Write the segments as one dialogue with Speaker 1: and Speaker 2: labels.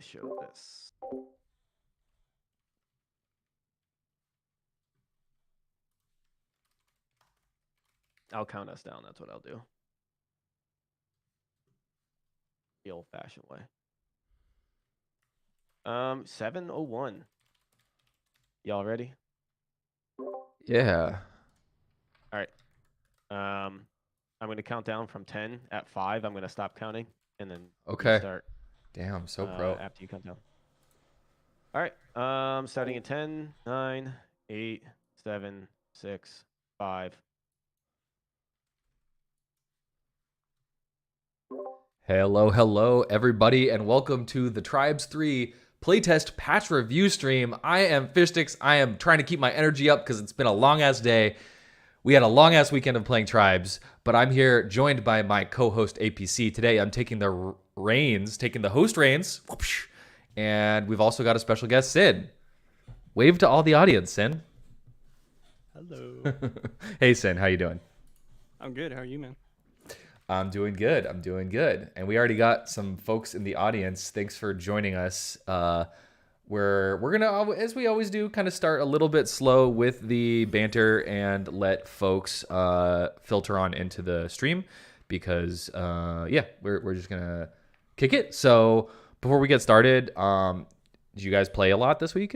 Speaker 1: show this? I'll count us down. That's what I'll do. The old-fashioned way. 7:01. Y'all ready?
Speaker 2: Yeah.
Speaker 1: All right. I'm going to count down from 10. At 5, I'm going to stop counting and then
Speaker 2: Okay.
Speaker 1: start.
Speaker 2: Damn, so pro.
Speaker 1: After you count down. All right. Starting in 10, 9, 8, 7, 6, 5.
Speaker 2: Hello, everybody, and welcome to the Tribes 3 Playtest Patch Review stream. I am Fishsticks. I am trying to keep my energy up because it's been a long-ass day. We had a long-ass weekend of playing Tribes, but I'm here joined by my co-host APC. Today, I'm taking the host reins, and we've also got a special guest, Sin. Wave to all the audience, Sin.
Speaker 3: Hello.
Speaker 2: Hey, Sin, how you doing?
Speaker 3: I'm good. How are you, man?
Speaker 2: I'm doing good. And we already got some folks in the audience. Thanks for joining us. We're gonna, as we always do, kind of start a little bit slow with the banter and let folks filter on into the stream because we're just gonna kick it. So before we get started, did you guys play a lot this week?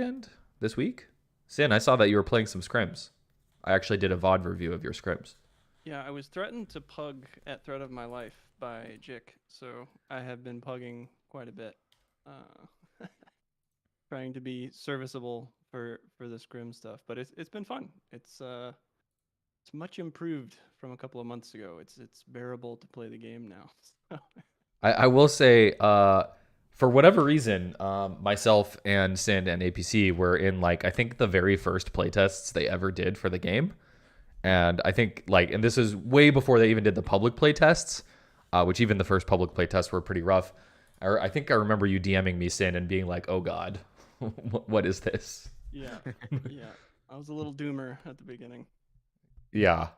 Speaker 2: Sin, I saw that you were playing some scrims. I actually did a VOD review of your scrims.
Speaker 3: Yeah, I was threatened to pug at threat of my life by Jick, so I have been pugging quite a bit, trying to be serviceable for the scrim stuff. But it's been fun. It's much improved from a couple of months ago. It's bearable to play the game now.
Speaker 2: I will say, for whatever reason, myself and Sin and APC were in I think the very first playtests they ever did for the game. And I think and this is way before they even did the public play tests, which even the first public play tests were pretty rough. I think I remember you DMing me, Sin, and being like, oh God, what is this?
Speaker 3: Yeah. I was a little doomer at the beginning.
Speaker 2: Yeah.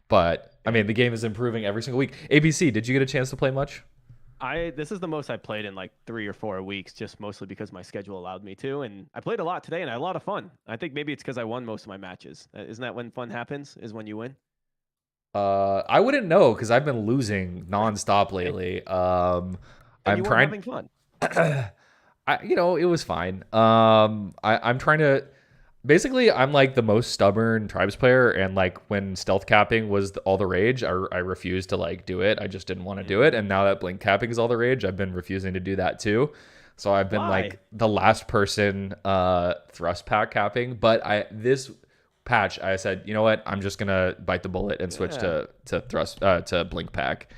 Speaker 2: But I mean, the game is improving every single week. APC, did you get a chance to play much?
Speaker 1: This is the most I played in 3 or 4 weeks, just mostly because my schedule allowed me to. And I played a lot today and I had a lot of fun. I think maybe it's because I won most of my matches. Isn't that when fun happens? Is when you win?
Speaker 2: I wouldn't know because I've been losing nonstop lately.
Speaker 1: And
Speaker 2: I'm
Speaker 1: you were
Speaker 2: trying.
Speaker 1: having fun.
Speaker 2: It was fine. I'm trying to. Basically, I'm the most stubborn Tribes player, and when stealth capping was all the rage, I refused to do it. I just didn't want to do it, and now that blink capping is all the rage, I've been refusing to do that too. So I've been the last person thrust pack capping. But this patch, I said, you know what? I'm just gonna bite the bullet and switch to thrust to blink pack.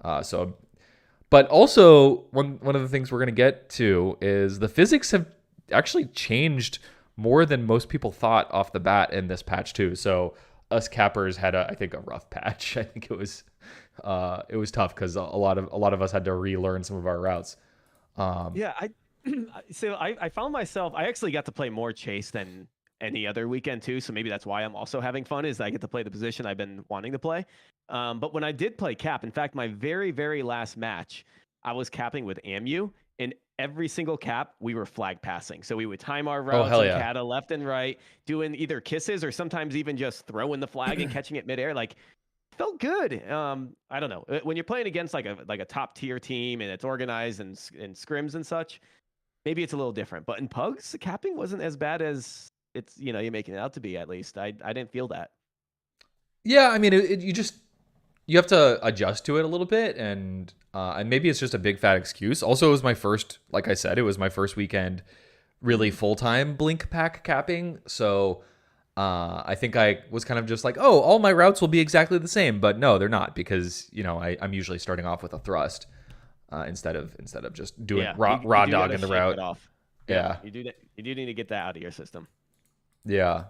Speaker 2: But also one of the things we're gonna get to is the physics have actually changed more than most people thought off the bat in this patch too. So us cappers had I think a rough patch. I think it was tough because a lot of us had to relearn some of our routes.
Speaker 1: I found myself, I actually got to play more chase than any other weekend too. So maybe that's why I'm also having fun, is I get to play the position I've been wanting to play. But when I did play cap, in fact, my very, very last match, I was capping with Amu, and every single cap, we were flag passing. So we would time our routes and kata left and right, doing either kisses or sometimes even just throwing the flag and catching it midair. Felt good. I don't know. When you're playing against a top tier team and it's organized and scrims and such, maybe it's a little different. But in pugs, the capping wasn't as bad as it's you're making it out to be. At least I didn't feel that.
Speaker 2: Yeah, I mean, you have to adjust to it a little bit, and maybe it's just a big fat excuse. Also, it was my first, like I said, it was my first weekend really full-time blink pack capping. So I think I was kind of just all my routes will be exactly the same, but no, they're not, because I'm usually starting off with a thrust instead of just doing raw dog in the route.
Speaker 1: Off.
Speaker 2: Yeah,
Speaker 1: you do that. You do need to get that out of your system.
Speaker 2: Yeah.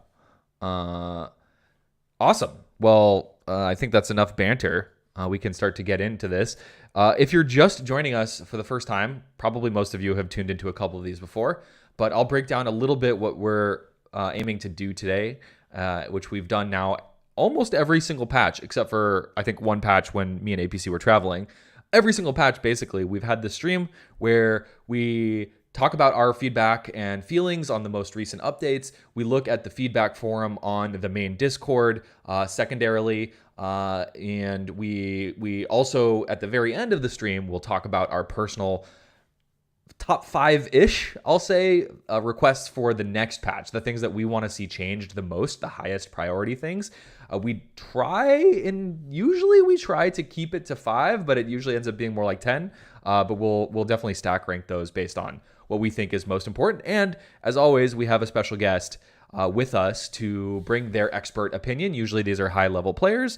Speaker 2: Awesome. Well, I think that's enough banter. We can start to get into this. If you're just joining us for the first time, probably most of you have tuned into a couple of these before, but I'll break down a little bit what we're aiming to do today, which we've done now almost every single patch, except for, I think, one patch when me and APC were traveling. Every single patch, basically, we've had this stream where we talk about our feedback and feelings on the most recent updates. We look at the feedback forum on the main Discord, secondarily, and we also at the very end of the stream will talk about our personal top 5-ish, I'll say, requests for the next patch, the things that we want to see changed the most, the highest priority things. We try to keep it to 5, but it usually ends up being more like 10. But we'll definitely stack rank those based on what we think is most important. And as always, we have a special guest with us to bring their expert opinion. Usually these are high level players.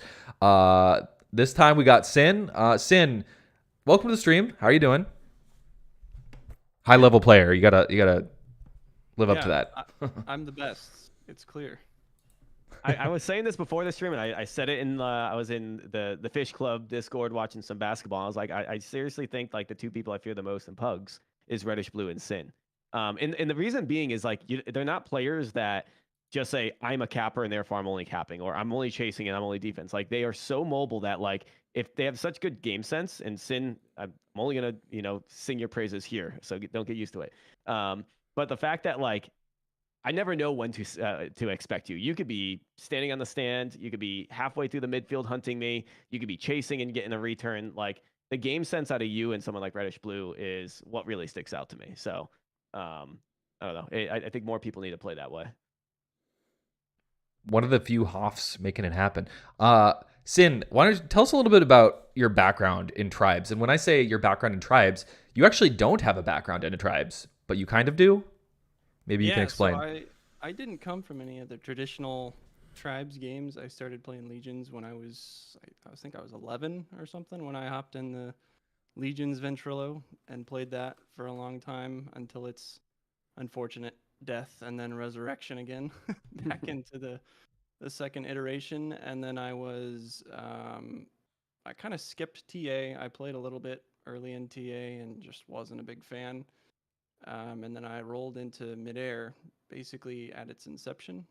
Speaker 2: This time we got Sin. Sin, welcome to the stream. How are you doing? High level player. You gotta live up to that.
Speaker 3: I'm the best. It's clear.
Speaker 1: I was saying this before the stream, and I said it in I was in the Fish Club Discord watching some basketball. I was like, I seriously think like the two people I fear the most in Pugs is Reddish Blue and Sin. And the reason being is like they're not players that just say I'm a capper and therefore I'm only capping, or I'm only chasing and I'm only defense. Like they are so mobile that like if they have such good game sense, and Sin, I'm only gonna sing your praises here, so don't get used to it. But the fact that like I never know when to expect you. You could be standing on the stand. You could be halfway through the midfield hunting me. You could be chasing and getting a return. Like the game sense out of you and someone like Reddish Blue is what really sticks out to me. So I don't know. I think more people need to play that way.
Speaker 2: One of the few Hoffs making it happen. Sin, why don't you tell us a little bit about your background in tribes? And when I say your background in tribes, you actually don't have a background in tribes, but you kind of do. Maybe you can explain.
Speaker 3: So I didn't come from any of the traditional tribes games. I started playing Legions when I think I was 11 or something when I hopped in the Legions Ventrilo and played that for a long time until its unfortunate death and then resurrection again back into the second iteration. And then I kind of skipped TA. I played a little bit early in TA and just wasn't a big fan. And then I rolled into midair basically at its inception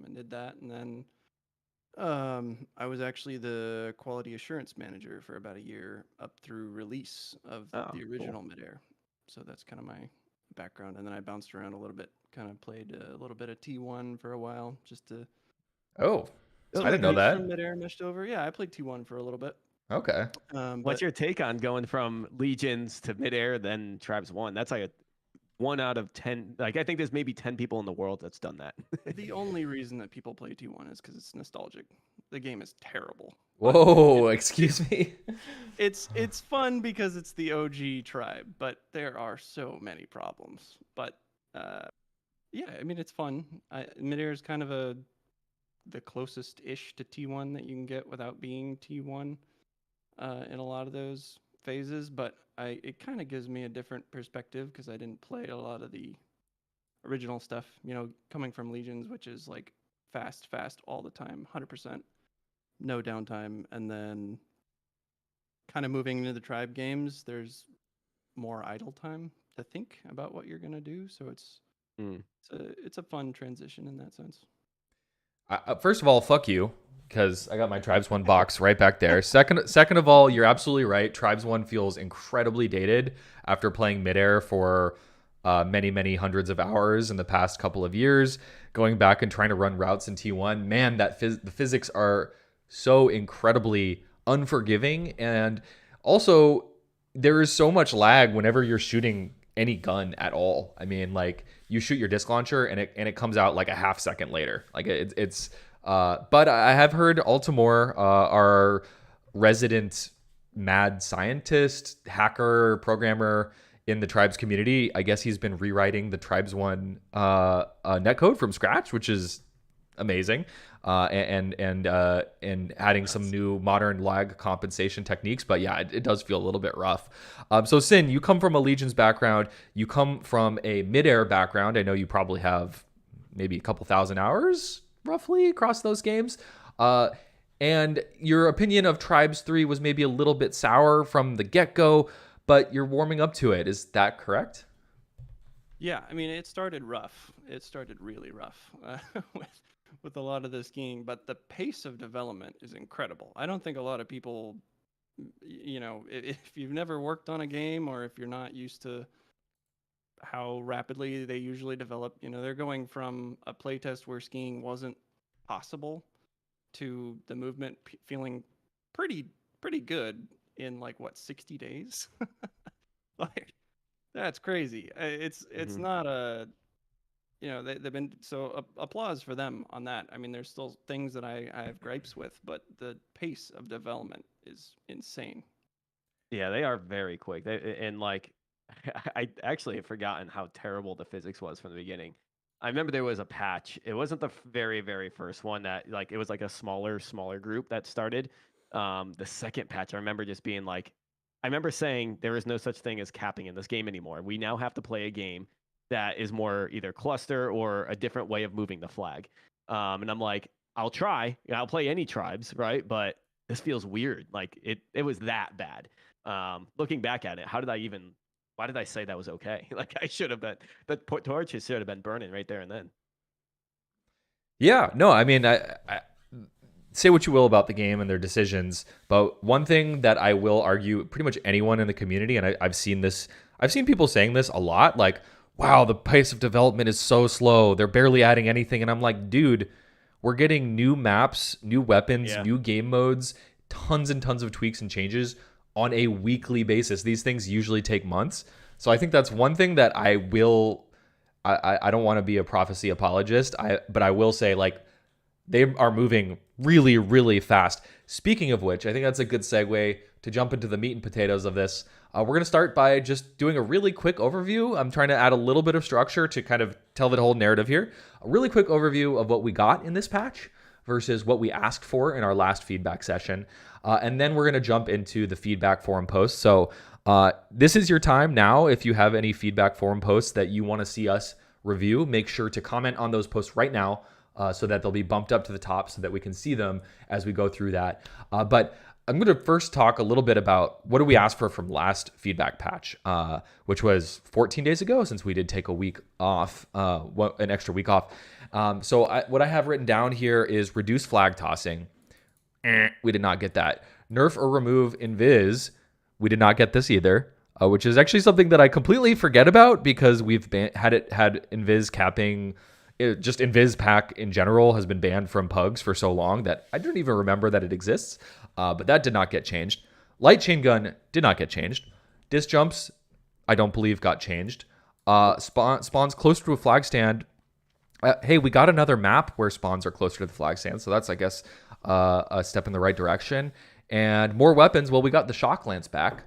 Speaker 3: and did that. And then I was actually the quality assurance manager for about a year up through release of the original midair. So that's kind of my background. And then I bounced around a little bit, kind of played a little bit of T1 for a while just to.
Speaker 2: Oh, I didn't know that.
Speaker 3: From midair meshed over. Yeah, I played T1 for a little bit.
Speaker 2: Okay.
Speaker 1: What's your take on going from Legions to midair, then Tribes 1? That's like a 1 out of 10. Like I think there's maybe 10 people in the world that's done that.
Speaker 3: The only reason that people play T1 is because it's nostalgic. The game is terrible.
Speaker 2: Whoa, excuse me.
Speaker 3: It's fun because it's the OG tribe, but there are so many problems. But yeah, I mean it's fun. Midair is kind of the closest ish to T1 that you can get without being T1 in a lot of those phases, but it kind of gives me a different perspective because I didn't play a lot of the original stuff, coming from Legions, which is like fast all the time, 100%, no downtime, and then kind of moving into the tribe games, there's more idle time to think about what you're going to do, so it's a fun transition in that sense.
Speaker 2: First of all, fuck you, because I got my Tribes 1 box right back there. Second of all, you're absolutely right. Tribes 1 feels incredibly dated after playing midair for many hundreds of hours in the past couple of years. Going back and trying to run routes in T1, man, the physics are so incredibly unforgiving, and also there is so much lag whenever you're shooting any gun at all. I mean, like you shoot your disc launcher and it comes out like a half second later. Like it's but I have heard Altamore, our resident mad scientist, hacker, programmer in the Tribes community, I guess he's been rewriting the Tribes 1 netcode from scratch, which is amazing. And adding some new modern lag compensation techniques. But yeah, it does feel a little bit rough. So Sin, you come from a Legions background. You come from a midair background. I know you probably have maybe a couple thousand hours roughly across those games. And your opinion of Tribes 3 was maybe a little bit sour from the get-go, but you're warming up to it. Is that correct?
Speaker 3: Yeah, I mean, it started rough. It started really rough with a lot of this game, but the pace of development is incredible. I don't think a lot of people, if you've never worked on a game or if you're not used to how rapidly they usually develop. You know, they're going from a playtest where skiing wasn't possible to the movement feeling pretty good in like what 60 days. Like that's crazy. It's
Speaker 1: Mhm.
Speaker 3: not a you know they've been so applause for them on that. I mean, there's still things that I have gripes with, but the pace of development is insane.
Speaker 1: Yeah, they are very quick. And like, I actually had forgotten how terrible the physics was from the beginning. I remember there was a patch. It wasn't the very first one that like it was like a smaller group that started. The second patch, I remember just being like, I remember saying there is no such thing as capping in this game anymore. We now have to play a game that is more either cluster or a different way of moving the flag. And I'm like, I'll try. I'll play any tribes, right? But this feels weird. Like it was that bad. Looking back at it, why did I say that was okay? Like I should have been, the torches should have been burning right there and then.
Speaker 2: Yeah, no, I mean, I say what you will about the game and their decisions, but one thing that I will argue, pretty much anyone in the community, and I've seen this, I've seen people saying this a lot, like, wow, the pace of development is so slow. They're barely adding anything. And I'm like, dude, we're getting new maps, new weapons,
Speaker 1: Yeah.
Speaker 2: new game modes, tons and tons of tweaks and changes on a weekly basis. These things usually take months. So I think that's one thing that I will. I don't want to be a prophecy apologist. But I will say, like, they are moving really, really fast. Speaking of which, I think that's a good segue to jump into the meat and potatoes of this. We're going to start by just doing a really quick overview. I'm trying to add a little bit of structure to kind of tell the whole narrative here. A really quick overview of what we got in this patch versus what we asked for in our last feedback session. And then we're going to jump into the feedback forum posts. So this is your time now. If you have any feedback forum posts that you want to see us review, make sure to comment on those posts right now. So that they'll be bumped up to the top so that we can see them as we go through that. But I'm going to first talk a little bit about what do we ask for from last feedback patch, which was 14 days ago since we did take a week off, an extra week off. What I have written down here is reduce flag tossing. We did not get that. Nerf or remove invis. We did not get this either. Which is actually something that I completely forget about because we've had invis capping. Just invis pack in general has been banned from pugs for so long that I don't even remember that it exists. But that did not get changed. Light chain gun did not get changed. Disc jumps, I don't believe got changed. Spawns closer to a flag stand. Hey, we got another map where spawns are closer to the flag stand, so that's, I guess, a step in the right direction. And more weapons. Well, we got the shock lance back,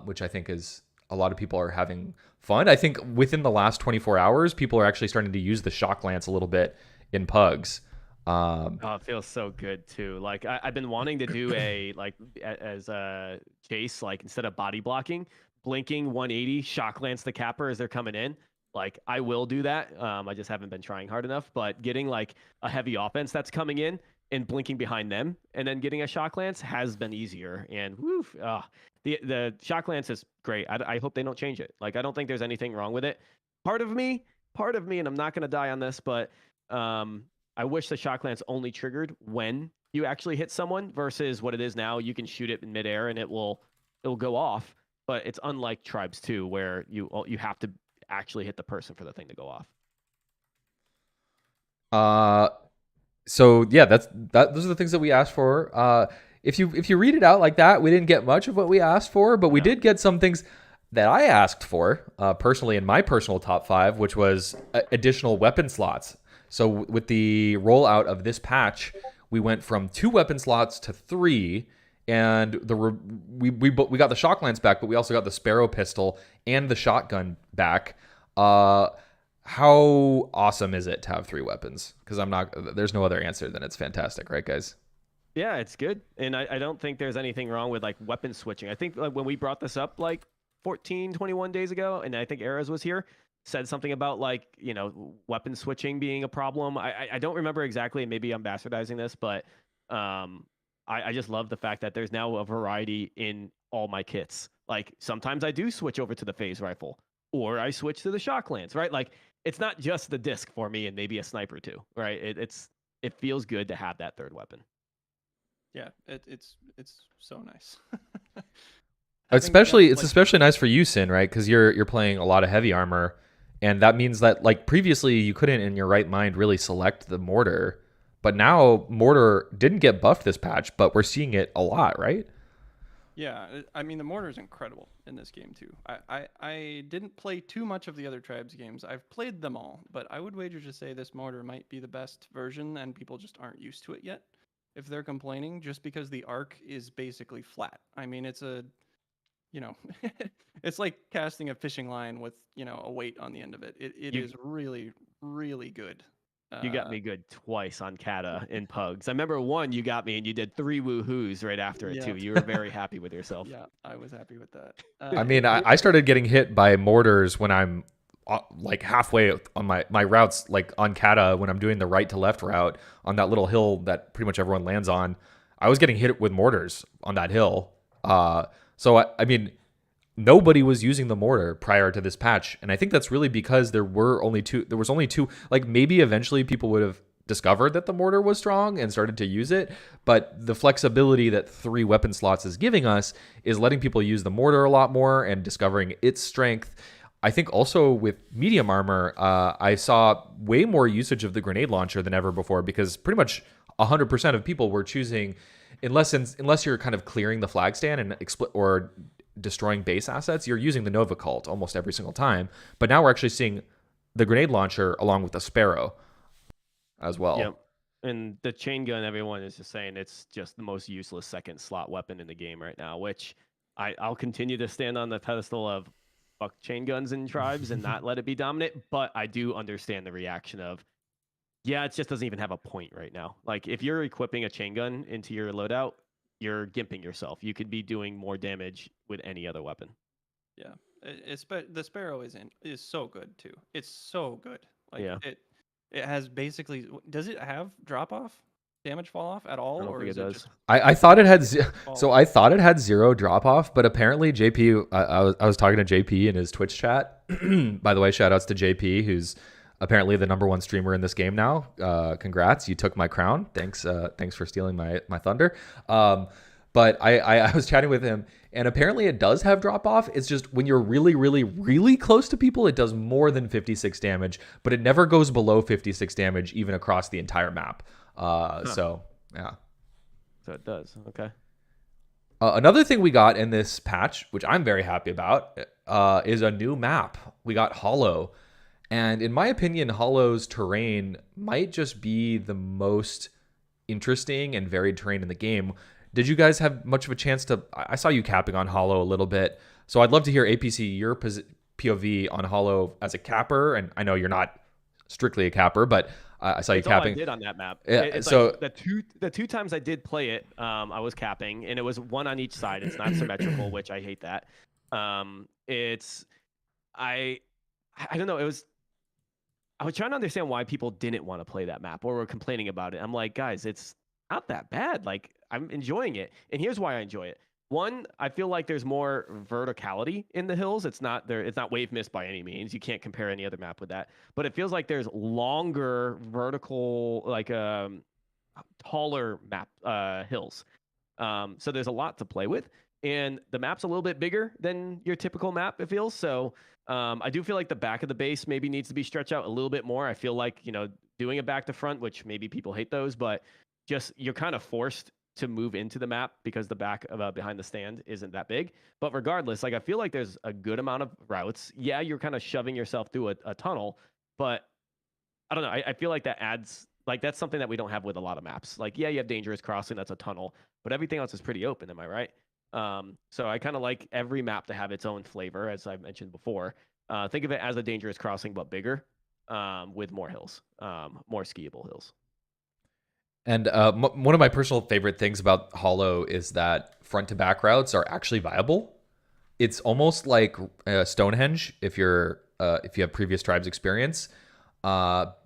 Speaker 2: which I think is a lot of people are having fun. I think within the last 24 hours, people are actually starting to use the shock lance a little bit in pugs.
Speaker 1: Oh, it feels so good too. Like I've been wanting to do as a chase, like instead of body blocking, blinking 180, shock lance the capper as they're coming in. Like I will do that. I just haven't been trying hard enough. But getting like a heavy offense that's coming in and blinking behind them, and then getting a shock lance has been easier. And woof, the shock lance is great. I hope they don't change it. Like I don't think there's anything wrong with it. Part of me, and I'm not gonna die on this, but I wish the shock lance only triggered when you actually hit someone versus what it is now. You can shoot it in midair and it'll go off. But it's unlike Tribes 2 where you have to actually hit the person for the thing to go off.
Speaker 2: So yeah, those are the things that we asked for. If you read it out like that, we didn't get much of what we asked for, but we did get some things that I asked for personally in my personal top 5, which was additional weapon slots. So with the rollout of this patch, we went from 2 weapon slots to 3, and we got the shock lance back, but we also got the Sparrow pistol and the shotgun back. How awesome is it to have 3 weapons? Because there's no other answer than it's fantastic, right, guys?
Speaker 1: Yeah, it's good, and I don't think there's anything wrong with like weapon switching. I think like, when we brought this up like 14, 21 days ago, and I think Eras was here, said something about like weapon switching being a problem. I don't remember exactly, and maybe I'm bastardizing this, but I just love the fact that there's now a variety in all my kits. Like sometimes I do switch over to the phase rifle, or I switch to the shock lance, right? Like it's not just the disc for me and maybe a sniper too, right? It feels good to have that third weapon.
Speaker 3: Yeah, it's so nice.
Speaker 2: It's especially nice for you, Sin, right? Because you're playing a lot of heavy armor, and that means that like previously you couldn't in your right mind really select the mortar, but now mortar didn't get buffed this patch, but we're seeing it a lot, right?
Speaker 3: Yeah, I mean the mortar is incredible in this game too. I didn't play too much of the other tribes games. I've played them all, but I would wager to say this mortar might be the best version, and people just aren't used to it yet. If they're complaining, just because the arc is basically flat. I mean, it's a you know, it's like casting a fishing line with a weight on the end of it. It
Speaker 1: You
Speaker 3: is really really good.
Speaker 1: you got
Speaker 3: Uh,
Speaker 1: me good twice on Kata in Pugs. I remember one you got me and you did 3 woohoos right after it
Speaker 3: yeah,
Speaker 1: too. You were very happy with yourself.
Speaker 3: yeah, I was happy with that.
Speaker 2: I mean, I started getting hit by mortars when I'm like halfway on my routes, like on Kata, when I'm doing the right to left route on that little hill that pretty much everyone lands on. I was getting hit with mortars on that hill. So I mean, nobody was using the mortar prior to this patch, and I think that's really because there was only two. Like maybe eventually people would have discovered that the mortar was strong and started to use it, but the flexibility that 3 weapon slots is giving us is letting people use the mortar a lot more and discovering its strength. I think also with medium armor, I saw way more usage of the grenade launcher than ever before, because pretty much 100% of people were choosing, unless you're kind of clearing the flag stand and or destroying base assets, you're using the Nova Cult almost every single time. But now we're actually seeing the grenade launcher along with the Sparrow as well.
Speaker 1: Yep. And the chain gun, everyone is just saying it's just the most useless second slot weapon in the game right now, which I'll continue to stand on the pedestal of fuck chain guns in tribes and not let it be dominant. But I do understand the reaction of, yeah, it just doesn't even have a point right now. Like if you're equipping a chain gun into your loadout, you're gimping yourself. You could be doing more damage with any other weapon.
Speaker 3: Yeah, the Sparrow is so good too. It's so good. Like
Speaker 1: Yeah.
Speaker 3: it has basically. Does it have drop off, damage fall off at all,
Speaker 1: I don't
Speaker 3: or
Speaker 1: think
Speaker 3: is
Speaker 1: it
Speaker 3: it
Speaker 1: does.
Speaker 3: just
Speaker 2: I thought it had
Speaker 3: fall?
Speaker 2: I thought it had 0 drop off, but apparently JP, I was talking to JP in his Twitch chat. By the way, shout outs to JP, who's apparently the #1 streamer in this game now. Congrats, you took my crown. Thanks for stealing my thunder. But I was chatting with him, and apparently it does have drop off. It's just when you're really, really, really close to people, it does more than 56 damage, but it never goes below 56 damage even across the entire map. So yeah.
Speaker 1: So it does. Okay.
Speaker 2: Another thing we got in this patch, which I'm very happy about, is a new map. We got Hollow. And in my opinion, Hollow's terrain might just be the most interesting and varied terrain in the game. Did you guys have much of a chance to... I saw you capping on Hollow a little bit. So I'd love to hear APC, your POV on Hollow as a capper. And I know you're not strictly a capper, but I saw you capping.
Speaker 1: All I did on that map.
Speaker 2: Yeah,
Speaker 1: It's
Speaker 2: so
Speaker 1: like the two times I did play it, I was capping, and it was one on each side. It's not symmetrical, which I hate that. It's I don't know. I was trying to understand why people didn't want to play that map or were complaining about it. I'm like, guys, it's not that bad. Like I'm enjoying it, and here's why I enjoy it. One, I feel like there's more verticality in the hills. It's not there. It's not wave mist by any means. You can't compare any other map with that. But it feels like there's longer vertical, like taller map hills. So there's a lot to play with, and the map's a little bit bigger than your typical map. It feels so. I do feel like the back of the base maybe needs to be stretched out a little bit more. I feel like doing a back to front, which maybe people hate those, but just you're kind of forced to move into the map because the back of behind the stand isn't that big. But regardless, like I feel like there's a good amount of routes. Yeah, you're kind of shoving yourself through a tunnel, but I don't know. I feel like that adds like that's something that we don't have with a lot of maps. Like, yeah, you have dangerous crossing, that's a tunnel, but everything else is pretty open. Am I right? So I kind of like every map to have its own flavor, as I've mentioned before. Think of it as a dangerous crossing, but bigger, with more hills, more skiable hills.
Speaker 2: And one of my personal favorite things about Hollow is that front to back routes are actually viable. It's almost like Stonehenge if you have previous tribes experience,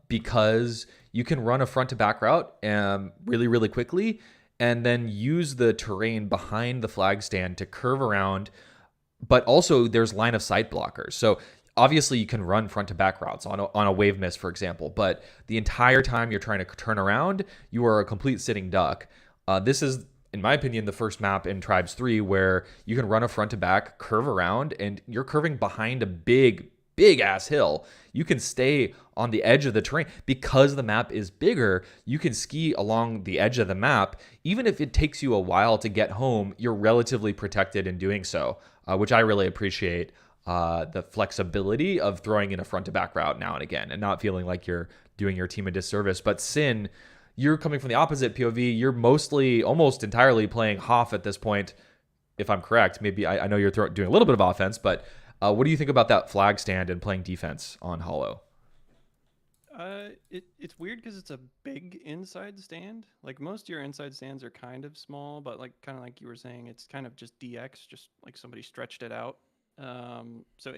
Speaker 2: because you can run a front to back route really, really quickly, and then use the terrain behind the flag stand to curve around. But also there's line of sight blockers. So obviously you can run front to back routes on a wave mist, for example, but the entire time you're trying to turn around, you are a complete sitting duck. This is in my opinion, the first map in Tribes 3 where you can run a front to back, curve around, and you're curving behind a big ass hill. You can stay on the edge of the terrain because the map is bigger. You can ski along the edge of the map. Even if it takes you a while to get home, you're relatively protected in doing so, which I really appreciate. The flexibility of throwing in a front to back route now and again and not feeling like you're doing your team a disservice. But Sin, you're coming from the opposite POV. You're mostly, almost entirely playing Hoff at this point, if I'm correct. Maybe I know you're doing a little bit of offense, but what do you think about that flag stand and playing defense on Hollow?
Speaker 3: It's weird because it's a big inside stand. Like most of your inside stands are kind of small, but like kind of like you were saying, it's kind of just DX, just like somebody stretched it out. So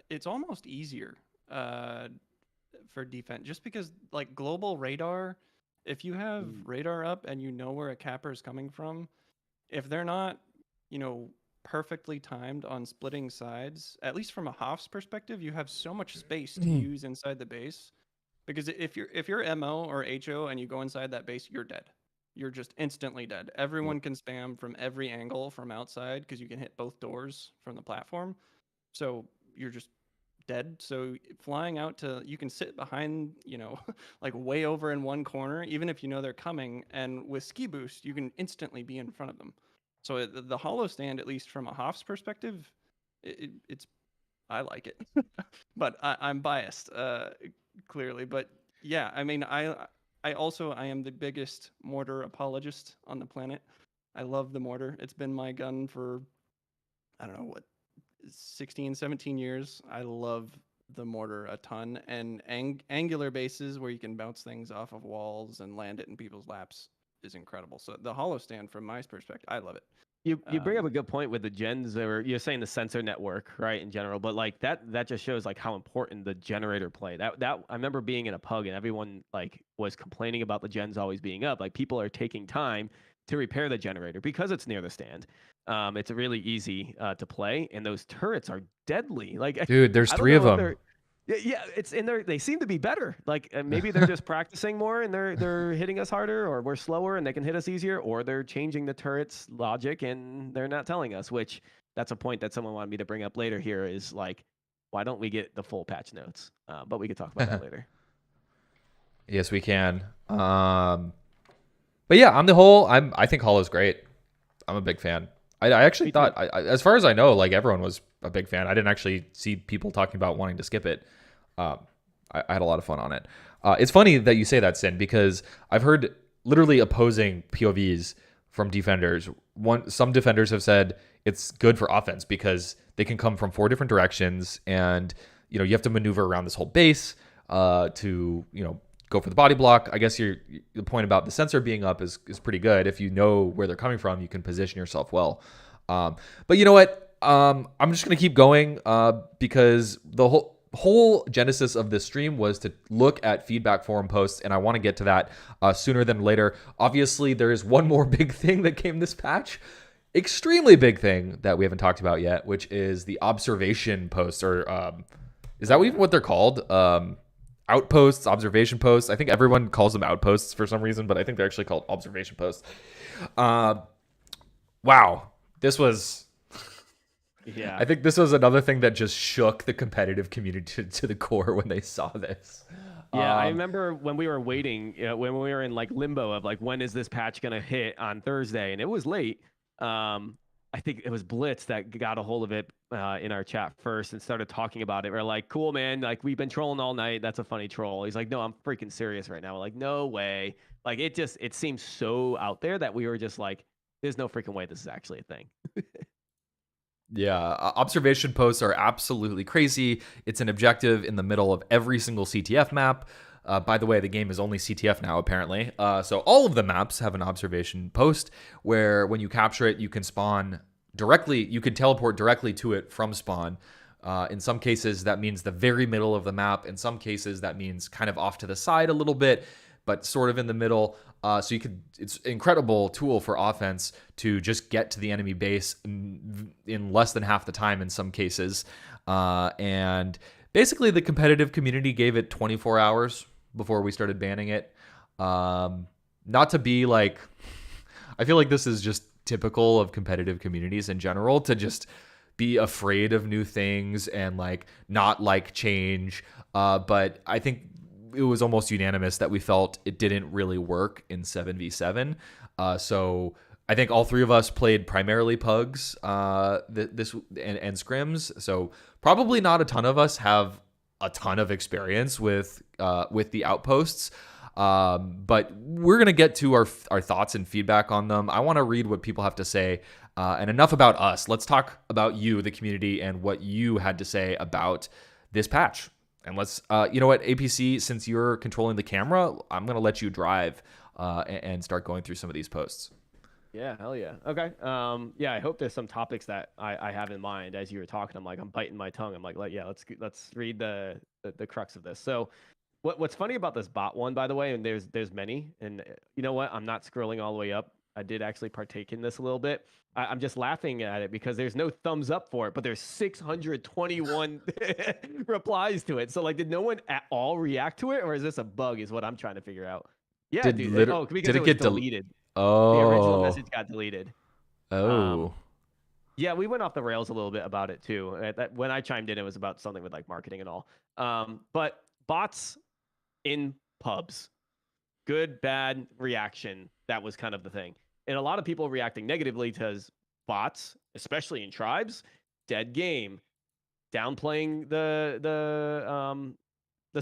Speaker 3: it's almost easier for defense, just because like global radar, if you have radar up and you know where a capper is coming from, if they're not, perfectly timed on splitting sides, at least from a Hoff's perspective, you have so much space to use inside the base. Because if you're MO or HO and you go inside that base, you're dead. You're just instantly dead. Everyone can spam from every angle from outside because you can hit both doors from the platform. So you're just dead. So flying out to, you can sit behind, like way over in one corner, even if you know they're coming. And with ski boost, you can instantly be in front of them. So the hollow stand, at least from a Hoff's perspective, it's I like it, but I'm biased, clearly. But yeah, I mean, I am the biggest mortar apologist on the planet. I love the mortar. It's been my gun for, I don't know what, 16, 17 years. I love the mortar a ton, and angular bases where you can bounce things off of walls and land it in people's laps is incredible. So the hollow stand, from my perspective, I love it.
Speaker 1: You bring up a good point with the gens, or you're saying the sensor network, right, in general, but like that just shows like how important the generator play. That I remember being in a pug and everyone like was complaining about the gens always being up. Like people are taking time to repair the generator because it's near the stand. It's really easy to play, and those turrets are deadly. Like,
Speaker 2: dude, there's
Speaker 1: I don't
Speaker 2: 3 of
Speaker 1: know if
Speaker 2: them.
Speaker 1: yeah, it's in there. They seem to be better. Like maybe they're just practicing more and they're hitting us harder, or we're slower and they can hit us easier, or they're changing the turret's logic and they're not telling us. Which that's a point that someone wanted me to bring up later. Here is like, why don't we get the full patch notes? But we could talk about that later.
Speaker 2: Yes, we can. But yeah, on the whole, I think Hollow's great. I'm a big fan. I actually thought, as far as I know, like everyone was a big fan. I didn't actually see people talking about wanting to skip it. I had a lot of fun on it. It's funny that you say that, Sin, because I've heard literally opposing POVs from defenders. Some defenders have said it's good for offense because they can come from 4 different directions, and you have to maneuver around this whole base to go for the body block. I guess the point about the sensor being up is pretty good. If you know where they're coming from, you can position yourself well. But you know what? I'm just going to keep going because the whole genesis of this stream was to look at feedback forum posts, and I want to get to that sooner than later. Obviously, there is one more big thing that came this patch. Extremely big thing that we haven't talked about yet, which is the observation posts, or is that even what they're called? Outposts, observation posts. I think everyone calls them outposts for some reason, but I think they're actually called observation posts. Wow. This was...
Speaker 1: Yeah,
Speaker 2: I think this was another thing that just shook the competitive community to the core when they saw this.
Speaker 1: Yeah, I remember when we were waiting, when we were in like limbo of like, when is this patch gonna hit on Thursday? And it was late. I think it was Blitz that got a hold of it in our chat first and started talking about it. We're like, cool, man. Like, we've been trolling all night. That's a funny troll. He's like, no, I'm freaking serious right now. We're like, no way. Like, it seems so out there that we were just like, there's no freaking way this is actually a thing.
Speaker 2: Yeah, observation posts are absolutely crazy. It's an objective in the middle of every single CTF map. By the way, the game is only CTF now, apparently. So all of the maps have an observation post where when you capture it, you can spawn directly. You can teleport directly to it from spawn. In some cases, that means the very middle of the map. In some cases, that means kind of off to the side a little bit, but sort of in the middle. So it's an incredible tool for offense to just get to the enemy base in less than half the time in some cases. And basically the competitive community gave it 24 hours before we started banning it. Not to be like, I feel like this is just typical of competitive communities in general to just be afraid of new things and like not like change. But I think it was almost unanimous that we felt it didn't really work in 7v7. So I think all three of us played primarily pugs this and scrims. So probably not a ton of us have a ton of experience with the outposts. But we're gonna get to our thoughts and feedback on them. I want to read what people have to say. And enough about us. Let's talk about you, the community, and what you had to say about this patch. And let's, you know what, APC, since you're controlling the camera, I'm gonna let you drive and start going through some of these posts.
Speaker 1: Yeah, hell yeah. Okay. Yeah, I hope there's some topics that I have in mind as you were talking. I'm biting my tongue. I'm like, yeah, let's read the crux of this. So what's funny about this bot one, by the way, and there's many, and you know what? I'm not scrolling all the way up. I did actually partake in this a little bit. I'm just laughing at it because there's no thumbs up for it, but there's 621 replies to it. So like, did no one at all react to it, or is this a bug? Is what I'm trying to figure out. Yeah, dude. Because it was deleted. The original message got deleted.
Speaker 2: Oh.
Speaker 1: Yeah, we went off the rails a little bit about it too. When I chimed in, it was about something with like marketing and all. But bots in pubs, good, bad reaction. That was kind of the thing. And a lot of people reacting negatively because bots, especially in tribes, dead game, downplaying the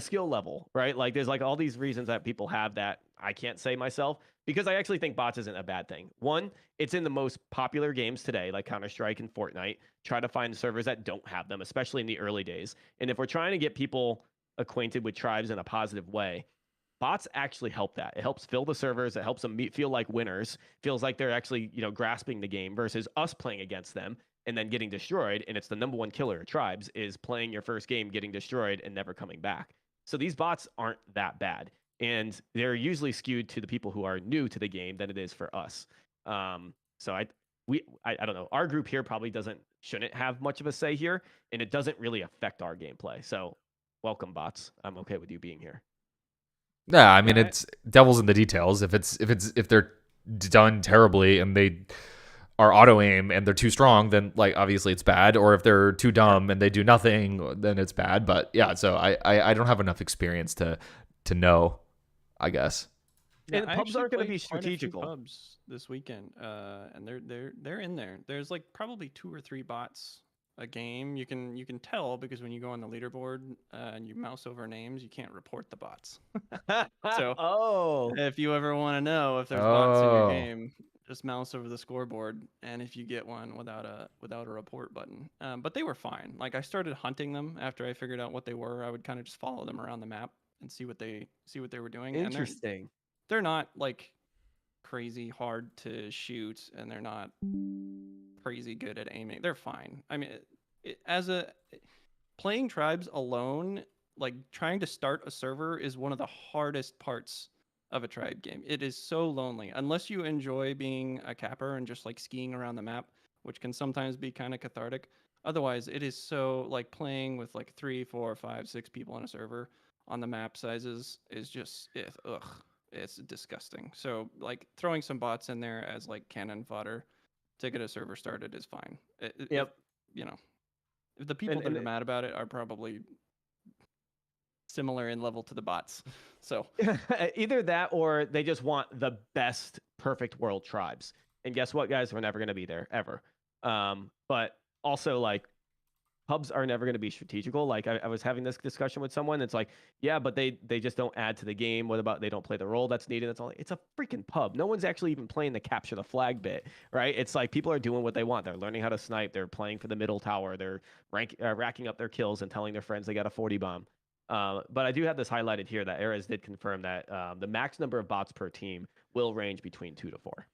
Speaker 1: skill level, right? Like there's like all these reasons that people have that I can't say myself because I actually think bots isn't a bad thing. One, it's in the most popular games today, like Counter-Strike and Fortnite. Try to find servers that don't have them, especially in the early days. And if we're trying to get people acquainted with tribes in a positive way, bots actually help that. It helps fill the servers. It helps them feel like winners. Feels like they're actually, grasping the game versus us playing against them and then getting destroyed. And it's the number one killer of tribes is playing your first game, getting destroyed, and never coming back. So these bots aren't that bad. And they're usually skewed to the people who are new to the game than it is for us. So I don't know. Our group here probably shouldn't have much of a say here, and it doesn't really affect our gameplay. So welcome, bots. I'm okay with you being here.
Speaker 2: Yeah, I mean it's devil's in the details. If they're done terribly and they are auto aim and they're too strong, then like obviously it's bad. Or if they're too dumb and they do nothing, then it's bad. But yeah, so I don't have enough experience to know, I guess.
Speaker 3: Yeah,
Speaker 1: and pubs aren't going to be strategical.
Speaker 3: Pubs this weekend, and they're in there. There's like probably 2 or 3 bots a game. You can tell because when you go on the leaderboard and you mouse over names, you can't report the bots. So if you ever want to know if there's bots in your game, just mouse over the scoreboard, and if you get one without a report button. But they were fine. Like I started hunting them after I figured out what they were. I would kind of just follow them around the map and see what they were doing.
Speaker 1: Interesting.
Speaker 3: And they're not like crazy hard to shoot, and they're not crazy good at aiming. They're fine. I mean, playing tribes alone, like trying to start a server is one of the hardest parts of a tribe game. It is so lonely unless you enjoy being a capper and just like skiing around the map, which can sometimes be kind of cathartic. Otherwise, it is so like playing with like 3, 4, 5, 6 people on a server on the map sizes is just it's disgusting. So like throwing some bots in there as like cannon fodder to get a server started is fine. If the people that are mad about it are probably similar in level to the bots. So
Speaker 1: either that or they just want the best perfect world tribes. And guess what, guys? We're never going to be there ever. But also like pubs are never going to be strategical. Like I was having this discussion with someone. It's like, yeah, but they just don't add to the game. What about they don't play the role that's needed? That's all. It's a freaking pub. No one's actually even playing the capture the flag bit, right? It's like people are doing what they want. They're learning how to snipe. They're playing for the middle tower. They're racking up their kills and telling their friends they got a 40 bomb. But I do have this highlighted here that Erez did confirm that the max number of bots per team will range between 2 to 4.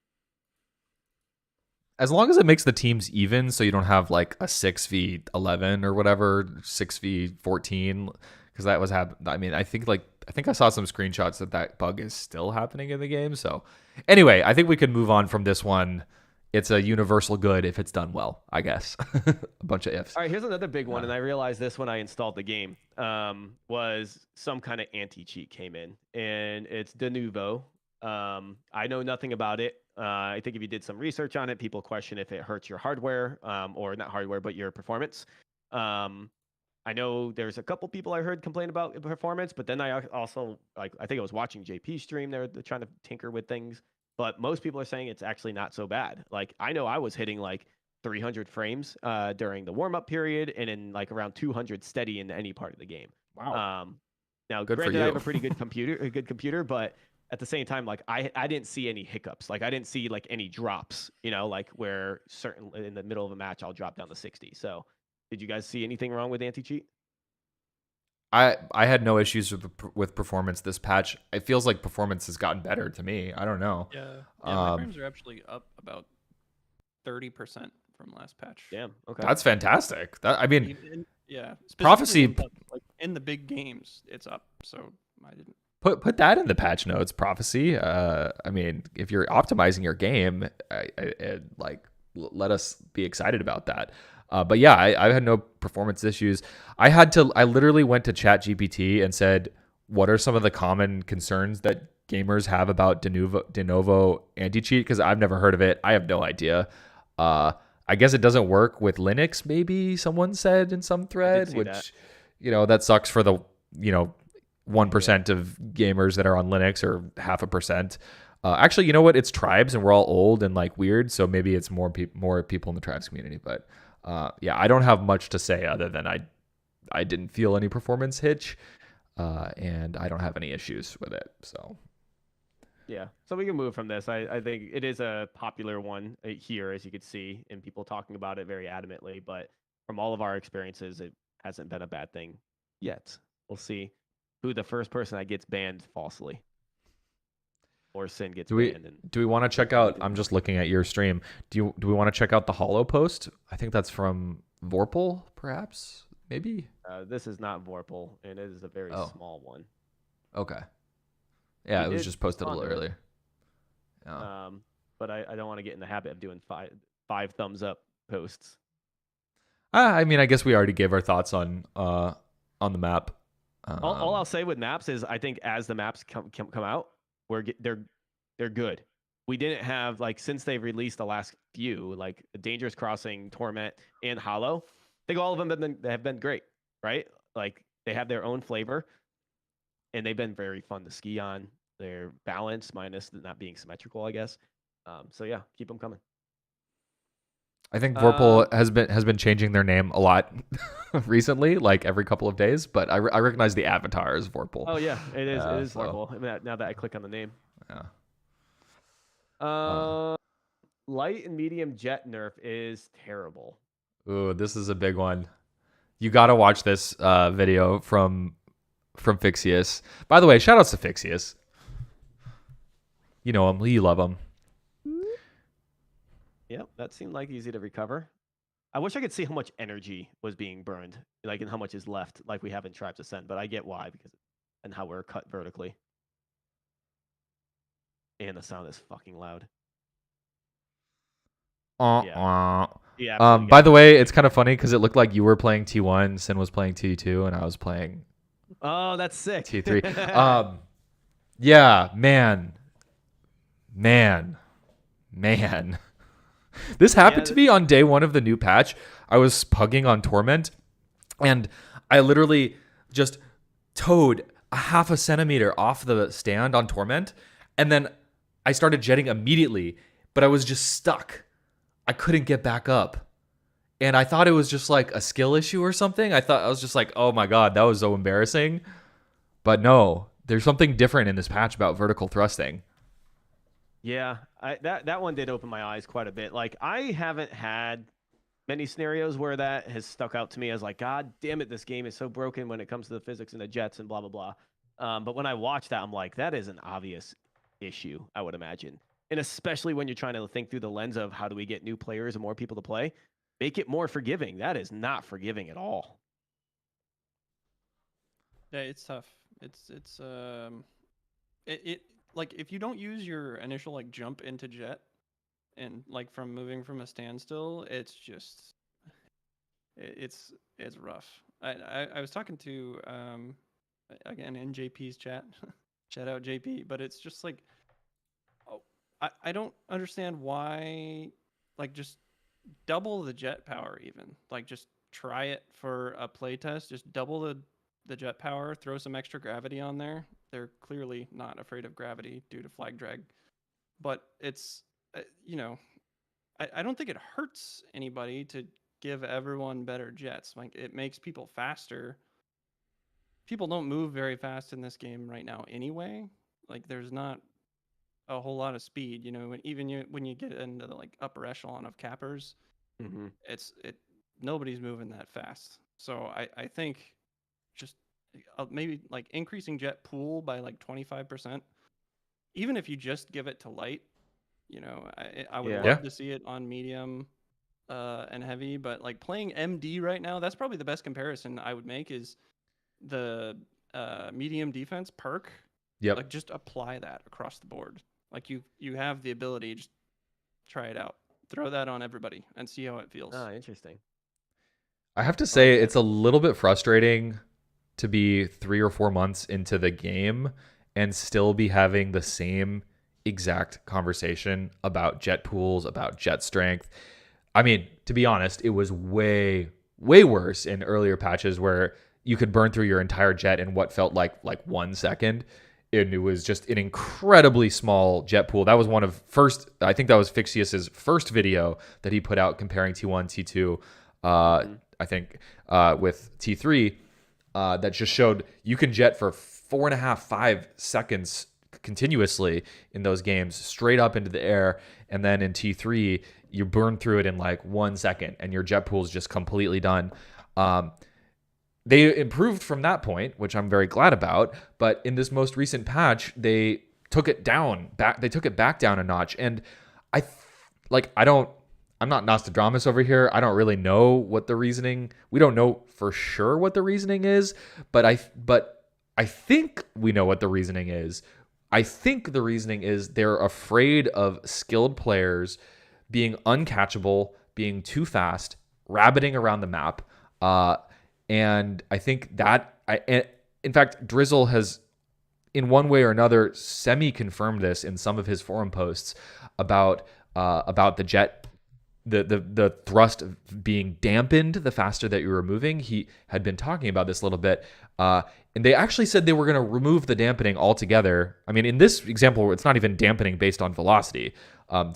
Speaker 2: As long as it makes the teams even, so you don't have like a 6v11 or whatever, 6v14, because that was I mean, I think I saw some screenshots that bug is still happening in the game. So anyway, I think we can move on from this one. It's a universal good if it's done well, I guess. A bunch of ifs.
Speaker 1: All right, here's another big one, and I realized this when I installed the game. Was some kind of anti-cheat came in, and it's de nouveau. I know nothing about it. I think if you did some research on it, people question if it hurts your hardware, or not hardware, but your performance. Um, I know there's a couple people I heard complain about performance, but then I also I think I was watching JP stream. They're trying to tinker with things, but most people are saying it's actually not so bad. Like I know I was hitting like 300 frames during the warm up period, and in like around 200 steady in any part of the game.
Speaker 2: Wow.
Speaker 1: Now,
Speaker 2: Good for
Speaker 1: granted, I have
Speaker 2: you.
Speaker 1: a good computer, but at the same time, like I didn't see any hiccups. Like I didn't see like any drops. You know, like where certain in the middle of a match I'll drop down to 60. So, did you guys see anything wrong with anti cheat?
Speaker 2: I had no issues with performance this patch. It feels like performance has gotten better to me. I don't know.
Speaker 3: Yeah, my frames are actually up about 30% from last patch.
Speaker 1: Damn. Okay.
Speaker 2: That's fantastic. I mean,
Speaker 3: yeah,
Speaker 2: Prophecy-
Speaker 3: like in the big games, it's up. So I didn't.
Speaker 2: put that in the patch notes. Prophecy. I mean, if you're optimizing your game, let us be excited about that. But yeah, I had no performance issues. I literally went to ChatGPT and said, what are some of the common concerns that gamers have about de novo anti-cheat? Because I've never heard of it. I have no idea. I guess it doesn't work with Linux, maybe someone said in some thread, which, that sucks for the, 1% of gamers that are on Linux, or 0.5%. Actually, you know what? It's tribes and we're all old and like weird. So maybe it's more people in the tribes community, but yeah, I don't have much to say other than I didn't feel any performance hitch, and I don't have any issues with it. So
Speaker 1: yeah, so we can move from this. I think it is a popular one here, as you could see, and people talking about it very adamantly. But from all of our experiences, it hasn't been a bad thing yet. We'll see who the first person that gets banned falsely, or Sin gets banned. And
Speaker 2: do we want to check out? I'm just looking at your stream. Do we want to check out the Hollow post? I think that's from Vorpal, perhaps, maybe.
Speaker 1: This is not Vorpal, and it is a very small one.
Speaker 2: Okay. Yeah, it was just posted a little earlier.
Speaker 1: Yeah. But I don't want to get in the habit of doing five thumbs up posts.
Speaker 2: I mean, I guess we already gave our thoughts on the map.
Speaker 1: All I'll say with maps is I think as the maps come out, they're good. We didn't have, like, since they've released the last few, like Dangerous Crossing, Torment, and Hollow. I think all of them have been great, right? Like they have their own flavor, and they've been very fun to ski on. They're balanced, minus not being symmetrical, I guess. So yeah, keep them coming.
Speaker 2: I think Vorpal has been changing their name a lot recently, like every couple of days. But I recognize the avatar as Vorpal.
Speaker 1: Oh yeah, it is Vorpal. I mean, now that I click on the name.
Speaker 2: Yeah.
Speaker 1: Light and medium jet nerf is terrible.
Speaker 2: Ooh, this is a big one. You got to watch this video from Fixius. By the way, shout outs to Fixius. You know him. You love him.
Speaker 1: Yep, that seemed like easy to recover. I wish I could see how much energy was being burned, like, and how much is left, like we have in Tribes Ascend, but I get why, and how we're cut vertically. And the sound is fucking loud. Yeah.
Speaker 2: By the way, it's kind of funny because it looked like you were playing T1, Sin was playing T2, and I was playing.
Speaker 1: Oh, that's sick.
Speaker 2: T3. Yeah, man. This happened to me on day one of the new patch. I was pugging on Torment, and I literally just towed a 0.5 centimeter off the stand on Torment, and then I started jetting immediately, but I was just stuck. I couldn't get back up. And I thought it was just like a skill issue or something. I was just like, oh my God, that was so embarrassing. But no, there's something different in this patch about vertical thrusting.
Speaker 1: Yeah, that one did open my eyes quite a bit. Like, I haven't had many scenarios where that has stuck out to me as like, God damn it, this game is so broken when it comes to the physics and the jets and blah, blah, blah. But when I watched that, I'm like, that is an obvious issue, I would imagine. And especially when you're trying to think through the lens of how do we get new players and more people to play, make it more forgiving. That is not forgiving at all.
Speaker 3: Yeah, it's tough. It's like if you don't use your initial like jump into jet and like from moving from a standstill, it's just it's rough. I was talking to again in JP's chat, shout out JP, but it's just like I don't understand why, like, just double the jet power even. Like, just try it for a playtest. Just double the jet power. Throw some extra gravity on there. They're clearly not afraid of gravity due to flag drag, but it's you know, I don't think it hurts anybody to give everyone better jets. Like, it makes people faster. People don't move very fast in this game right now anyway. Like, there's not a whole lot of speed. You know, when you get into the like upper echelon of cappers,
Speaker 1: Hmm.
Speaker 3: it nobody's moving that fast. So I think just maybe like increasing jet pool by like 25%, even if you just give it to light. You know, I would
Speaker 1: Yeah.
Speaker 2: Yeah.
Speaker 3: love to see it on medium and heavy, but like playing MD right now, that's probably the best comparison I would make is the medium defense perk.
Speaker 2: Yep.
Speaker 3: Like, just apply that across the board. Like, you have the ability, just try it out. Throw that on everybody and see how it feels.
Speaker 1: Oh, interesting.
Speaker 2: I have to
Speaker 1: I
Speaker 2: say
Speaker 1: like that.
Speaker 2: it's a little bit frustrating to be 3 or 4 months into the game and still be having the same exact conversation about jet pools, about jet strength. I mean, to be honest, it was way, way worse in earlier patches where you could burn through your entire jet in what felt like 1 second. And it was just an incredibly small jet pool. That was I think that was Fixius's first video that he put out comparing T1, T2,
Speaker 1: Mhm.
Speaker 2: I think, with T3, that just showed you can jet for 4.5, 5 seconds continuously in those games straight up into the air. And then in T3, you burn through it in like 1 second and your jet pool is just completely done. They improved from that point, which I'm very glad about. But in this most recent patch, they took it down back. They took it back down a notch. And I don't, I'm not Nostradamus over here. I don't really know what the reasoning. We don't know for sure what the reasoning is, but I think we know what the reasoning is. I think the reasoning is they're afraid of skilled players being uncatchable, being too fast, rabbiting around the map. And I think in fact, Drizzle has, in one way or another, semi-confirmed this in some of his forum posts about the jet, the thrust being dampened the faster that you were moving. He had been talking about this a little bit, and they actually said they were going to remove the dampening altogether. I mean, in this example, it's not even dampening based on velocity. I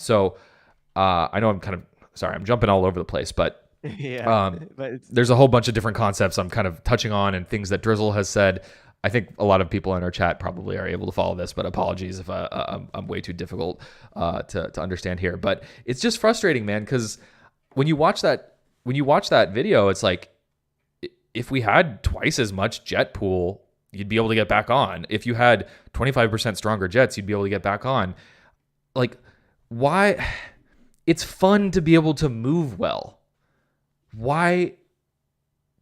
Speaker 2: know I'm jumping all over the place, but
Speaker 1: Yeah, but
Speaker 2: there's a whole bunch of different concepts I'm kind of touching on and things that Drizzle has said. I think a lot of people in our chat probably are able to follow this, but apologies if I'm way too difficult to understand here. But it's just frustrating, man, because when you watch that video, it's like if we had twice as much jet pool, you'd be able to get back on. If you had 25% stronger jets, you'd be able to get back on. Like, why? It's fun to be able to move well. Why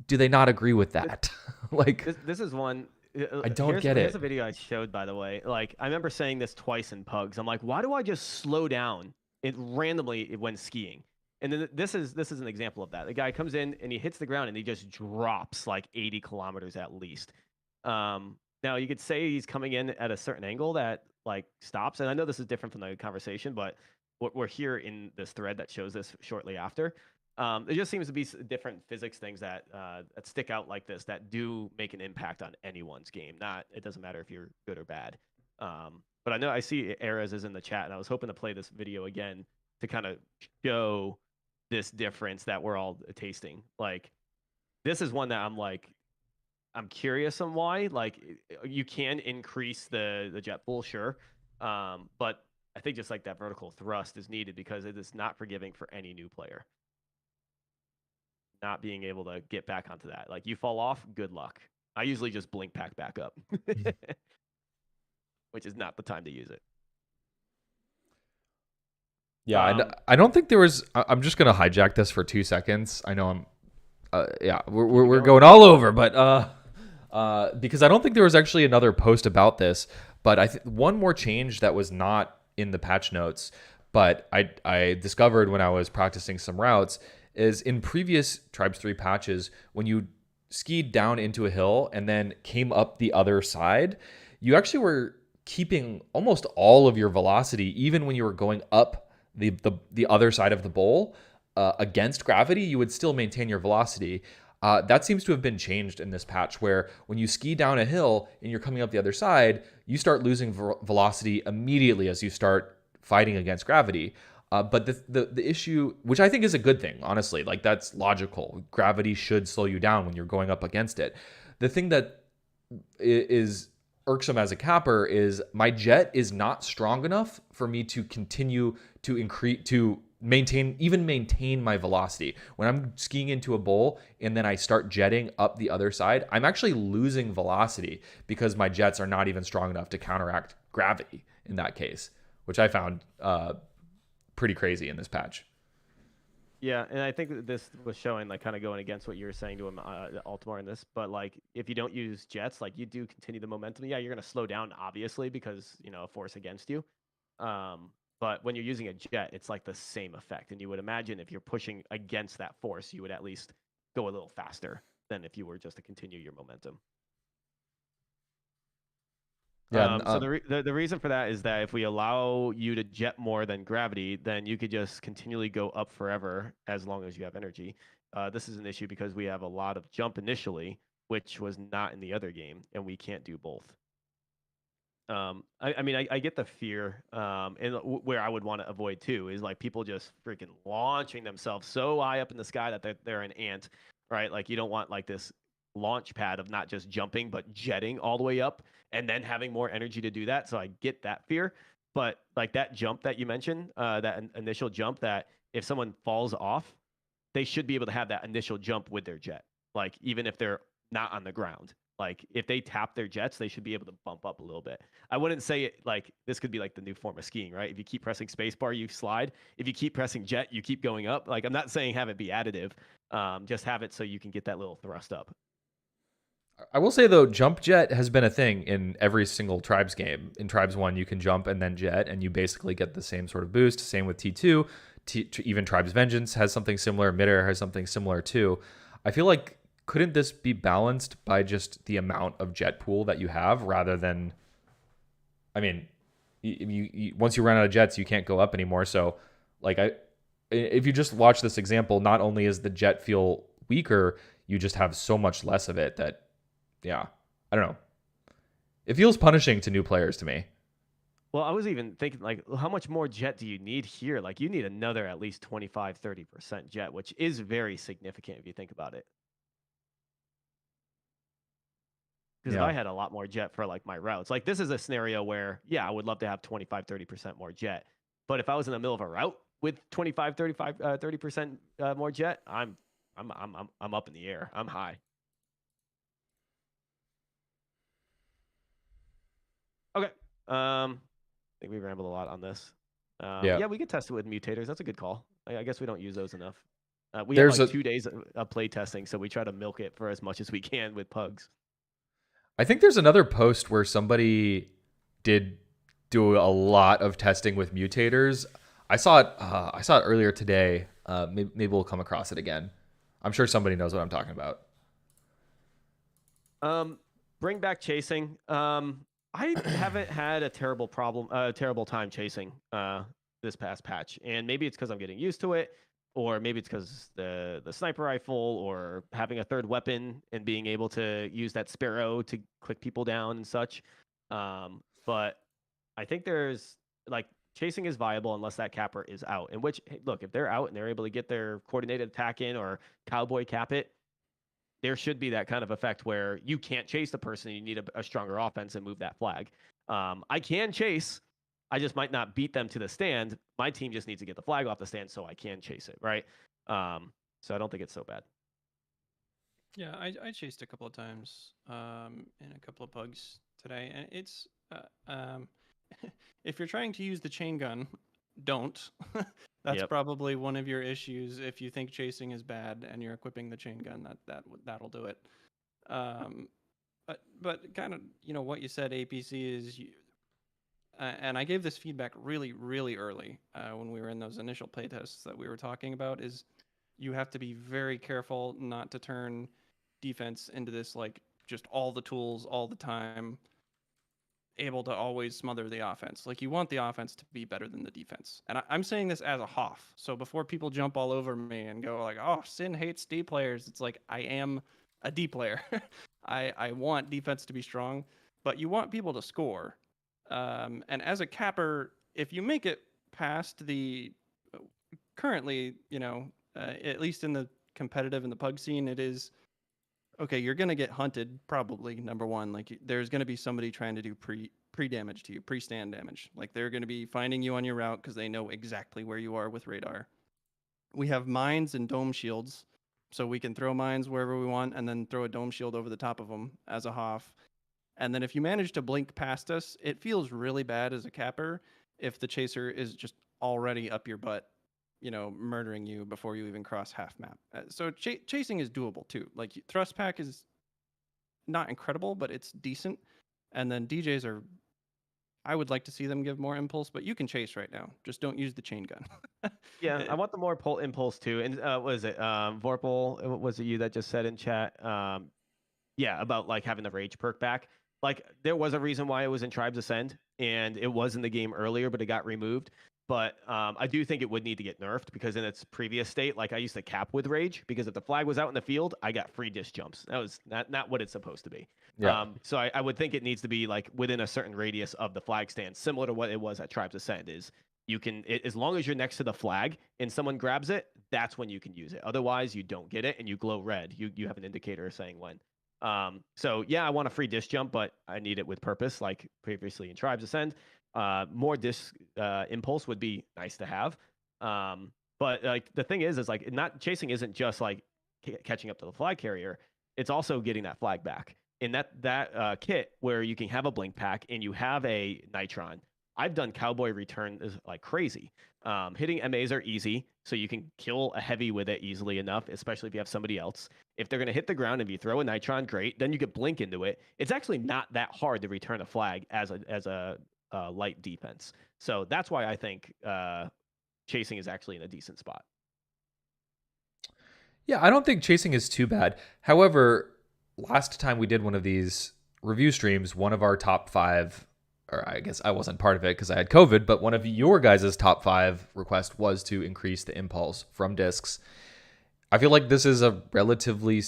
Speaker 2: do they not agree with that? Like,
Speaker 1: this is one.
Speaker 2: I don't get it.
Speaker 1: Here's a video I showed, by the way. Like, I remember saying this twice in Pugs. I'm like, why do I just slow down it randomly when skiing? And then this is an example of that. The guy comes in and he hits the ground and he just drops like 80 kilometers at least. Now you could say he's coming in at a certain angle that like stops. And I know this is different from the conversation, but we're here in this thread that shows this shortly after. There just seems to be different physics things that stick out like this that do make an impact on anyone's game. It doesn't matter if you're good or bad. But I know I see Erez is in the chat, and I was hoping to play this video again to kind of show this difference that we're all tasting. Like, this is one that I'm curious on why. Like, you can increase the jet pool, sure, but I think just like that vertical thrust is needed because it is not forgiving for any new player. Not being able to get back onto that. Like, you fall off, good luck. I usually just blink pack back up, which is not the time to use it.
Speaker 2: Yeah, I don't think there was. I'm just gonna hijack this for 2 seconds. I know we're going all over, but because I don't think there was actually another post about this. But one more change that was not in the patch notes, but I discovered when I was practicing some routes is in previous Tribes 3 patches, when you skied down into a hill and then came up the other side, you actually were keeping almost all of your velocity, even when you were going up the other side of the bowl against gravity, you would still maintain your velocity. That seems to have been changed in this patch, where when you ski down a hill and you're coming up the other side, you start losing velocity immediately as you start fighting against gravity. But the issue, which I think is a good thing, honestly, like that's logical. Gravity should slow you down when you're going up against it. The thing that is irksome as a capper is my jet is not strong enough for me to continue to maintain my velocity. When I'm skiing into a bowl and then I start jetting up the other side, I'm actually losing velocity because my jets are not even strong enough to counteract gravity in that case, which I found pretty crazy in this patch.
Speaker 1: Yeah, and I think that this was showing, like, kind of going against what you were saying to him, Altimar, in this. But like, if you don't use jets, like you do continue the momentum. Yeah, you're gonna slow down, obviously, because a force against you. But when you're using a jet, it's like the same effect. And you would imagine if you're pushing against that force, you would at least go a little faster than if you were just to continue your momentum.
Speaker 2: Yeah,
Speaker 1: So the reason for that is that if we allow you to jet more than gravity, then you could just continually go up forever as long as you have energy. This is an issue because we have a lot of jump initially, which was not in the other game, and we can't do both. I mean, I get the fear, and where I would want to avoid too is like people just freaking launching themselves so high up in the sky that they're an ant, right? Like you don't want like this launch pad of not just jumping but jetting all the way up and then having more energy to do that. So I get that fear, but like that jump that you mentioned, that initial jump, that if someone falls off, they should be able to have that initial jump with their jet, like even if they're not on the ground. Like if they tap their jets, they should be able to bump up a little bit. I wouldn't say it like this could be like the new form of skiing, right? If you keep pressing spacebar, you slide. If you keep pressing jet, you keep going up. Like I'm not saying have it be additive, just have it so you can get that little thrust up.
Speaker 2: I will say though, jump jet has been a thing in every single Tribes game. In Tribes 1, you can jump and then jet, and you basically get the same sort of boost. Same with T2. Even Tribes Vengeance has something similar. Midair has something similar too. I feel like couldn't this be balanced by just the amount of jet pool that you have rather than, I mean, once you run out of jets, you can't go up anymore. So, like, if you just watch this example, not only is the jet feel weaker, you just have so much less of it that, yeah, I don't know. It feels punishing to new players to me.
Speaker 1: Well, I was even thinking, like, how much more jet do you need here? Like, you need another at least 25-30% jet, which is very significant if you think about it. Because if
Speaker 2: Yeah.
Speaker 1: I had a lot more jet for like my routes, like this is a scenario where, yeah, I would love to have 25-30% more jet. But if I was in the middle of a route with 30% more jet, I'm up in the air. I'm high. Okay. I think we rambled a lot on this.
Speaker 2: Yeah.
Speaker 1: Yeah, we could test it with mutators. That's a good call. I guess we don't use those enough. We have
Speaker 2: There's
Speaker 1: like
Speaker 2: a
Speaker 1: 2 days of play testing, so we try to milk it for as much as we can with pugs.
Speaker 2: I think there's another post where somebody did do a lot of testing with mutators. I saw it. I saw it earlier today. Maybe we'll come across it again. I'm sure somebody knows what I'm talking about.
Speaker 1: Bring back chasing. I haven't had a terrible time chasing this past patch, and maybe it's because I'm getting used to it, or maybe it's because the sniper rifle, or having a third weapon and being able to use that sparrow to click people down and such. But I think there's like chasing is viable unless that capper is out. In which, hey, look, if they're out and they're able to get their coordinated attack in or cowboy cap it, there should be that kind of effect where you can't chase the person. You need a stronger offense and move that flag. I can chase. I just might not beat them to the stand. My team just needs to get the flag off the stand so I can chase it, right? So I don't think it's so bad.
Speaker 3: Yeah, I chased a couple of times in a couple of pugs today, and it's if you're trying to use the chain gun, don't. That's
Speaker 1: Yep.
Speaker 3: probably one of your issues. If you think chasing is bad and you're equipping the chain gun, that'll do it. But kind of what you said, APC is, and I gave this feedback really early when we were in those initial playtests that we were talking about. Is you have to be very careful not to turn defense into this like just all the tools all the time. able to always smother the offense. Like you want the offense to be better than the defense. And I'm saying this as a Hoff. So before people jump all over me and go like, "Oh, Sin hates D players," it's like I am a D player. I want defense to be strong, but you want people to score. And as a capper, if you make it past the currently, at least in the competitive and the pug scene, it is okay. You're gonna get hunted probably. Number one, like there's gonna be somebody trying to do pre damage to you, pre stand damage. Like they're gonna be finding you on your route because they know exactly where you are with radar. We have mines and dome shields, so we can throw mines wherever we want and then throw a dome shield over the top of them as a Hoff. And then if you manage to blink past us, it feels really bad as a capper if the chaser is just already up your butt, murdering you before you even cross half map. So chasing is doable too. Like thrust pack is not incredible, but it's decent. And then DJs are, I would like to see them give more impulse, but you can chase right now. Just don't use the chain gun.
Speaker 1: Yeah, I want the more impulse too. And what is it? Vorpal, was it you that just said in chat? Yeah, about like having the rage perk back. Like there was a reason why it was in Tribes Ascend, and it was in the game earlier, but it got removed. But I do think it would need to get nerfed because in its previous state, like I used to cap with rage because if the flag was out in the field, I got free dish jumps. That was not what it's supposed to be.
Speaker 2: Yeah.
Speaker 1: So I would think it needs to be like within a certain radius of the flag stand, similar to what it was at Tribes Ascend. Is you can as long as you're next to the flag and someone grabs it, that's when you can use it. Otherwise, you don't get it and you glow red. You have an indicator saying when. So yeah, I want a free dish jump, but I need it with purpose, like previously in Tribes Ascend. More dish impulse would be nice to have. But like the thing is like not chasing isn't just like catching up to the flag carrier. It's also getting that flag back. In that kit where you can have a blink pack and you have a nitron. I've done cowboy return like crazy. Hitting MAs are easy, so you can kill a heavy with it easily enough, especially if you have somebody else. If they're going to hit the ground, if you throw a nitron, great. Then you get blink into it. It's actually not that hard to return a flag as a light defense. So that's why I think chasing is actually in a decent spot.
Speaker 2: Yeah, I don't think chasing is too bad. However, last time we did one of these review streams, one of our top 5, or I guess I wasn't part of it because I had COVID, but one of your guys' top 5 requests was to increase the impulse from discs. I feel like this is a relatively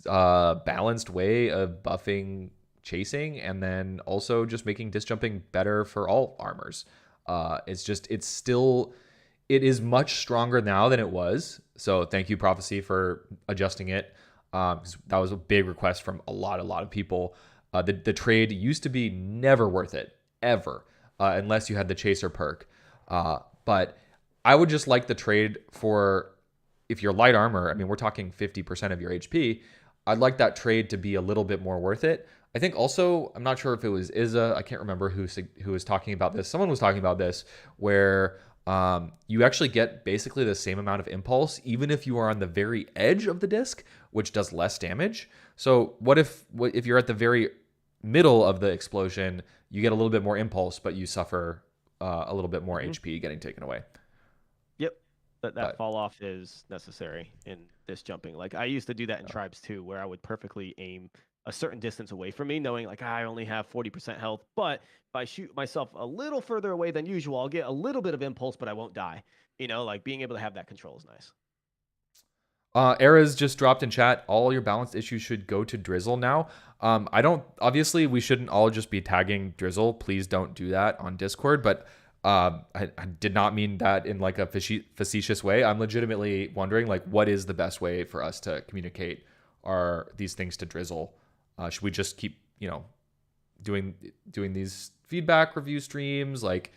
Speaker 2: balanced way of buffing chasing and then also just making disc jumping better for all armors. It is much stronger now than it was. So thank you, Prophecy, for adjusting it. That was a big request from a lot of people. The trade used to be never worth it, ever, unless you had the Chaser perk. But I would just like the trade for, if you're light armor, I mean, we're talking 50% of your HP. I'd like that trade to be a little bit more worth it. I think also, I'm not sure if it was Izza, I can't remember who was talking about this. Someone was talking about this where you actually get basically the same amount of impulse, even if you are on the very edge of the disc, which does less damage. So what if you're at the very middle of the explosion, you get a little bit more impulse, but you suffer a little bit more HP getting taken away.
Speaker 1: Yep. That fall off is necessary in this jumping. Like I used to do that in Tribes too, where I would perfectly aim a certain distance away from me, knowing like I only have 40% health. But if I shoot myself a little further away than usual, I'll get a little bit of impulse, but I won't die. Like being able to have that control is nice.
Speaker 2: Era's just dropped in chat. All your balanced issues should go to Drizzle now. Obviously we shouldn't all just be tagging Drizzle. Please don't do that on Discord. But I did not mean that in like a facetious way. I'm legitimately wondering like what is the best way for us to communicate these things to Drizzle? Should we just keep doing these feedback review streams? Like,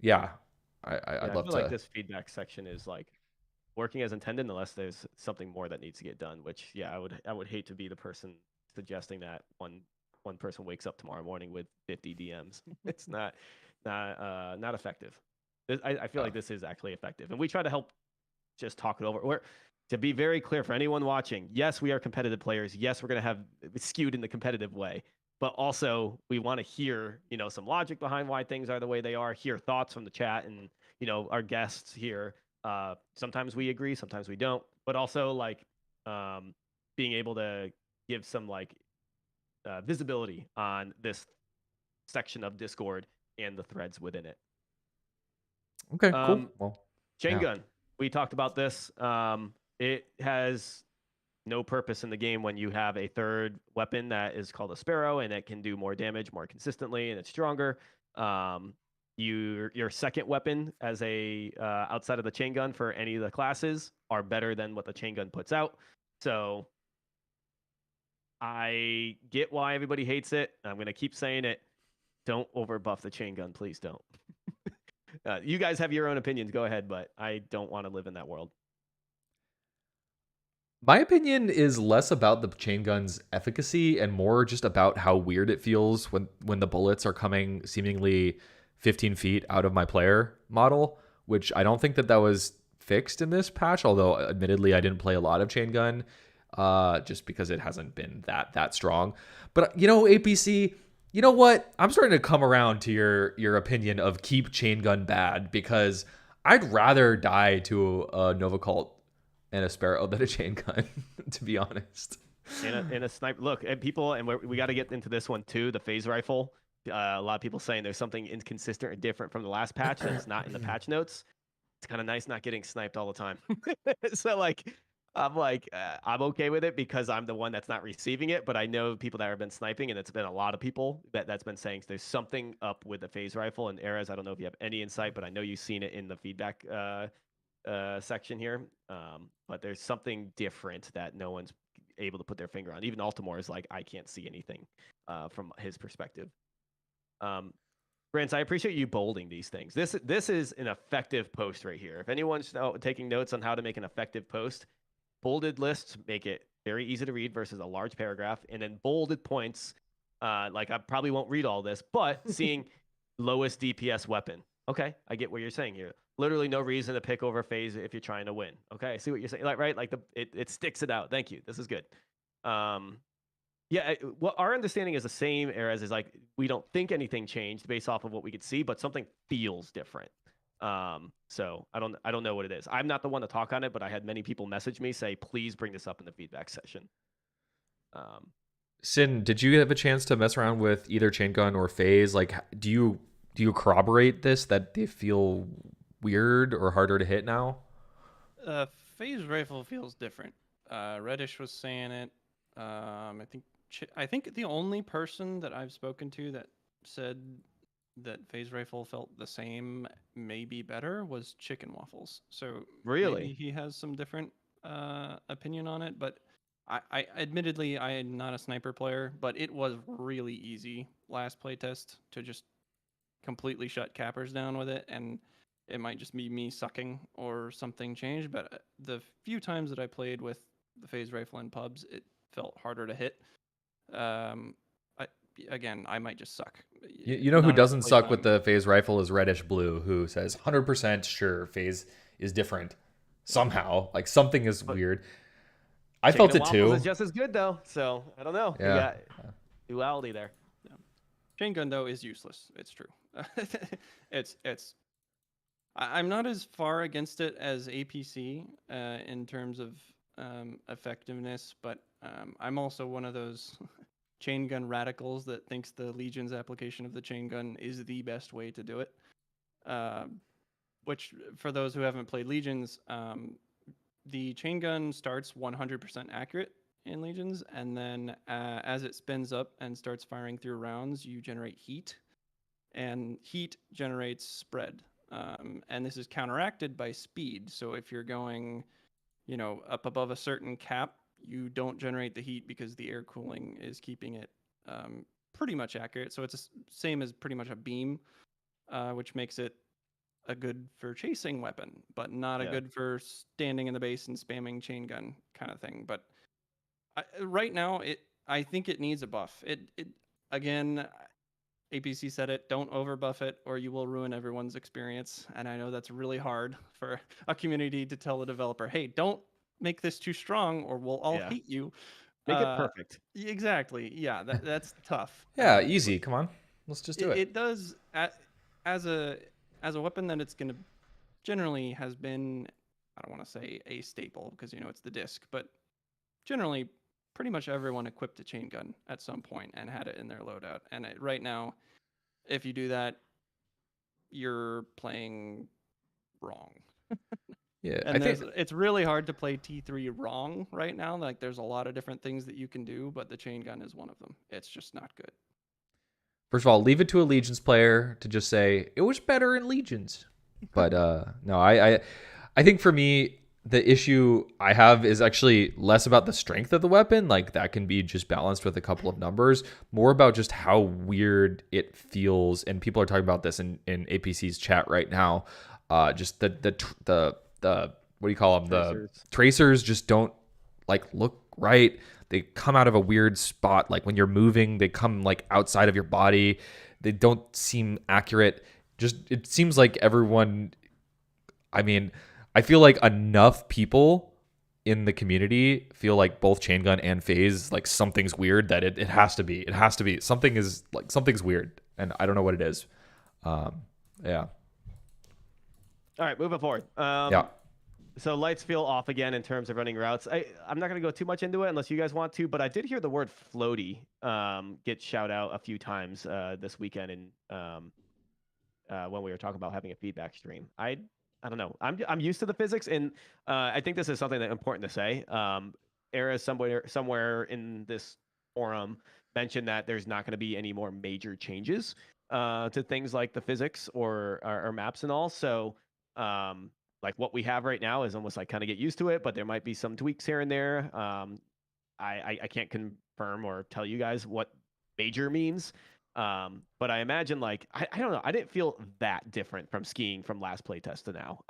Speaker 2: yeah, I'd love
Speaker 1: I feel
Speaker 2: to.
Speaker 1: like this feedback section is like working as intended unless there's something more that needs to get done. Which I would hate to be the person suggesting that one person wakes up tomorrow morning with 50 DMs. It's not effective. I feel like this is actually effective, and we try to help just talk it over. To be very clear for anyone watching, yes, we are competitive players. Yes, we're going to have skewed in the competitive way, but also we want to hear, some logic behind why things are the way they are, hear thoughts from the chat and, our guests here. Sometimes we agree, sometimes we don't, but also like being able to give some like visibility on this section of Discord and the threads within it.
Speaker 2: Okay, cool. Well,
Speaker 1: chain
Speaker 2: yeah.
Speaker 1: gun. We talked about this. It has no purpose in the game when you have a third weapon that is called a sparrow and it can do more damage more consistently and it's stronger. Your second weapon as a outside of the chain gun for any of the classes are better than what the chain gun puts out. So I get why everybody hates it. I'm gonna keep saying it. Don't overbuff the chain gun, please don't. You guys have your own opinions. Go ahead, but I don't want to live in that world.
Speaker 2: My opinion is less about the chain gun's efficacy and more just about how weird it feels when the bullets are coming seemingly 15 feet out of my player model, which I don't think that was fixed in this patch, although admittedly I didn't play a lot of chain gun just because it hasn't been that strong. But APC, you know what? I'm starting to come around to your opinion of keep chain gun bad, because I'd rather die to a Nova Cult and a sparrow than a chain gun, to be honest.
Speaker 1: And a sniper. Look, and people, and we got to get into this one too. The phase rifle. A lot of people saying there's something inconsistent or different from the last patch that's not in the patch notes. It's kind of nice not getting sniped all the time. So I'm okay with it because I'm the one that's not receiving it. But I know people that have been sniping, and it's been a lot of people that's been saying there's something up with the phase rifle. And Erez, I don't know if you have any insight, but I know you've seen it in the feedback section here. But there's something different that no one's able to put their finger on. Even Altimore is like, I can't see anything from his perspective. Brance, I appreciate you bolding these things. This is an effective post right here. If anyone's taking notes on how to make an effective post, bolded lists make it very easy to read versus a large paragraph, and then bolded points. Like I probably won't read all this, but seeing lowest DPS weapon. Okay, I get what you're saying here. Literally no reason to pick over phase if you're trying to win. Okay, I see what you're saying. Like, right? Like it sticks it out. Thank you. This is good. Yeah, what our understanding is the same, Erez, is like we don't think anything changed based off of what we could see, but something feels different. So I don't know what it is. I'm not the one to talk on it, but I had many people message me say, please bring this up in the feedback session.
Speaker 2: Sin, did you have a chance to mess around with either chain gun or phase? Like, do you corroborate this that they feel weird or harder to hit now?
Speaker 3: Phase rifle feels different. Reddish was saying it. I think the only person that I've spoken to that said that phase rifle felt the same, maybe better, was Chicken Waffles. So
Speaker 1: Really?
Speaker 3: maybe he has some different opinion on it. But I admittedly I am not a sniper player, but it was really easy last playtest to just completely shut cappers down with it, and it might just be me sucking or something changed. But the few times that I played with the phase rifle in pubs, it felt harder to hit. Again, I might just suck.
Speaker 2: You know who
Speaker 3: Not enough
Speaker 2: doesn't
Speaker 3: play
Speaker 2: suck
Speaker 3: time.
Speaker 2: with the phase rifle is Reddish Blue, who says 100% sure phase is different somehow. Like something is weird. I felt it too.
Speaker 1: Is just as good though, so I don't know.
Speaker 2: Yeah.
Speaker 1: You got duality there.
Speaker 3: Yeah. Chain gun though is useless. It's true. it's. I'm not as far against it as APC in terms of effectiveness, but I'm also one of those chain gun radicals that thinks the Legion's application of the chain gun is the best way to do it. Which, for those who haven't played Legions, the chain gun starts 100% accurate in Legions, and then as it spins up and starts firing through rounds, you generate heat, and heat generates spread. And this is counteracted by speed. So if you're going, up above a certain cap, you don't generate the heat because the air cooling is keeping it pretty much accurate. So it's the same as pretty much a beam, which makes it a good for chasing weapon, but not a good for standing in the base and spamming chain gun kind of thing. But right now, I think it needs a buff. It again, APC said it, don't overbuff it or you will ruin everyone's experience. And I know that's really hard for a community to tell a developer, hey, don't make this too strong or we'll all hate you.
Speaker 1: Make it perfect.
Speaker 3: Exactly. Yeah, that's tough.
Speaker 2: Yeah, easy. Come on. Let's just do it.
Speaker 3: It does, as a weapon that it's going to generally has been, I don't want to say a staple because, it's the disc, but generally pretty much everyone equipped a chain gun at some point and had it in their loadout. And right now, If you do that, you're playing wrong.
Speaker 2: Yeah, I
Speaker 3: And
Speaker 2: think
Speaker 3: it's really hard to play T3 wrong right now. Like there's a lot of different things that you can do, but the chain gun is one of them. It's just not good.
Speaker 2: first of all, leave it to a Legions player to just say it was better in Legions. But no, I think for me the issue I have is actually less about the strength of the weapon, like that can be just balanced with a couple of numbers, more about just how weird it feels. And people are talking about this in APC's chat right now. Just the what do you call them? The
Speaker 1: Tracers.
Speaker 2: tracers just don't like look right. They come out of a weird spot. Like when you're moving, they come like outside of your body. They don't seem accurate. Just it seems like everyone, I mean, I feel like enough people in the community feel like both chain gun and phase like something's weird, that it has to be. It has to be. Something is like something's weird. And I don't know what it is. Yeah.
Speaker 1: All right, moving forward.
Speaker 2: Yeah.
Speaker 1: So lights feel off again in terms of running routes. I'm not going to go too much into it unless you guys want to, but I did hear the word floaty get shout out a few times this weekend in when we were talking about having a feedback stream. I don't know. I'm used to the physics, and I think this is something that's important to say. Era somewhere in this forum mentioned that there's not going to be any more major changes to things like the physics or maps and all. So like what we have right now is almost like kind of get used to it, but there might be some tweaks here and there. I can't confirm or tell you guys what major means. But I imagine like I don't know. I didn't feel that different from skiing from last playtest to now.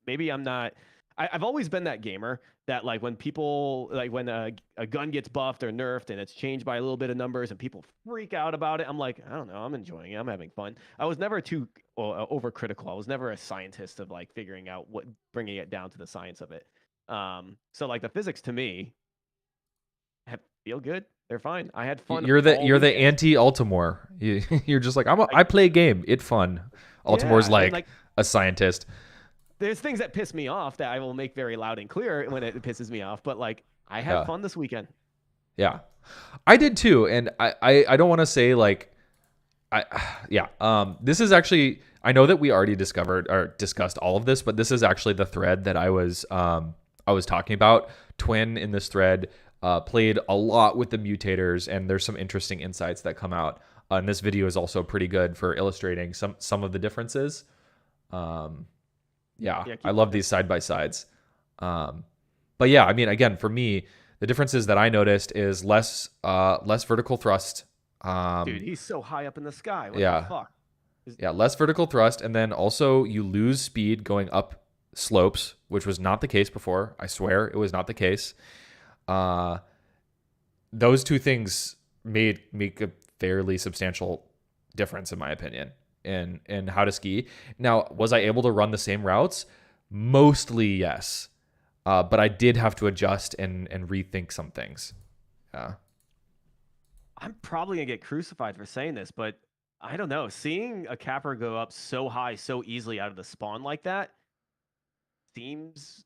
Speaker 1: Maybe I'm not. I've always been that gamer that like when people like when a gun gets buffed or nerfed and it's changed by a little bit of numbers and people freak out about it. I'm like, I don't know. I'm enjoying it. I'm having fun. I was never too overcritical. I was never a scientist of like figuring out what bringing it down to the science of it. So like the physics to me feel good. They're fine. I had fun all
Speaker 2: You're the
Speaker 1: weekend.
Speaker 2: anti Altimore. You're just like I play a game. It's fun. Altimore's
Speaker 1: Yeah, and
Speaker 2: like a scientist.
Speaker 1: there's things that piss me off that I will make very loud and clear when it pisses me off. But like, I had
Speaker 2: Yeah.
Speaker 1: fun this weekend.
Speaker 2: Yeah. I did too. And I don't want to say like I yeah. This is actually, I know that we already discovered or discussed all of this, but this is actually the thread that I was talking about. Twin in this thread played a lot with the mutators, and there's some interesting insights that come out. And this video is also pretty good for illustrating some of the differences. Yeah,
Speaker 1: Yeah,
Speaker 2: I
Speaker 1: keep
Speaker 2: love
Speaker 1: talking.
Speaker 2: these side by sides. But yeah, I mean, again, for me, the differences that I noticed is less vertical thrust.
Speaker 1: Dude, he's so high up in the sky. What the
Speaker 2: Yeah,
Speaker 1: fuck?
Speaker 2: yeah, less vertical thrust, and then also you lose speed going up slopes, which was not the case before. I swear it was not the case. Uh, those two things make a fairly substantial difference, in my opinion, in how to ski. Now, was I able to run the same routes? Mostly yes, but I did have to adjust and rethink some things. Yeah.
Speaker 1: I'm probably gonna get crucified for saying this, but I don't know. Seeing a capper go up so high so easily out of the spawn like that seems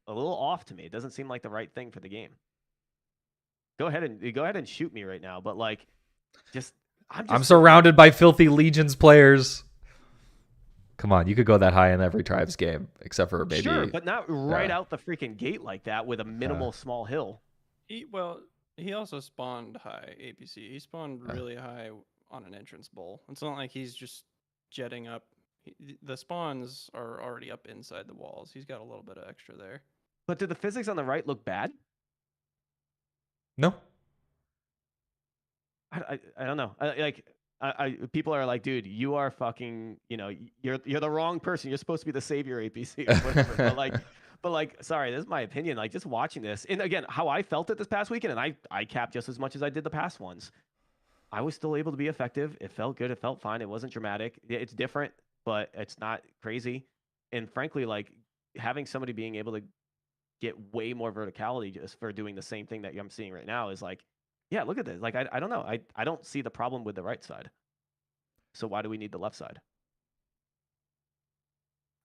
Speaker 1: a little off to me. It doesn't seem like the right thing for the game. Go ahead and shoot me right now, but like, just
Speaker 2: I'm surrounded by filthy Legions players. Come on, you could go that high in every Tribes game, except for maybe.
Speaker 1: Sure, but not right out the freaking gate like that with a minimal small hill.
Speaker 3: He also spawned high APC. He spawned really high on an entrance bowl. It's not like he's just jetting up. The spawns are already up inside the walls. He's got a little bit of extra there.
Speaker 1: But did the physics on the right look bad?
Speaker 2: No.
Speaker 1: I don't know. People are like, dude, you are fucking, you're the wrong person. You're supposed to be the savior APC or whatever. but like, sorry, this is my opinion. Like just watching this, and again, how I felt it this past weekend, and I capped just as much as I did the past ones. I was still able to be effective. It felt good. It felt fine. It wasn't dramatic. It's different, but it's not crazy. And frankly, like having somebody being able to get way more verticality just for doing the same thing that I'm seeing right now is like, yeah, look at this. Like, I don't know. I don't see the problem with the right side. So why do we need the left side?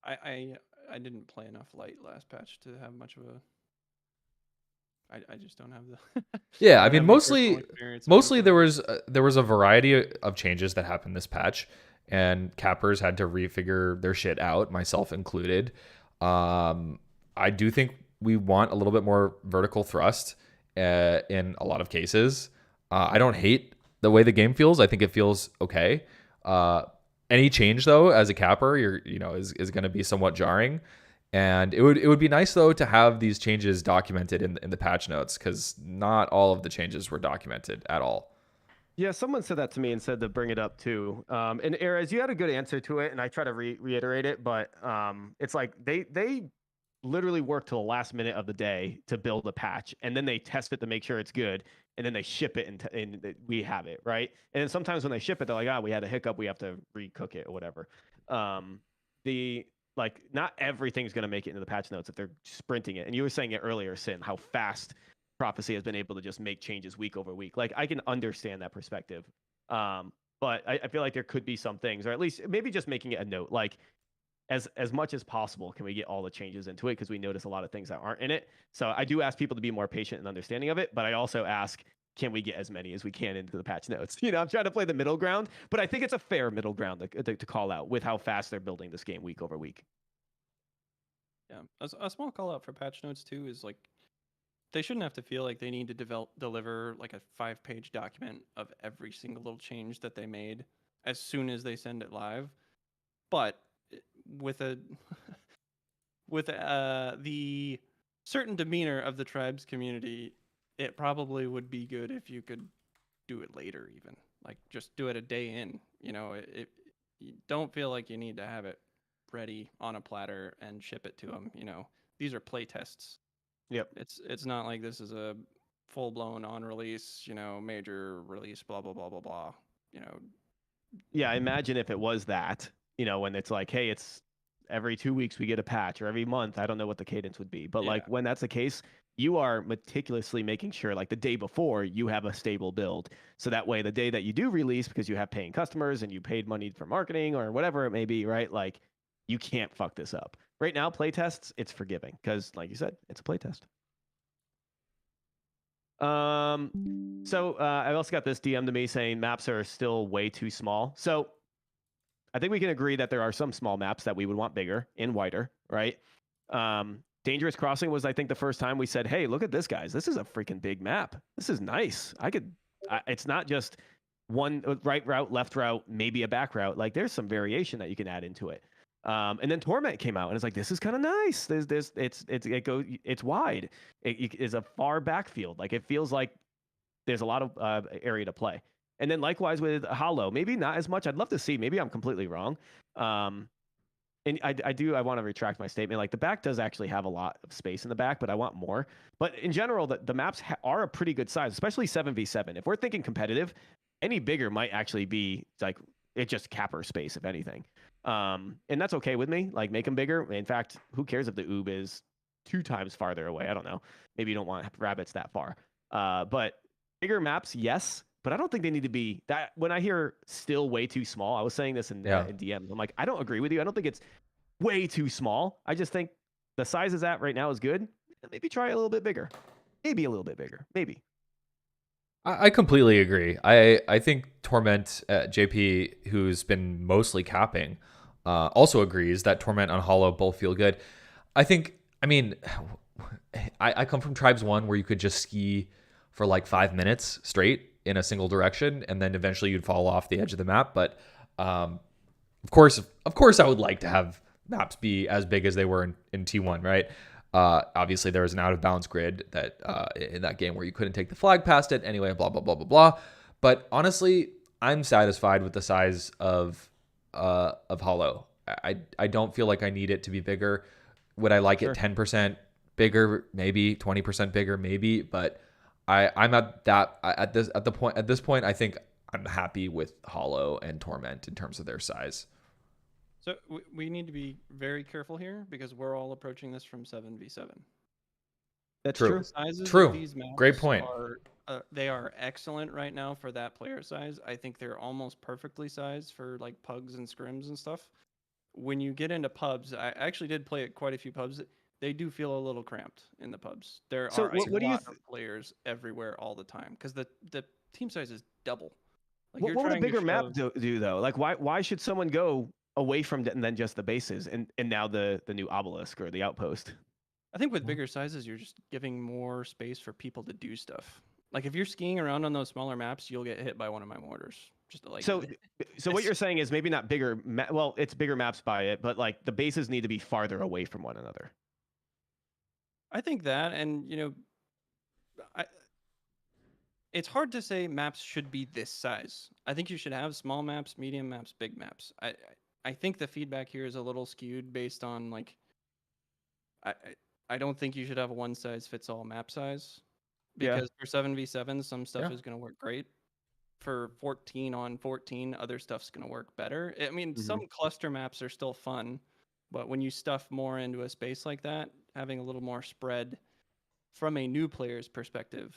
Speaker 3: I didn't play enough light last patch to have much of a. I just don't have the.
Speaker 2: Yeah,
Speaker 3: I
Speaker 2: I
Speaker 3: don't
Speaker 2: mean
Speaker 3: have any personal
Speaker 2: mostly
Speaker 3: experience with
Speaker 2: mostly
Speaker 3: it.
Speaker 2: there was a variety of changes that happened this patch, and cappers had to refigure their shit out, myself included. Um, I do think we want a little bit more vertical thrust in a lot of cases. I don't hate the way the game feels. I think it feels okay. Uh, any change though, as a capper, is going to be somewhat jarring. And it would be nice though to have these changes documented in the patch notes, because not all of the changes were documented at all.
Speaker 1: Yeah, someone said that to me and said to bring it up too. And Erez, you had a good answer to it, and I try to reiterate it, but it's like they literally work till the last minute of the day to build a patch, and then they test it to make sure it's good, and then they ship it, and we have it, right? And then sometimes when they ship it, they're like, "Ah, we had a hiccup, we have to recook it or whatever." Um, the like not everything's gonna make it into the patch notes if they're sprinting it. And you were saying it earlier, Sin, how fast Prophecy has been able to just make changes week over week. Like I can understand that perspective. But I feel like there could be some things, or at least maybe just making it a note, like as much as possible, can we get all the changes into it? Because we notice a lot of things that aren't in it. So I do ask people to be more patient and understanding of it, but I also ask, can we get as many as we can into the patch notes? You know, I'm trying to play the middle ground, but I think it's a fair middle ground to call out with how fast they're building this game week over week.
Speaker 3: Yeah, a small call out for patch notes too is like they shouldn't have to feel like they need to deliver like a 5-page document of every single little change that they made as soon as they send it live. But with a with the certain demeanor of the tribes community, it probably would be good if you could do it later, even like just do it a day in. You know, you don't feel like you need to have it ready on a platter and ship it to them. You know, these are play tests.
Speaker 1: Yep.
Speaker 3: It's not like this is a full blown on release, you know, major release, blah blah blah blah blah. You know.
Speaker 1: Yeah, I imagine if it was that, you know, when it's like, hey, it's every 2 weeks we get a patch, or every month, I don't know what the cadence would be. But
Speaker 3: Yeah.
Speaker 1: like when that's the case, you are meticulously making sure like the day before you have a stable build. So that way the day that you do release, because you have paying customers and you paid money for marketing or whatever it may be, right? Like you can't fuck this up. Right now, playtests, it's forgiving because like you said, it's a playtest. So I also got this DM to me saying maps are still way too small. So I think we can agree that there are some small maps that we would want bigger and wider, right? Dangerous Crossing was, I think, the first time we said, "Hey, look at this, guys! This is a freaking big map. This is nice. It's not just one right route, left route, maybe a back route. Like, there's some variation that you can add into it." And then Torment came out, and it's like, "This is kind of nice. It's wide. It is a far backfield. Like, it feels like there's a lot of area to play." And then likewise with Hollow, maybe not as much. I'd love to see. Maybe I'm completely wrong. And I want to retract my statement. Like the back does actually have a lot of space in the back, but I want more. But in general, the maps are a pretty good size, especially 7v7. If we're thinking competitive, any bigger might actually be like it just capper space, if anything. And that's okay with me. Like make them bigger. In fact, who cares if the oob is 2 times farther away? I don't know. Maybe you don't want rabbits that far. But bigger maps, yes. But I don't think they need to be that. When I hear still way too small, I was saying this in DMs. I'm like, I don't agree with you. I don't think it's way too small. I just think the size it's at right now is good. Maybe try a little bit bigger. Maybe a little bit bigger. Maybe.
Speaker 2: I completely agree. I think Torment JP, who's been mostly capping, also agrees that Torment and Hollow both feel good. I mean, I come from Tribes 1 where you could just ski for like 5 minutes straight in a single direction, and then eventually you'd fall off the edge of the map. But of course, I would like to have maps be as big as they were in T1, right? Obviously, there was an out of bounds grid that in that game where you couldn't take the flag past it. Anyway, blah blah blah blah blah. But honestly, I'm satisfied with the size of Hollow. I don't feel like I need it to be bigger. Would I like it 10% bigger? Maybe 20% bigger, maybe. But I'm at this point. I think I'm happy with Hollow and Torment in terms of their size.
Speaker 3: So we need to be very careful here because we're all approaching this from 7v7.
Speaker 1: That's
Speaker 2: true.
Speaker 1: true.
Speaker 3: The sizes
Speaker 2: True.
Speaker 3: of these maps
Speaker 2: Great point.
Speaker 3: they are excellent right now for that player size. I think they're almost perfectly sized for like pugs and scrims and stuff. When you get into pubs, I actually did play at quite a few pubs. they do feel a little cramped in the pubs. There
Speaker 1: So
Speaker 3: are a
Speaker 1: what do you
Speaker 3: lot of players everywhere all the time because the team size is double. Like
Speaker 1: what
Speaker 3: you're
Speaker 1: would a
Speaker 3: trying to
Speaker 1: bigger map
Speaker 3: shove.
Speaker 1: do though? Like why should someone go away from and then just the bases and now the new obelisk or the outpost?
Speaker 3: I think with bigger sizes, you're just giving more space for people to do stuff. Like if you're skiing around on those smaller maps, you'll get hit by one of my mortars. Just like
Speaker 1: So what you're saying is maybe not bigger. Well, it's bigger maps by it, but like the bases need to be farther away from one another.
Speaker 3: I think that, and I, it's hard to say maps should be this size. I think you should have small maps, medium maps, big maps. I think the feedback here is a little skewed based on like I I I don't think you should have a one size fits all map size
Speaker 1: Yeah.
Speaker 3: because for 7v7 some stuff
Speaker 2: Yeah.
Speaker 3: is going to work great. For 14 on 14 other stuff's going to work better. I mean, some cluster maps are still fun, but when you stuff more into a space like that, having a little more spread from a new player's perspective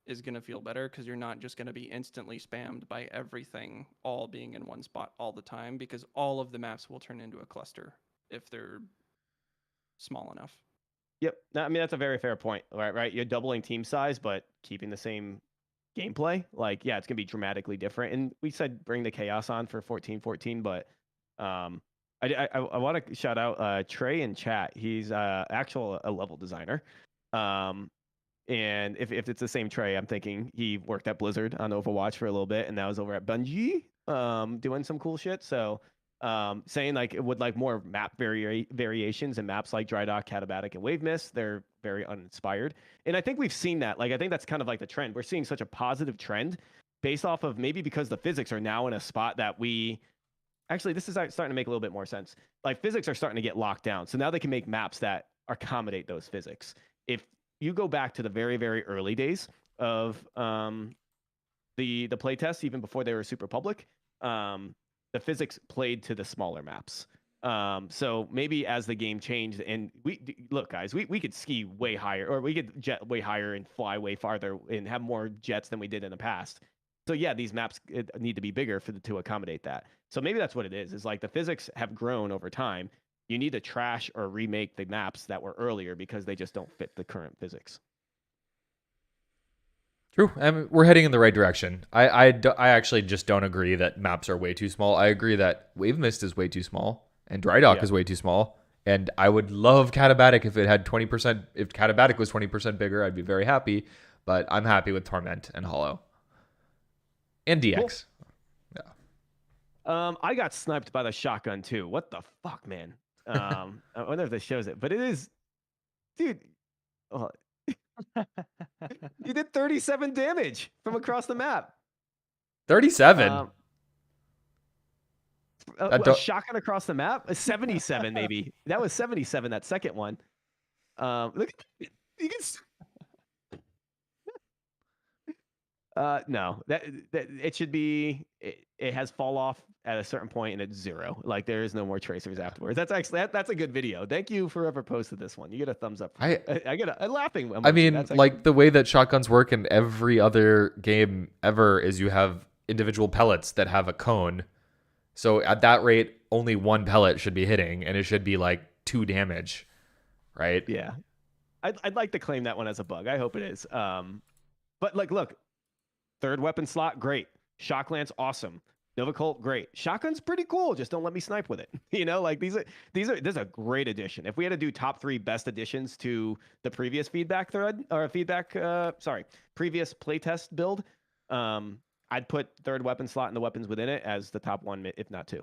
Speaker 3: is going to feel better because you're not just going to be instantly spammed by everything all being in one spot all the time because all of the maps will turn into a cluster if they're small enough.
Speaker 1: Yep. No, I mean that's a very fair point. Right. You're doubling team size, but keeping the same gameplay. Like, yeah, it's gonna be dramatically different. And we said bring the chaos on for 14-14, but I want to shout out Trey in chat. He's actual a level designer. And if it's the same Trey, I'm thinking he worked at Blizzard on Overwatch for a little bit, and now is over at Bungie, doing some cool shit. So, saying like it would like more map variations and maps like Dry Dock, Katabatic, and Wave Mist. They're very uninspired, and I think we've seen that. Like I think that's kind of like the trend. We're seeing such a positive trend based off of maybe because the physics are now in a spot that we actually this is starting to make a little bit more sense. Like physics are starting to get locked down, so now they can make maps that accommodate those physics. If you go back to the very, very early days of the playtest, even before they were super public, the physics played to the smaller maps. So maybe as the game changed, and look, guys, we could ski way higher, or we could jet way higher and fly way farther and have more jets than we did in the past. So yeah, these maps need to be bigger to accommodate that. So maybe that's what it is. Is like the physics have grown over time. You need to trash or remake the maps that were earlier because they just don't fit the current physics.
Speaker 2: True. I mean, we're heading in the right direction. I actually just don't agree that maps are way too small. I agree that Wave Mist is way too small and Dry Dock is way too small. And I would love Katabatic if it had 20%. If Katabatic was 20% bigger, I'd be very happy. But I'm happy with Torment and Hollow. And DX.
Speaker 1: Cool.
Speaker 2: Yeah.
Speaker 1: I got sniped by the shotgun too. What the fuck, man? I wonder if this shows it, but it is, dude. Oh, you did 37 damage from across the map.
Speaker 2: 37.
Speaker 1: A shotgun across the map. 77 maybe. That was 77. That second one. Look, you can. No, that it should be. It has fall off at a certain point and it's 0. Like there is no more tracers afterwards. That's actually that's a good video. Thank you for whoever posted this one. You get a thumbs up. I get a laughing emoji.
Speaker 2: I mean, like the way that shotguns work in every other game ever is you have individual pellets that have a cone. So at that rate, only one pellet should be hitting, and it should be like 2 damage, right?
Speaker 1: Yeah, I'd like to claim that one as a bug. I hope it is. But like, look. Third weapon slot, great. Shock Lance, awesome. Nova Colt, great. Shotgun's pretty cool. Just don't let me snipe with it. You know, like this is a great addition. If we had to do top 3 best additions to the previous feedback thread or previous playtest build, I'd put third weapon slot and the weapons within it as the top 1, if not 2.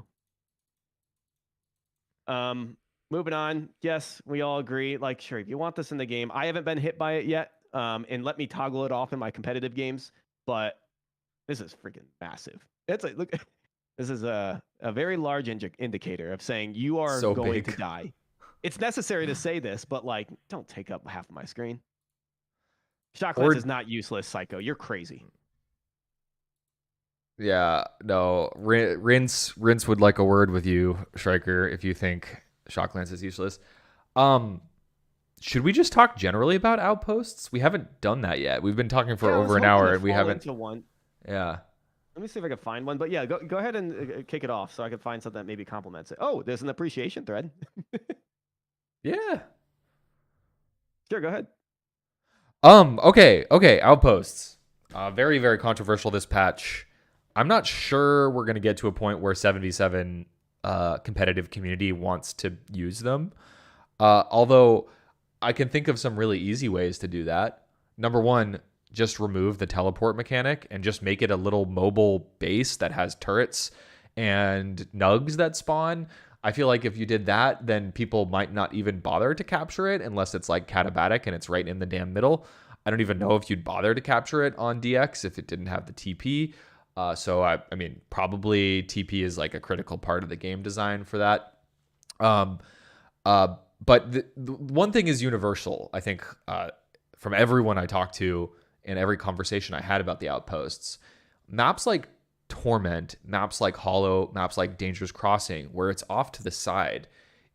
Speaker 1: Moving on. Yes, we all agree. Like, sure, if you want this in the game, I haven't been hit by it yet. And let me toggle it off in my competitive games. But this is freaking massive. It's like, look, this is a very large indicator of saying you are
Speaker 2: so
Speaker 1: going
Speaker 2: big
Speaker 1: to die. It's necessary to say this, but like, don't take up half of my screen. Shock Lance is not useless, Psycho. You're crazy.
Speaker 2: Yeah, no. Rinse would like a word with you, Striker, if you think Shock Lance is useless. Should we just talk generally about outposts? We haven't done that yet. We've been talking for over an hour and we haven't.
Speaker 1: One.
Speaker 2: Yeah.
Speaker 1: Let me see if I can find one. But yeah, go ahead and kick it off so I can find something that maybe complements it. Oh, there's an appreciation thread.
Speaker 2: Yeah.
Speaker 1: Sure, go ahead.
Speaker 2: Okay. Outposts. Very, very controversial this patch. I'm not sure we're gonna get to a point where 7v7 competitive community wants to use them. Although I can think of some really easy ways to do that. Number one, just remove the teleport mechanic and just make it a little mobile base that has turrets and nugs that spawn. I feel like if you did that, then people might not even bother to capture it unless it's like Katabatic and it's right in the damn middle. I don't even know if you'd bother to capture it on DX if it didn't have the TP. So I mean, probably TP is like a critical part of the game design for that. Um, uh, but the one thing is universal, I think, from everyone I talked to and every conversation I had about the outposts. Maps like Torment, maps like Hollow, maps like Dangerous Crossing, where it's off to the side,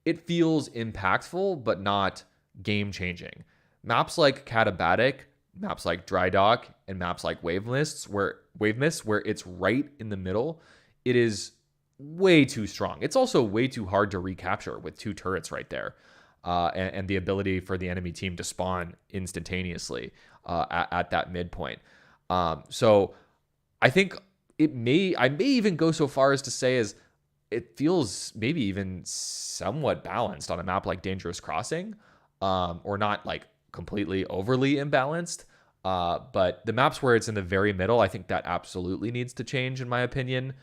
Speaker 2: it feels impactful but not game changing. Maps like Katabatic, maps like Dry Dock, and maps like Wave Mist, where it's right in the middle, it is way too strong. It's also way too hard to recapture with two turrets right there, and the ability for the enemy team to spawn instantaneously at that midpoint. So I think I may even go so far as to say as it feels maybe even somewhat balanced on a map like Dangerous Crossing, or not like completely overly imbalanced. But the maps where it's in the very middle, I think that absolutely needs to change, in my opinion.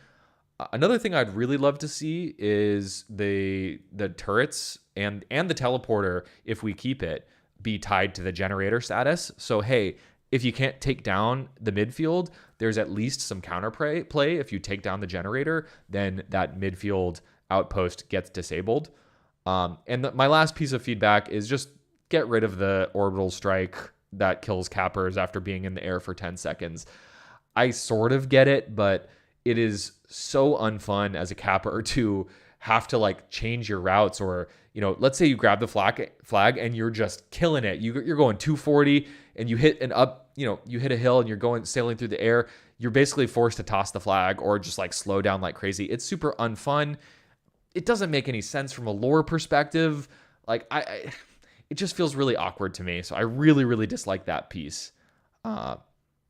Speaker 2: Another thing I'd really love to see is the turrets and the teleporter, if we keep it, be tied to the generator status. So hey, if you can't take down the midfield, there's at least some counter play. If you take down the generator, then that midfield outpost gets disabled. My last piece of feedback is just get rid of the orbital strike that kills cappers after being in the air for 10 seconds. I sort of get it, but it is so unfun as a capper to have to like change your routes, or let's say you grab the flag and you're just killing it. You're going 240 and you hit an up, you hit a hill and you're going sailing through the air. You're basically forced to toss the flag or just like slow down like crazy. It's super unfun. It doesn't make any sense from a lore perspective. Like it just feels really awkward to me. So I really, really dislike that piece.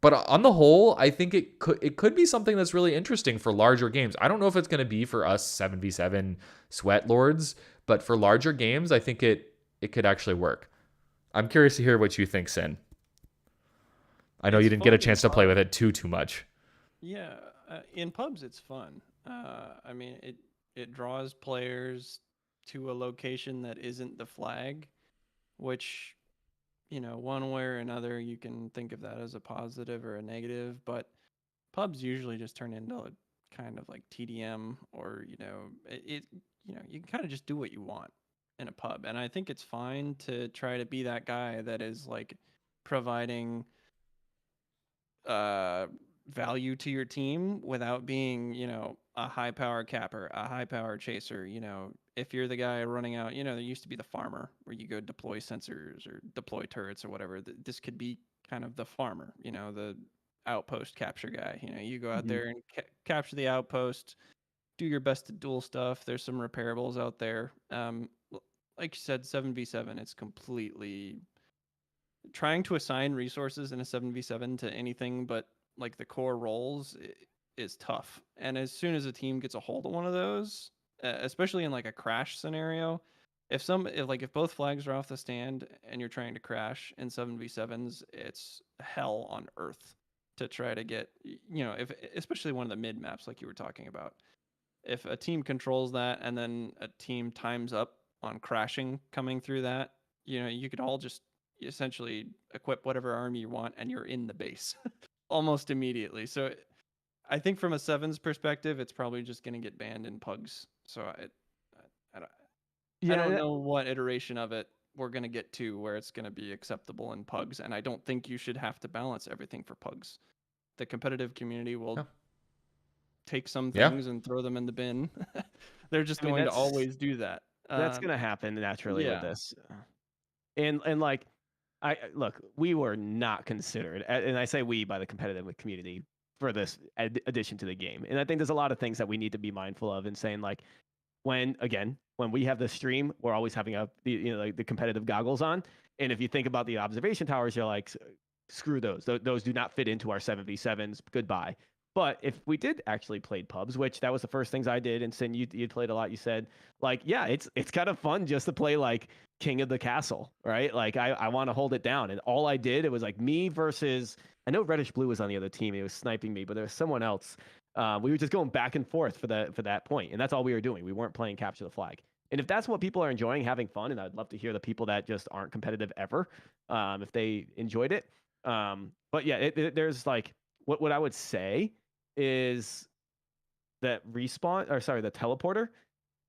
Speaker 2: But on the whole, I think it could be something that's really interesting for larger games. I don't know if it's going to be for us 7v7 sweat lords, but for larger games, I think it could actually work. I'm curious to hear what you think, Sin. I know
Speaker 3: It's
Speaker 2: you didn't get a
Speaker 3: fun in
Speaker 2: chance to play
Speaker 3: pubs.
Speaker 2: with it too much.
Speaker 3: Yeah, in pubs it's fun. I mean, it draws players to a location that isn't the flag, which one way or another you can think of that as a positive or a negative, but pubs usually just turn into a kind of like TDM, or you can kind of just do what you want in a pub, and I think it's fine to try to be that guy that is like providing uh value to your team without being a high power capper, a high power chaser. If you're the guy running out, there used to be the farmer where you go deploy sensors or deploy turrets or whatever. This could be kind of the farmer, the outpost capture guy. You go out
Speaker 1: Mhm.
Speaker 3: there and capture the outpost, do your best to duel stuff. There's some repairables out there. Like you said, 7v7, it's completely trying to assign resources in a 7v7 to anything but like the core roles is tough. And as soon as a team gets a hold of one of those, especially in like a crash scenario, if both flags are off the stand and you're trying to crash in 7v7s, it's hell on earth to try to get, if especially one of the mid maps like you were talking about. If a team controls that and then a team times up on crashing coming through that, you could all just essentially equip whatever army you want and you're in the base almost immediately. So I think from a sevens perspective, it's probably just going to get banned in pugs. So I don't, I
Speaker 1: Yeah,
Speaker 3: don't know what iteration of it we're going to get to where it's going to be acceptable in pugs. And I don't think you should have to balance everything for pugs. The competitive community will
Speaker 2: Yeah.
Speaker 3: take some
Speaker 2: Yeah.
Speaker 3: things and throw them in the bin. They're just
Speaker 1: I mean
Speaker 3: going to always do that.
Speaker 1: that's gonna happen naturally with
Speaker 3: Yeah.
Speaker 1: this, and like look, we were not considered, and I say we by the competitive community for this addition to the game, and I think there's a lot of things that we need to be mindful of in saying like when again when we have the stream, we're always having like the competitive goggles on. And if you think about the observation towers, you're like, screw those. Those do not fit into our 7v7s. Goodbye. But if we did actually play pubs, which that was the first things I did, and Sin, you played a lot. You said like, yeah, it's kind of fun just to play like king of the castle, right? Like I want to hold it down, and all I did, it was like me versus. I know Reddish Blue was on the other team. He was sniping me, but there was someone else. We were just going back and forth for that point, and that's all we were doing. We weren't playing capture the flag. And if that's what people are enjoying, having fun, and I'd love to hear the people that just aren't competitive ever, if they enjoyed it. But yeah, there's like what I would say is that the teleporter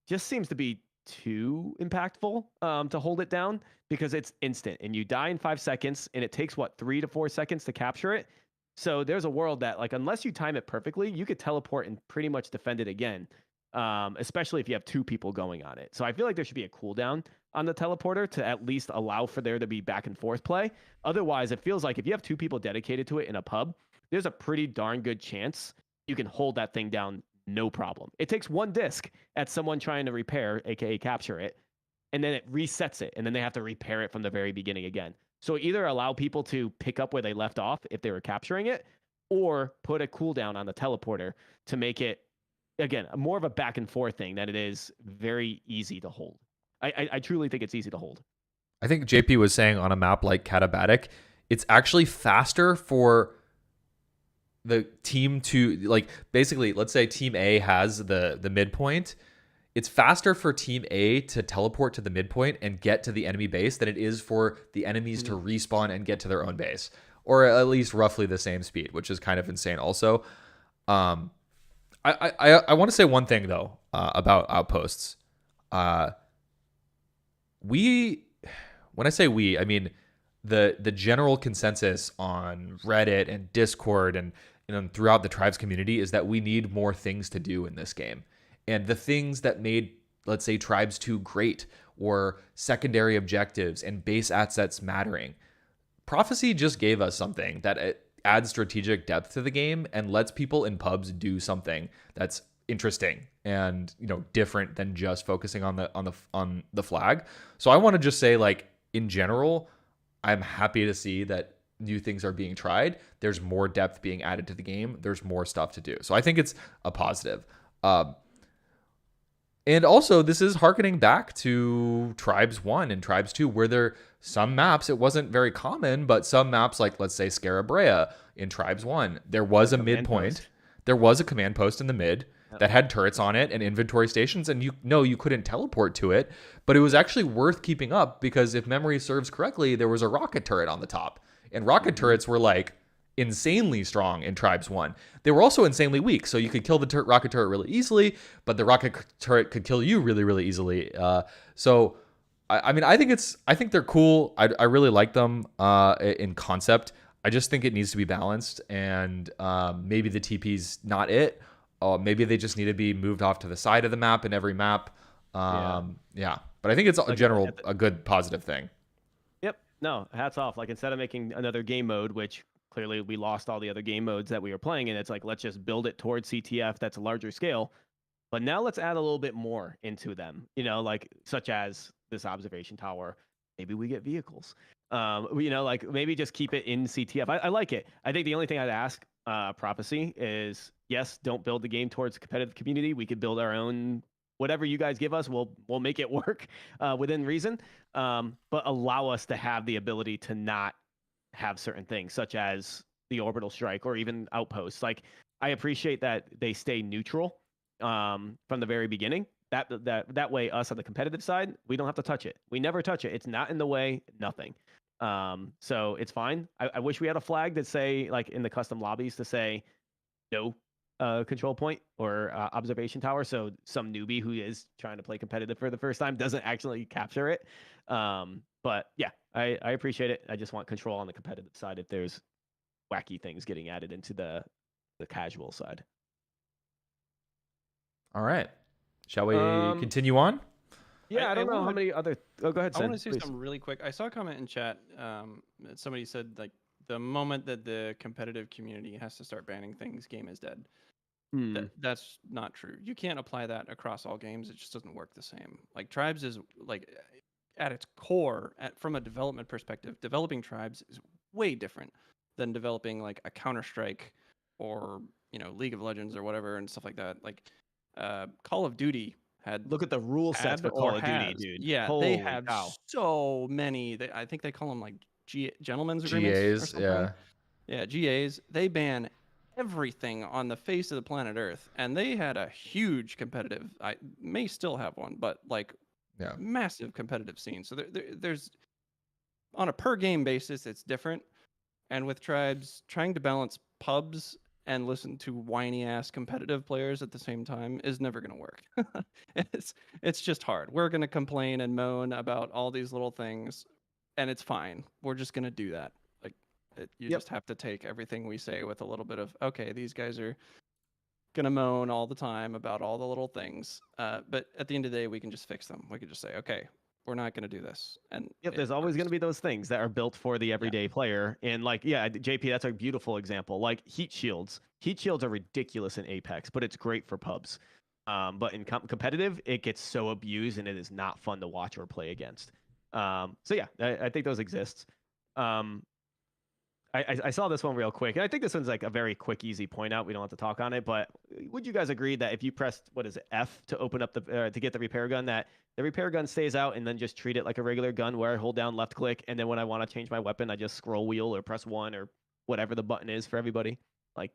Speaker 1: just seems to be too impactful to hold it down because it's instant and you die in 5 seconds and it takes 3 to 4 seconds to capture it. So there's a world that like unless you time it perfectly, you could teleport and pretty much defend it again. Especially if you have 2 people going on it. So I feel like there should be a cooldown on the teleporter to at least allow for there to be back and forth play. Otherwise, it feels like if you have 2 people dedicated to it in a pub, there's a pretty darn good chance you can hold that thing down no problem. It takes 1 disc at someone trying to repair, aka capture it, and then it resets it, and then they have to repair it from the very beginning again. So either allow people to pick up where they left off if they were capturing it, or put a cooldown on the teleporter to make it, again, more of a back and forth thing than it is very easy to hold. I truly think it's easy to hold.
Speaker 2: I think JP was saying on a map like Katabatic, it's actually faster for the team to, like, basically, let's say team A has the midpoint. It's faster for team A to teleport to the midpoint and get to the enemy base than it is for the enemies to respawn and get to their own base, or at least roughly the same speed, which is kind of insane also. I want to say one thing though about outposts. When I say we, I mean the general consensus on Reddit and Discord and throughout the Tribes community is that we need more things to do in this game. And the things that made, let's say, Tribes 2 great, or secondary objectives and base assets mattering, Prophecy just gave us something that adds strategic depth to the game and lets people in pubs do something that's interesting and different than just focusing on the flag. So I want to just say, like, in general, I'm happy to see that new things are being tried. There's more depth being added to the game. There's more stuff to do. So I think it's a positive. And also, this is harkening back to Tribes 1 and Tribes 2, where there some maps, it wasn't very common, but some maps, like, let's say, Scarabrea in Tribes 1, there was a midpoint. There was a command post in the mid that had turrets on it and inventory stations, and you couldn't teleport to it, but it was actually worth keeping up because if memory serves correctly, there was a rocket turret on the top. And rocket turrets were, like, insanely strong in Tribes 1. They were also insanely weak, so you could kill the rocket turret really easily, but the rocket turret could kill you really, really easily. So I mean, I think they're cool. I really like them in concept. I just think it needs to be balanced, and maybe the TP's not it. Maybe they just need to be moved off to the side of the map in every map. Yeah. But I think it's a good positive thing.
Speaker 1: Yep. No, hats off. Like, instead of making another game mode, which clearly we lost all the other game modes that we were playing, and it's like, let's just build it towards CTF that's a larger scale. But now let's add a little bit more into them, like such as this observation tower. Maybe we get vehicles. Like maybe just keep it in CTF. I like it. I think the only thing I'd ask Prophecy is, yes, don't build the game towards competitive community. We could build our own. Whatever you guys give us, we'll make it work within reason. But allow us to have the ability to not have certain things, such as the orbital strike or even outposts. Like, I appreciate that they stay neutral from the very beginning. That way, us on the competitive side, we don't have to touch it. We never touch it. It's not in the way. Nothing. So it's fine. I wish we had a flag that say, like in the custom lobbies, to say no control point or observation tower, so some newbie who is trying to play competitive for the first time doesn't actually capture it. But yeah, I appreciate it. I just want control on the competitive side if there's wacky things getting added into the casual side.
Speaker 2: All right. Shall we continue on?
Speaker 1: Yeah, I don't know how many other... Oh, go ahead, Sin,
Speaker 3: I want to say
Speaker 1: please.
Speaker 3: something really quick. I saw a comment in chat. Somebody said, like, the moment that the competitive community has to start banning things, game is dead.
Speaker 1: Hmm.
Speaker 3: That's not true. You can't apply that across all games. It just doesn't work the same. Like Tribes is like at its core, from a development perspective, developing Tribes is way different than developing like a Counter-Strike or League of Legends or whatever and stuff like that. Like Call of Duty
Speaker 1: Look at the rule sets
Speaker 3: had
Speaker 1: for
Speaker 3: or
Speaker 1: Call of Duty,
Speaker 3: has.
Speaker 1: dude.
Speaker 3: Yeah, they
Speaker 1: Holy
Speaker 3: have
Speaker 1: cow.
Speaker 3: so many. I think they call them like gentlemen's agreements or
Speaker 2: GAs,
Speaker 3: something.
Speaker 2: yeah.
Speaker 3: Yeah, GAs. They ban everything on the face of the planet Earth, and they had a huge competitive. I may still have one, but like
Speaker 2: Yeah.
Speaker 3: massive competitive scene. So there's on a per game basis, it's different. And with Tribes, trying to balance pubs and listen to whiny ass competitive players at the same time is never going to work. it's just hard. We're going to complain and moan about all these little things, and it's fine. We're just going to do that. Like you
Speaker 1: Yep.
Speaker 3: just have to take everything we say with a little bit of okay. These guys are gonna moan all the time about all the little things, but at the end of the day, we can just fix them. We can just say, okay, we're not gonna do this, and
Speaker 1: Yep,
Speaker 3: it
Speaker 1: there's always going
Speaker 3: works.
Speaker 1: to be those things that are built for the
Speaker 3: Yeah,
Speaker 1: everyday player. And like, yeah, JP, that's a beautiful example. Like heat shields. Heat shields are ridiculous in Apex, but it's great for pubs. But in competitive, it gets so abused and it is not fun to watch or play against. So yeah, I think those exist. Um, I saw this one real quick, and I think this one's like a very quick, easy point out. We don't have to talk on it, but would you guys agree that if you pressed what is it F to open up the to get the repair gun, that the repair gun stays out, and then just treat it like a regular gun, where I hold down left click, and then when I want to change my weapon, I just scroll wheel or press 1 or whatever the button is for everybody. Like,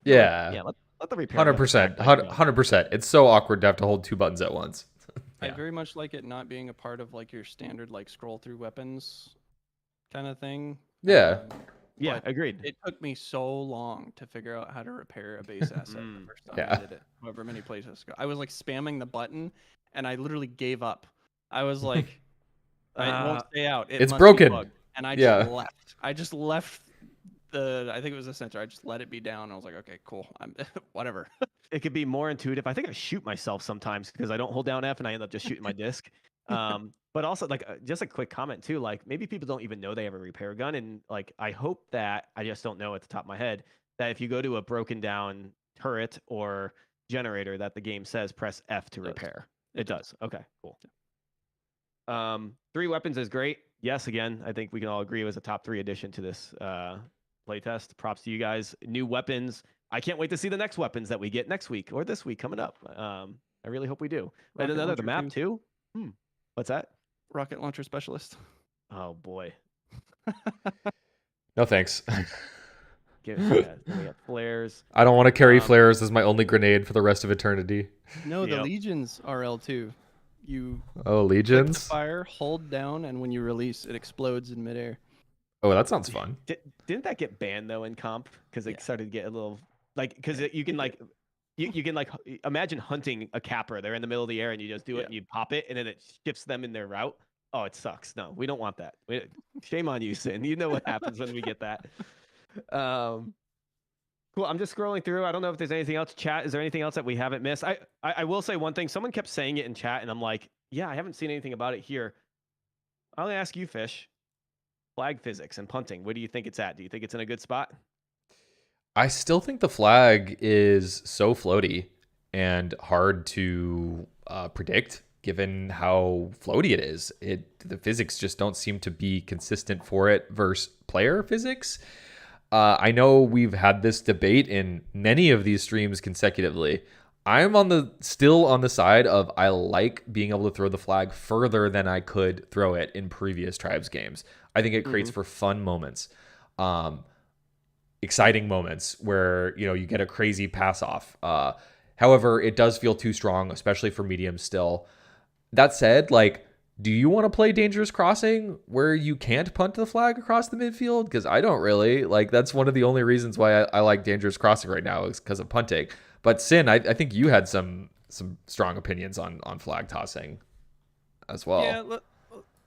Speaker 1: I feel like,
Speaker 2: Yeah.
Speaker 1: yeah, let the repair gun just act
Speaker 2: 100%.
Speaker 1: like a gun.
Speaker 2: 100%. It's so awkward to have to hold two buttons at once.
Speaker 3: I
Speaker 2: Yeah.
Speaker 3: very much like it not being a part of like your standard like scroll through weapons kind of thing.
Speaker 2: Yeah.
Speaker 1: Yeah,
Speaker 3: But
Speaker 1: agreed.
Speaker 3: it took me so long to figure out how to repair a base asset the first time I
Speaker 2: Yeah.
Speaker 3: did it, however many places ago. I was like spamming the button, and I literally gave up. I was like, it won't stay out. It
Speaker 2: It's
Speaker 3: must
Speaker 2: broken.
Speaker 3: Be bugged. And I just
Speaker 2: Yeah.
Speaker 3: left. I just left I think it was the sensor. I just let it be down. I was like, okay, cool. I'm whatever.
Speaker 1: It could be more intuitive. I think I shoot myself sometimes because I don't hold down F and I end up just shooting my disc. But also like just a quick comment too, like maybe people don't even know they have a repair gun, and like I hope that I just don't know at the top of my head that if you go to a broken down turret or generator, that the game says press F to
Speaker 3: It does.
Speaker 1: repair.
Speaker 3: It
Speaker 1: It
Speaker 3: does.
Speaker 1: does. Okay, cool. 3 weapons is great. Yes, again, I think we can all agree it was a top 3 addition to this playtest. Props to you guys. New weapons. I can't wait to see the next weapons that we get next week or this week coming up. I really hope we do. And
Speaker 3: Rocket
Speaker 1: another the
Speaker 3: launcher
Speaker 1: map too. What's that?
Speaker 3: Rocket launcher specialist.
Speaker 1: Oh boy.
Speaker 2: No thanks.
Speaker 1: Give it to we got flares.
Speaker 2: I don't want to carry flares as my only grenade for the rest of eternity.
Speaker 3: No, the
Speaker 1: Yep.
Speaker 3: legions are L2. You
Speaker 2: Oh,
Speaker 3: click the
Speaker 2: legions?
Speaker 3: fire, hold down, and when you release, it explodes in midair.
Speaker 2: Oh, that sounds fun.
Speaker 1: Didn't that get banned though in comp because it
Speaker 3: Yeah.
Speaker 1: started to get a little like because you can like you can like imagine hunting a capper. They're in the middle of the air and you just do it and you pop it and then it shifts them in their route. Oh, it sucks. No, we don't want that. Shame on you, Sin. You know what happens when we get that. Cool. I'm just scrolling through. I don't know if there's anything else. Chat, is there anything else that we haven't missed? I will say one thing. Someone kept saying it in chat, and I'm like, yeah, I haven't seen anything about it here. I'll ask you, Fish. Flag physics and punting. Where do you think it's at? Do you think it's in a good spot?
Speaker 2: I still think the flag is so floaty and hard to predict given how floaty it is. The physics just don't seem to be consistent for it versus player physics. I know we've had this debate in many of these streams consecutively. I'm still on the side of I like being able to throw the flag further than I could throw it in previous Tribes games. I think it creates for fun moments, exciting moments where you get a crazy pass off. However, it does feel too strong, especially for medium still. That said, do you want to play Dangerous Crossing where you can't punt the flag across the midfield? Because I don't really. That's one of the only reasons why I like Dangerous Crossing right now is because of punting. But Sin, I think you had some strong opinions on flag tossing as well.
Speaker 3: Yeah,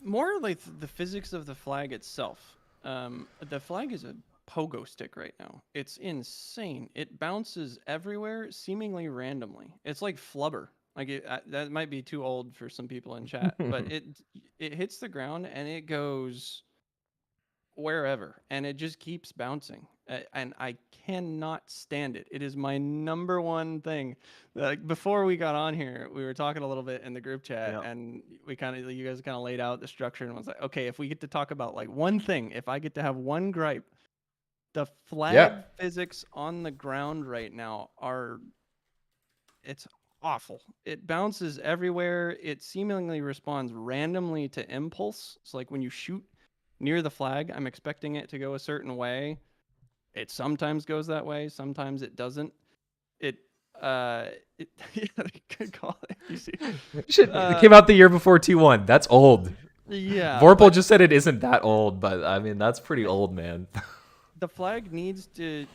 Speaker 3: more like the physics of the flag itself. The flag is a pogo stick right now. It's insane. It bounces everywhere, seemingly randomly. It's like flubber. That might be too old for some people in chat, but it hits the ground and it goes wherever, and it just keeps bouncing. and I cannot stand it. It is my number one thing. Like before we got on here, we were talking a little bit in the group chat,
Speaker 1: Yeah.
Speaker 3: and you guys kind of laid out the structure, and was like, okay, if we get to talk about like one thing, if I get to have one gripe, the flag
Speaker 2: Yeah.
Speaker 3: physics on the ground right now it's awful. It bounces everywhere. It seemingly responds randomly to impulse. So like when you shoot near the flag, I'm expecting it to go a certain way. It sometimes goes that way, sometimes it doesn't. It yeah, good call. You see.
Speaker 2: Shit, it came out the year before T1. That's old.
Speaker 3: Yeah,
Speaker 2: Vorpal
Speaker 3: but
Speaker 2: just said it isn't that old, but I mean that's pretty old, man.
Speaker 3: the flag needs to,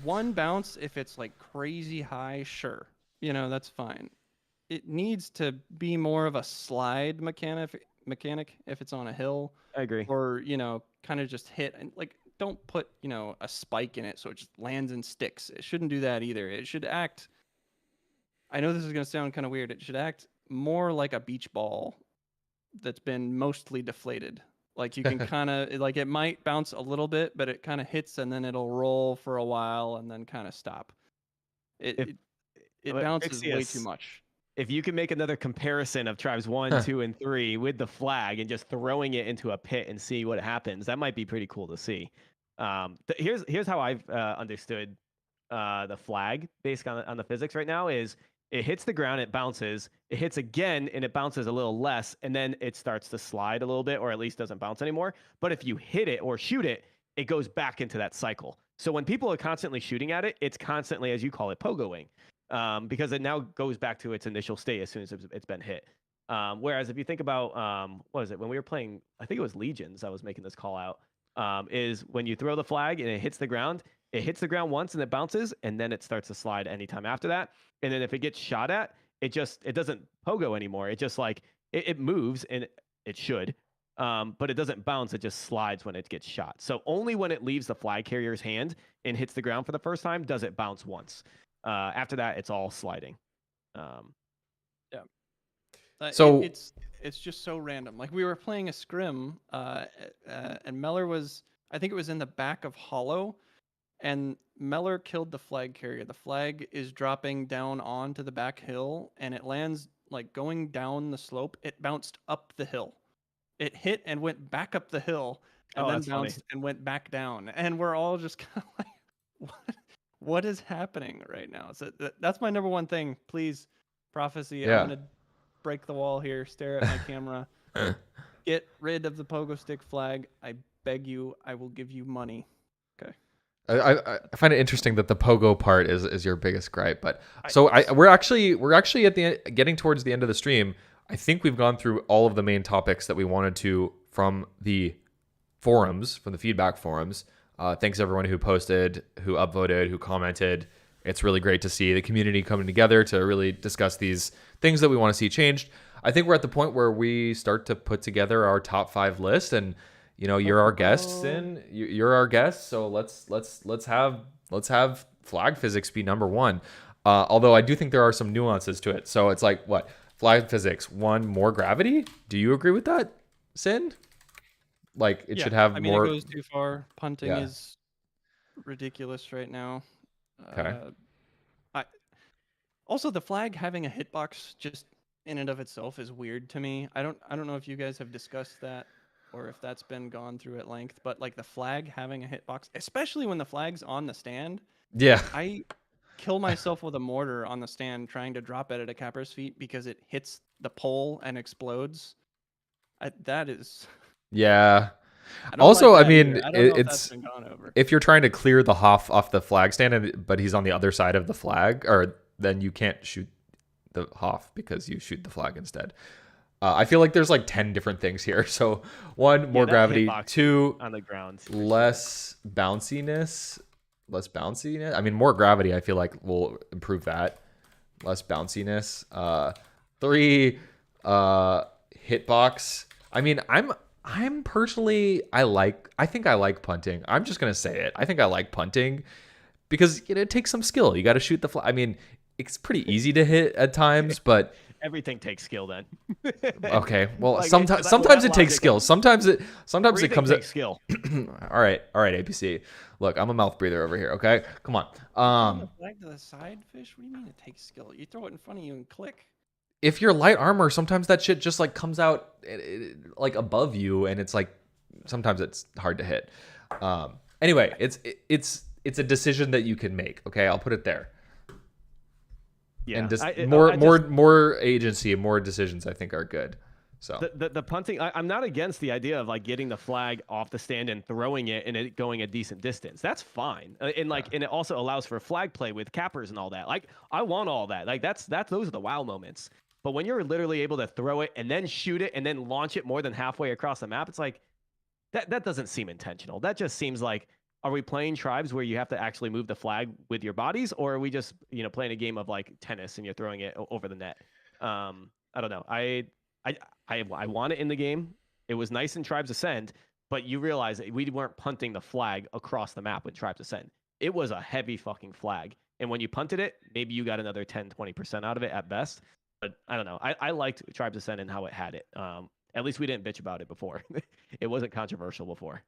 Speaker 3: one bounce if it's like crazy high, sure. That's fine. It needs to be more of a slide mechanic if it's on a hill,
Speaker 1: I agree.
Speaker 3: or kind of just hit, and like don't put a spike in it so it just lands and sticks. It shouldn't do that either. It should act, I know this is going to sound kind of weird, it should act more like a beach ball that's been mostly deflated. Like you can kind of like, it might bounce a little bit, but it kind of hits and then it'll roll for a while and then kind of stop. it
Speaker 1: If
Speaker 3: it, it bounces way too
Speaker 1: Pixius,
Speaker 3: much.
Speaker 1: if you can make another comparison of tribes 1, 2, and 3 with the flag and just throwing it into a pit and see what happens, that might be pretty cool to see. Here's how I've understood the flag based on the physics right now is it hits the ground, it bounces, it hits again, and it bounces a little less, and then it starts to slide a little bit, or at least doesn't bounce anymore. But if you hit it or shoot it, it goes back into that cycle. So when people are constantly shooting at it, it's constantly, as you call it, pogoing, because it now goes back to its initial state as soon as it's been hit. Whereas if you think about, what was it, when we were playing, I think it was Legions, I was making this call out, is when you throw the flag and it hits the ground once and it bounces, and then it starts to slide anytime after that. And then if it gets shot at, it doesn't pogo anymore. It just like, it moves, and it should, but it doesn't bounce. It just slides when it gets shot. So only when it leaves the flag carrier's hand and hits the ground for the first time does it bounce once. After that, it's all sliding.
Speaker 3: Yeah.
Speaker 2: So
Speaker 3: it's just so random. Like we were playing a scrim, and Meller was, I think it was in the back of Hollow, and Meller killed the flag carrier. The flag is dropping down onto the back hill, and it lands like going down the slope. It bounced up the hill. It hit and went back up the hill, and
Speaker 1: Oh,
Speaker 3: then
Speaker 1: that's funny.
Speaker 3: bounced and went back down. And we're all just kind of like, what is happening right now? So that's my number one thing. Please, Prophecy,
Speaker 2: Yeah.
Speaker 3: I'm gonna break the wall here. Stare at my camera. Get rid of the pogo stick flag. I beg you. I will give you money. Okay.
Speaker 2: I find it interesting that the pogo part is your biggest gripe, but
Speaker 1: I-
Speaker 2: we're actually at the end, getting towards the end of the stream. I think we've gone through all of the main topics that we wanted to from the forums, from the feedback forums. Thanks everyone who posted, who upvoted, who commented. It's really great to see the community coming together to really discuss these things that we want to see changed. I think we're at the point where we start to put together our top 5 list, and you're our guests, and you're our guests. So let's have flag physics be number 1. Although I do think there are some nuances to it. So it's like, what, flag physics 1, more gravity? Do you agree with that, Sin? Like it should have more.
Speaker 3: It goes too far. Punting
Speaker 2: Yeah.
Speaker 3: is ridiculous right now.
Speaker 2: Okay.
Speaker 3: Also, the flag having a hitbox just in and of itself is weird to me. I don't know if you guys have discussed that or if that's been gone through at length, but like the flag having a hitbox, especially when the flag's on the stand,
Speaker 2: Yeah.
Speaker 3: I kill myself with a mortar on the stand trying to drop it at a capper's feet because it hits the pole and explodes. That is.
Speaker 2: Yeah.
Speaker 3: I don't
Speaker 2: Also,
Speaker 3: like
Speaker 2: I
Speaker 3: that
Speaker 2: mean,
Speaker 3: either. I don't know if that's
Speaker 2: it's
Speaker 3: been gone over.
Speaker 2: if you're trying to clear the Hoff off the flag stand, but he's on the other side of the flag, or then you can't shoot the Hoff because you shoot the flag instead. I feel like there's like 10 different things here. So 1, more
Speaker 1: that
Speaker 2: gravity.
Speaker 1: hitbox
Speaker 2: 2,
Speaker 1: on the ground.
Speaker 2: less bounciness. Less bounciness. I mean, more gravity, I feel like will improve that. Less bounciness. 3, hitbox. I mean, I'm personally, I think I like punting. I'm just gonna say it. I think I like punting because it takes some skill. You got to shoot the flag. I mean, it's pretty easy to hit at times, but
Speaker 1: Everything takes skill then.
Speaker 2: Okay, well,
Speaker 1: Like,
Speaker 2: sometimes
Speaker 1: that
Speaker 2: it takes
Speaker 1: logic,
Speaker 2: skill. Sometimes it
Speaker 1: everything
Speaker 2: comes out.
Speaker 1: takes skill.
Speaker 2: All right, APC. Look, I'm a mouth breather over here. Okay, come on.
Speaker 3: Turn the flag to the side, fish. What do you mean it takes skill? You throw it in front of you and click.
Speaker 2: If you're light armor, sometimes that shit just like comes out like above you, and it's like sometimes it's hard to hit. Anyway, it's a decision that you can make. Okay, I'll put it there.
Speaker 1: Yeah,
Speaker 2: And just
Speaker 1: I
Speaker 2: more agency and more decisions, I think, are good. So
Speaker 1: the punting, I'm not against the idea of like getting the flag off the stand and throwing it and it going a decent distance. That's fine. And like, and it also allows for flag play with cappers and all that. Like, I want all that. Like, those are the wow moments. But when you're literally able to throw it and then shoot it and then launch it more than halfway across the map, it's like that doesn't seem intentional. That just seems like, are we playing tribes where you have to actually move the flag with your bodies, or are we just playing a game of like tennis and you're throwing it over the net? I don't know. I want it in the game. It was nice in Tribes Ascend, but you realize that we weren't punting the flag across the map with Tribes Ascend. It was a heavy fucking flag. And when you punted it, maybe you got another 10-20% out of it at best. But I don't know. I liked Tribes Ascend and how it had it. At least we didn't bitch about it before. It wasn't controversial before.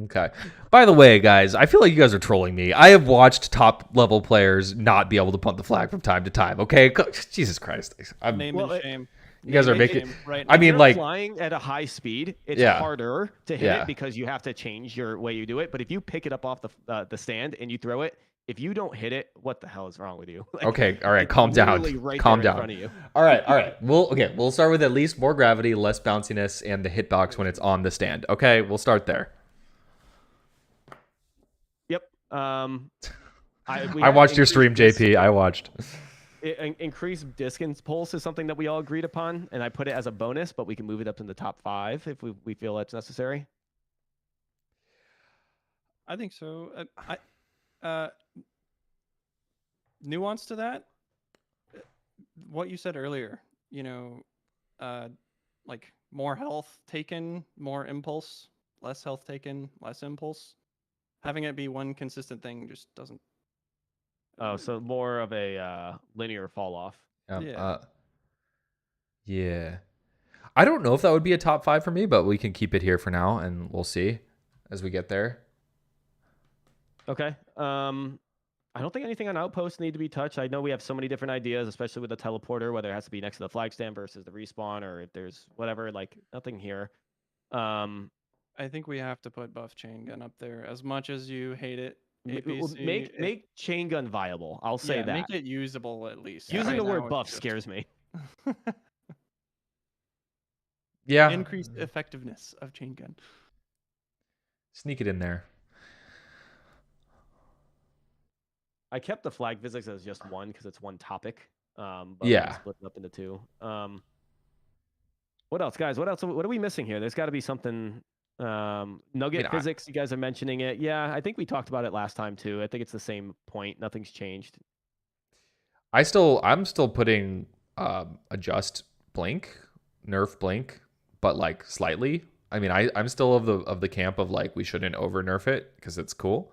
Speaker 2: okay. By the way, guys, I feel like you guys are trolling me. I have watched top level players not be able to punt the flag from time to time. Okay, Jesus Christ,
Speaker 3: Name and shame.
Speaker 2: You guys are
Speaker 3: Name and
Speaker 2: making.
Speaker 3: shame right
Speaker 2: I
Speaker 3: now.
Speaker 2: mean,
Speaker 1: You're
Speaker 2: like
Speaker 1: flying at a high speed, it's
Speaker 2: Yeah.
Speaker 1: harder to hit
Speaker 2: Yeah.
Speaker 1: it because you have to change your way you do it. But if you pick it up off the stand and you throw it, if you don't hit it, what the hell is wrong with you? Like,
Speaker 2: Okay, all right,
Speaker 1: it's
Speaker 2: calm down.
Speaker 1: literally right
Speaker 2: Calm
Speaker 1: there
Speaker 2: down.
Speaker 1: in front of you.
Speaker 2: All right. We'll start with at least more gravity, less bounciness, and the hitbox when it's on the stand. Okay, we'll start there.
Speaker 1: Yep.
Speaker 2: I watched your stream, JP. I watched.
Speaker 1: Increased distance pulse is something that we all agreed upon, and I put it as a bonus, but we can move it up in the top 5 if we feel that's necessary.
Speaker 3: I think so. Nuance to that. What you said earlier, like more health taken, more impulse, less health taken, less impulse. Having it be one consistent thing just doesn't.
Speaker 1: Oh, so more of a linear fall off.
Speaker 3: Yeah.
Speaker 2: Yeah. I don't know if that would be a top 5 for me, but we can keep it here for now, and we'll see as we get there.
Speaker 1: Okay. I don't think anything on Outpost need to be touched. I know we have so many different ideas, especially with the teleporter, whether it has to be next to the flag stand versus the respawn, or if there's whatever. Like, nothing here.
Speaker 3: I think we have to put buff chain gun up there. As much as you hate it, APC,
Speaker 1: make chain gun viable. I'll say that.
Speaker 3: Make it usable at least.
Speaker 1: Using
Speaker 3: Right
Speaker 1: the word
Speaker 3: now,
Speaker 1: buff
Speaker 3: it's just
Speaker 1: scares me.
Speaker 2: Yeah.
Speaker 3: increased effectiveness of chain gun.
Speaker 2: Sneak it in there.
Speaker 1: I kept the flag physics as just one because it's one topic. But
Speaker 2: Yeah.
Speaker 1: split it up into 2. What else, guys? What else? What are we missing here? There's got to be something. Nugget physics. You guys are mentioning it. Yeah, I think we talked about it last time too. I think it's the same point. Nothing's changed.
Speaker 2: I'm still putting adjust blink, nerf blink, but like slightly. I mean, I'm still of the camp of like we shouldn't over nerf it because it's cool,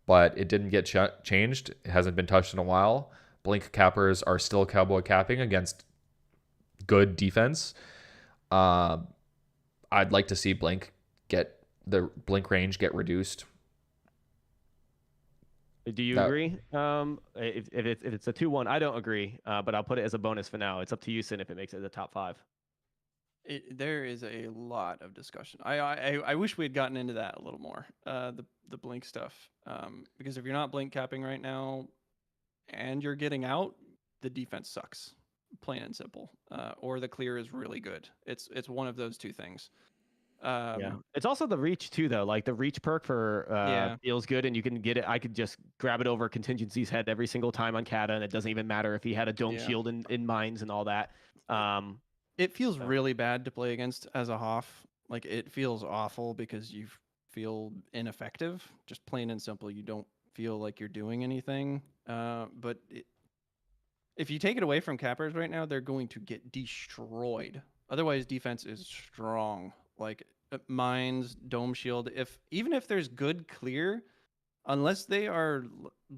Speaker 2: but it didn't get changed. It hasn't been touched in a while. Blink cappers are still cowboy capping against good defense. I'd like to see blink range get reduced.
Speaker 1: Do you agree? If it's a 2-1, I don't agree. But I'll put it as a bonus for now. It's up to you, Sin, if it makes it the top 5.
Speaker 3: There is a lot of discussion. I wish we had gotten into that a little more. The blink stuff. Because if you're not blink capping right now, and you're getting out, the defense sucks, plain and simple. Or the clear is really good. It's one of those two things.
Speaker 1: Yeah, it's also the reach too, though. Like the reach perk for feels good, and you can get it. I could just grab it over Contingency's head every single time on Kata, and it doesn't even matter if he had a dome shield in mines and all that.
Speaker 3: It feels really bad to play against as a Hoff. Like it feels awful because you feel ineffective. Just plain and simple, you don't feel like you're doing anything. But if you take it away from cappers right now, they're going to get destroyed. Otherwise, defense is strong. Like mines, dome shield. Even if there's good clear, unless they are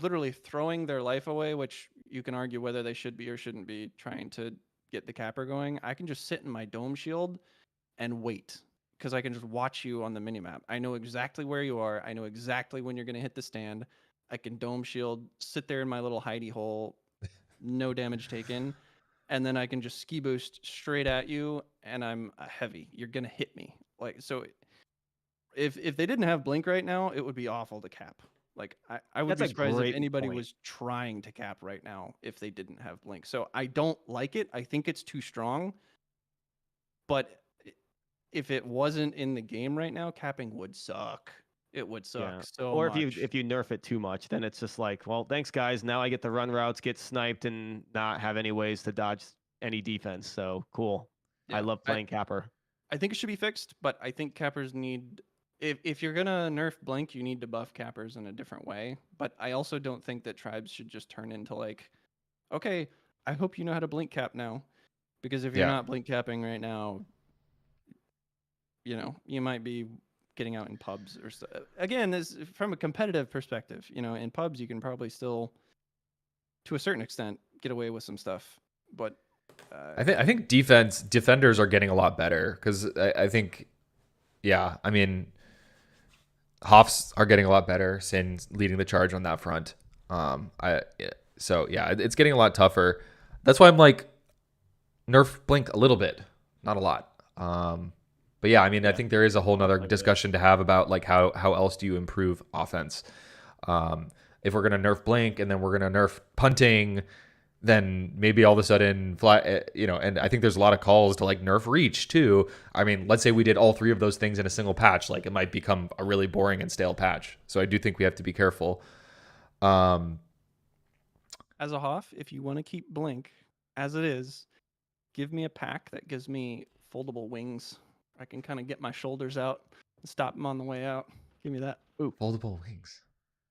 Speaker 3: literally throwing their life away, which you can argue whether they should be or shouldn't be trying to get the capper going. I can just sit in my dome shield and wait because I can just watch you on the minimap. I know exactly where you are. I know exactly when you're going to hit the stand. I can dome shield, sit there in my little hidey hole, no damage taken, and then I can just ski boost straight at you, and I'm heavy. You're going to hit me. Like, so if they didn't have blink right now, it would be awful to cap. Like I would
Speaker 1: That's
Speaker 3: be
Speaker 1: a
Speaker 3: surprised if
Speaker 1: great
Speaker 3: anybody
Speaker 1: point.
Speaker 3: was trying to cap right now if they didn't have blink. So I don't like it. I think it's too strong. But if it wasn't in the game right now, capping would suck. It would suck so
Speaker 1: Or
Speaker 3: much.
Speaker 1: if you nerf it too much, then it's just like, well, thanks guys. Now I get to run routes, get sniped, and not have any ways to dodge any defense. So cool. I
Speaker 3: Yeah,
Speaker 1: love playing capper.
Speaker 3: I think it should be fixed, but I think cappers need if you're gonna nerf blink, you need to buff cappers in a different way. But I also don't think that tribes should just turn into like, okay, I hope you know how to blink cap now. Because if you're
Speaker 2: Yeah.
Speaker 3: not blink capping right now, you know, you might be getting out in pubs or so. Again, this from a competitive perspective, you know, in pubs you can probably still to a certain extent get away with some stuff. But
Speaker 2: I think defenders are getting a lot better because I think, yeah, I mean, Hoffs are getting a lot better since leading the charge on that front. So yeah, it's getting a lot tougher. That's why I'm like nerf blink a little bit, not a lot. But yeah, I mean, I think there is a whole nother discussion to have about like how else do you improve offense. If we're gonna nerf blink and then we're gonna nerf punting, then maybe all of a sudden and I think there's a lot of calls to like nerf reach too. I mean, let's say we did all three of those things in a single patch, like it might become a really boring and stale patch. So I do think we have to be careful.
Speaker 3: as a Hoff, if you want to keep blink as it is, give me a pack that gives me foldable wings. I can kind of get my shoulders out and stop them on the way out. Give me that.
Speaker 1: Ooh,
Speaker 2: Foldable wings.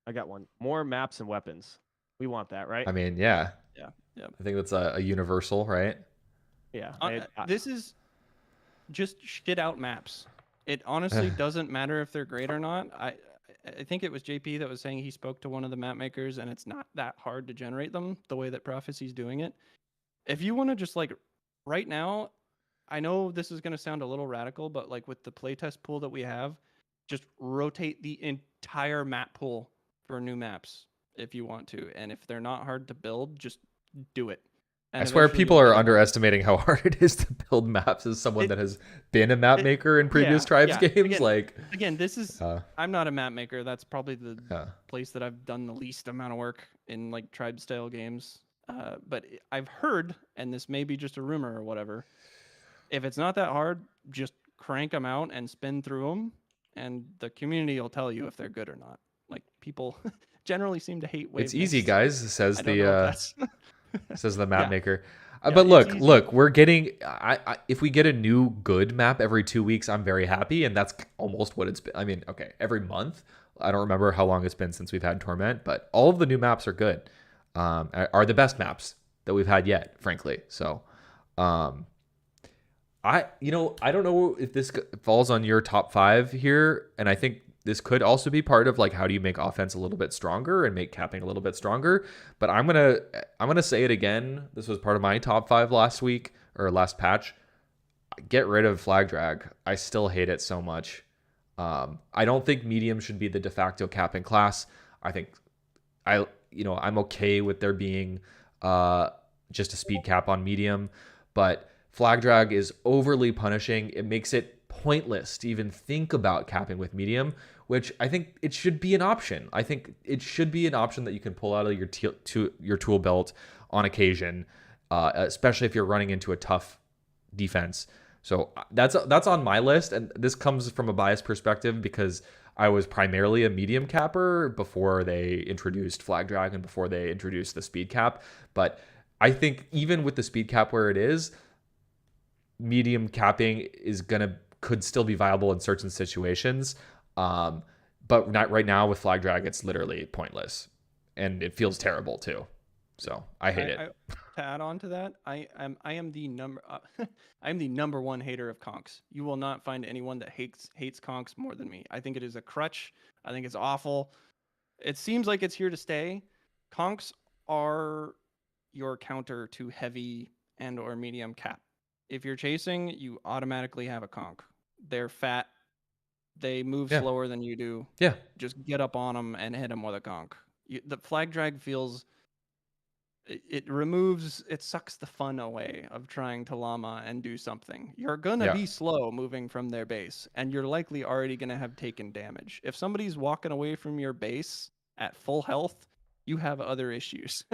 Speaker 1: I got one. More maps and weapons. We want that, right?
Speaker 2: I mean, yeah.
Speaker 3: Yeah. Yeah.
Speaker 2: I think that's a universal, right?
Speaker 1: Yeah.
Speaker 3: This is just shit out maps. It honestly doesn't matter if they're great or not. I think it was JP that was saying he spoke to one of the map makers and it's not that hard to generate them the way that Prophecy's doing it. If you want to just like right now, I know this is going to sound a little radical, but like with the playtest pool that we have, just rotate the entire map pool for new maps if you want to. And if they're not hard to build, just do it. And
Speaker 2: I swear
Speaker 3: eventually
Speaker 2: people
Speaker 3: you'll
Speaker 2: are
Speaker 3: get 'em.
Speaker 2: underestimating how hard it is to build maps as someone that has been a map maker in previous Tribes games.
Speaker 3: Again, this is I'm not a map maker. That's probably the
Speaker 2: Yeah.
Speaker 3: place that I've done the least amount of work in like tribe style games. But I've heard, and this may be just a rumor or whatever, if it's not that hard, just crank them out and spin through them, and the community will tell you if they're good or not. Like people generally seem to hate wave.
Speaker 2: It's easy, guys, says says the map maker. But look, we're getting. If we get a new good map every 2 weeks, I'm very happy, and that's almost what it's been. I mean, okay, every month. I don't remember how long it's been since we've had Torment, but all of the new maps are good. Are the best maps that we've had yet, frankly. So, I don't know if this falls on your top 5 here, and I think this could also be part of like how do you make offense a little bit stronger and make capping a little bit stronger. But I'm gonna say it again. This was part of my top 5 last week or last patch. Get rid of flag drag. I still hate it so much. I don't think medium should be the de facto capping class. I think I'm okay with there being just a speed cap on medium, but flag drag is overly punishing. It makes it pointless to even think about capping with medium, which I think it should be an option. I think it should be an option that you can pull out of your tool belt on occasion, especially if you're running into a tough defense. So that's on my list, and this comes from a biased perspective because I was primarily a medium capper before they introduced flag drag and before they introduced the speed cap. But I think even with the speed cap where it is, medium capping could still be viable in certain situations. But not right now with flag drag, it's literally pointless, and it feels terrible too. So I hate it.
Speaker 3: To add on to that, I am the number one hater of conks. You will not find anyone that hates conks more than me. I think it is a crutch. I think it's awful. It seems like it's here to stay. Conks are your counter to heavy and or medium cap. If you're chasing, you automatically have a conk. They're fat. They move
Speaker 2: Yeah.
Speaker 3: slower than you do.
Speaker 2: Yeah.
Speaker 3: Just get up on them and hit them with a conk. The flag drag feels it sucks the fun away of trying to llama and do something. You're gonna
Speaker 2: Yeah.
Speaker 3: be slow moving from their base, and you're likely already gonna have taken damage. If somebody's walking away from your base at full health, you have other issues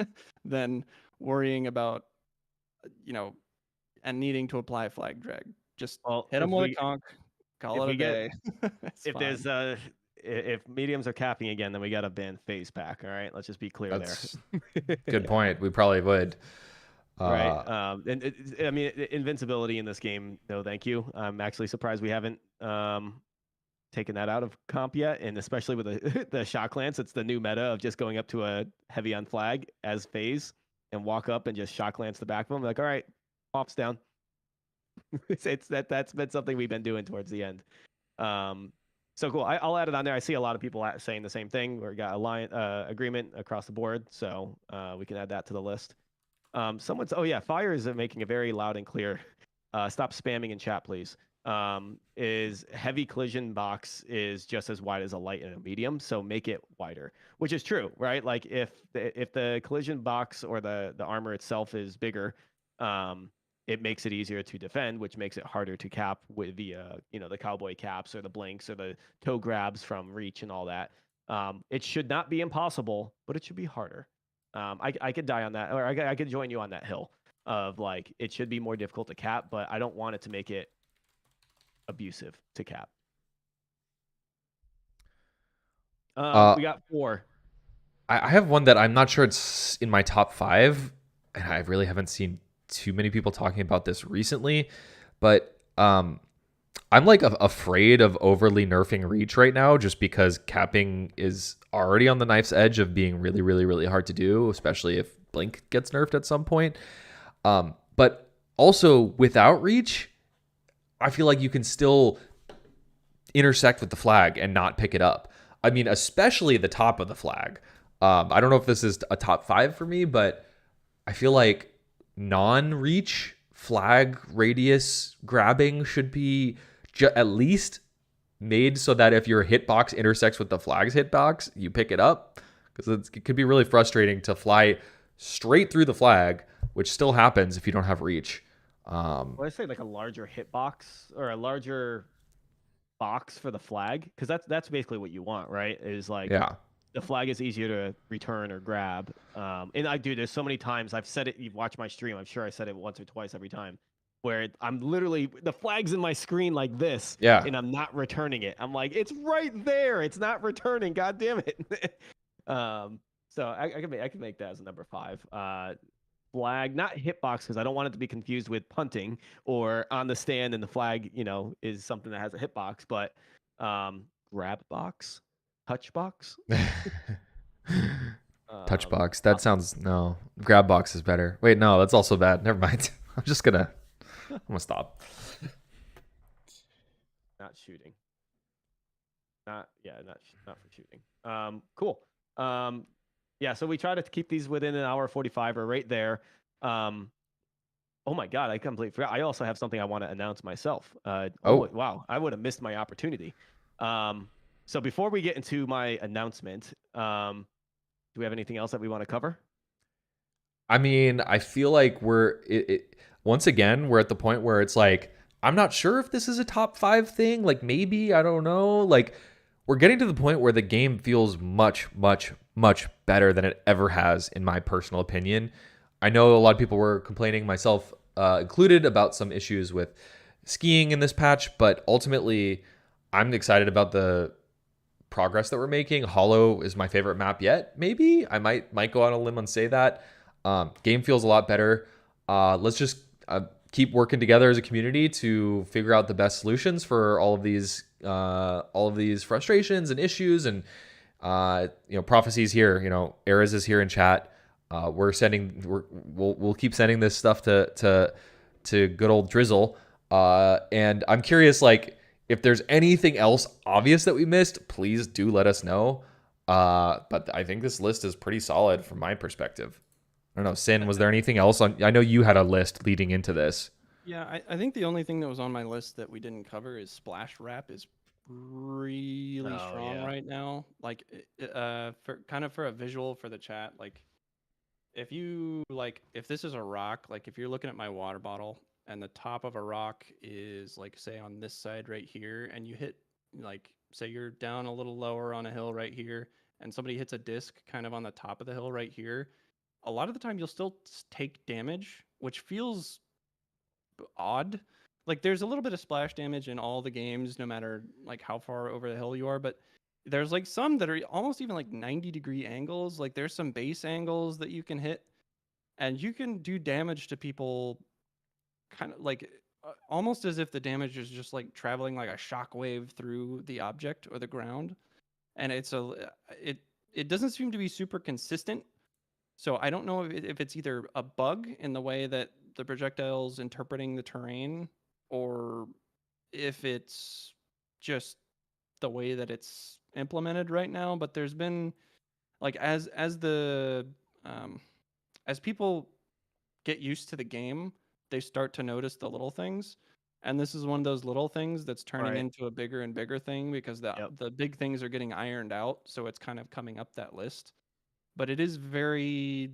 Speaker 3: than worrying about, and needing to apply flag drag. Just
Speaker 1: Well,
Speaker 3: hit them with a conk, call
Speaker 1: if
Speaker 3: it a
Speaker 1: we get
Speaker 3: day. It's
Speaker 1: if
Speaker 3: fine.
Speaker 1: there's if mediums are capping again, then we got to ban phase pack. All right, let's just be clear
Speaker 2: That's
Speaker 1: there.
Speaker 2: good point. We probably would.
Speaker 1: Right. And I mean, invincibility in this game, no, thank you. I'm actually surprised we haven't taken that out of comp yet, and especially with the shock lance, it's the new meta of just going up to a heavy on flag as phase and walk up and just shock lance the back of them. Like, all right, pops down. That's been something we've been doing towards the end. So cool. I'll add it on there. I see a lot of people saying the same thing. We got agreement across the board, so we can add that to the list. Oh yeah, Fire is making it very loud and clear. Stop spamming in chat, please. Is heavy collision box is just as wide as a light and a medium, so make it wider, which is true, right? Like if the collision box or the armor itself is bigger, it makes it easier to defend, which makes it harder to cap with the the cowboy caps or the blinks or the toe grabs from reach and all that. It should not be impossible, but it should be harder. I could die on that, or I could join you on that hill of like it should be more difficult to cap, but I don't want it to make it abusive to cap. We got 4.
Speaker 2: I have one that I'm not sure it's in my top 5, and I really haven't seen too many people talking about this recently, but I'm like afraid of overly nerfing reach right now, just because capping is already on the knife's edge of being really, really, really hard to do, especially if blink gets nerfed at some point. But also without reach, I feel like you can still intersect with the flag and not pick it up. I mean, especially the top of the flag. I don't know if this is a top 5 for me, but I feel like non-reach flag radius grabbing should be at least made so that if your hitbox intersects with the flag's hitbox, you pick it up, because it could be really frustrating to fly straight through the flag, which still happens if you don't have reach.
Speaker 1: Well, I say like a larger hitbox or a larger box for the flag, because that's basically what you want, right? Is like the flag is easier to return or grab. And I do. There's so many times I've said it. You've watched my stream. I'm sure I said it once or twice every time, where I'm literally the flag's in my screen like this, and I'm not returning it. I'm like, it's right there. It's not returning. God damn it. So I can make that as a number 5. Flag, not hitbox, because I don't want it to be confused with punting or on the stand and the flag, is something that has a hitbox, but grab box, touch box.
Speaker 2: Touch box. That sounds no. Grab box is better. Wait, no, that's also bad. Never mind. I'm gonna stop.
Speaker 1: Not shooting. Not for shooting. Cool. Yeah, so we try to keep these within an hour 45 or right there. Oh my God, I completely forgot. I also have something I want to announce myself. Wow, I would have missed my opportunity. So before we get into my announcement, do we have anything else that we want to cover?
Speaker 2: I mean, I feel like once again, we're at the point where it's like, I'm not sure if this is a top 5 thing. Like maybe, I don't know. Like we're getting to the point where the game feels much, much, much better than it ever has, in my personal opinion. I know a lot of people were complaining, myself included, about some issues with skiing in this patch, but ultimately I'm excited about the progress that we're making. Hollow is my favorite map yet. Maybe I might go on a limb and say that. Game feels a lot better. Let's just keep working together as a community to figure out the best solutions for all of these frustrations and issues. And Prophecy's here. Eras is here in chat. We'll keep sending this stuff to good old Drizzle. And I'm curious, like, if there's anything else obvious that we missed, please do let us know. But I think this list is pretty solid from my perspective. I don't know, Sin, was there anything else on? I know you had a list leading into this.
Speaker 3: Yeah, I think the only thing that was on my list that we didn't cover is Splash Wrap is really
Speaker 1: Oh
Speaker 3: strong
Speaker 1: yeah.
Speaker 3: right now. Like, for kind of for a visual for the chat, like if this is a rock, like if you're looking at my water bottle and the top of a rock is like say on this side right here, and you hit like say you're down a little lower on a hill right here, and somebody hits a disc kind of on the top of the hill right here, a lot of the time you'll still take damage, which feels odd. Like there's a little bit of splash damage in all the games, no matter like how far over the hill you are, but there's like some that are almost even like 90-degree angles. Like there's some base angles that you can hit, and you can do damage to people kind of like almost as if the damage is just like traveling like a shockwave through the object or the ground. And it it doesn't seem to be super consistent, so I don't know if it's either a bug in the way that the projectile's interpreting the terrain, or if it's just the way that it's implemented right now. But there's been like um, as people get used to the game, they start to notice the little things. And this is one of those little things that's turning
Speaker 1: Right.
Speaker 3: into a bigger and bigger thing because
Speaker 1: Yep.
Speaker 3: the big things are getting ironed out, so it's kind of coming up that list. But it is very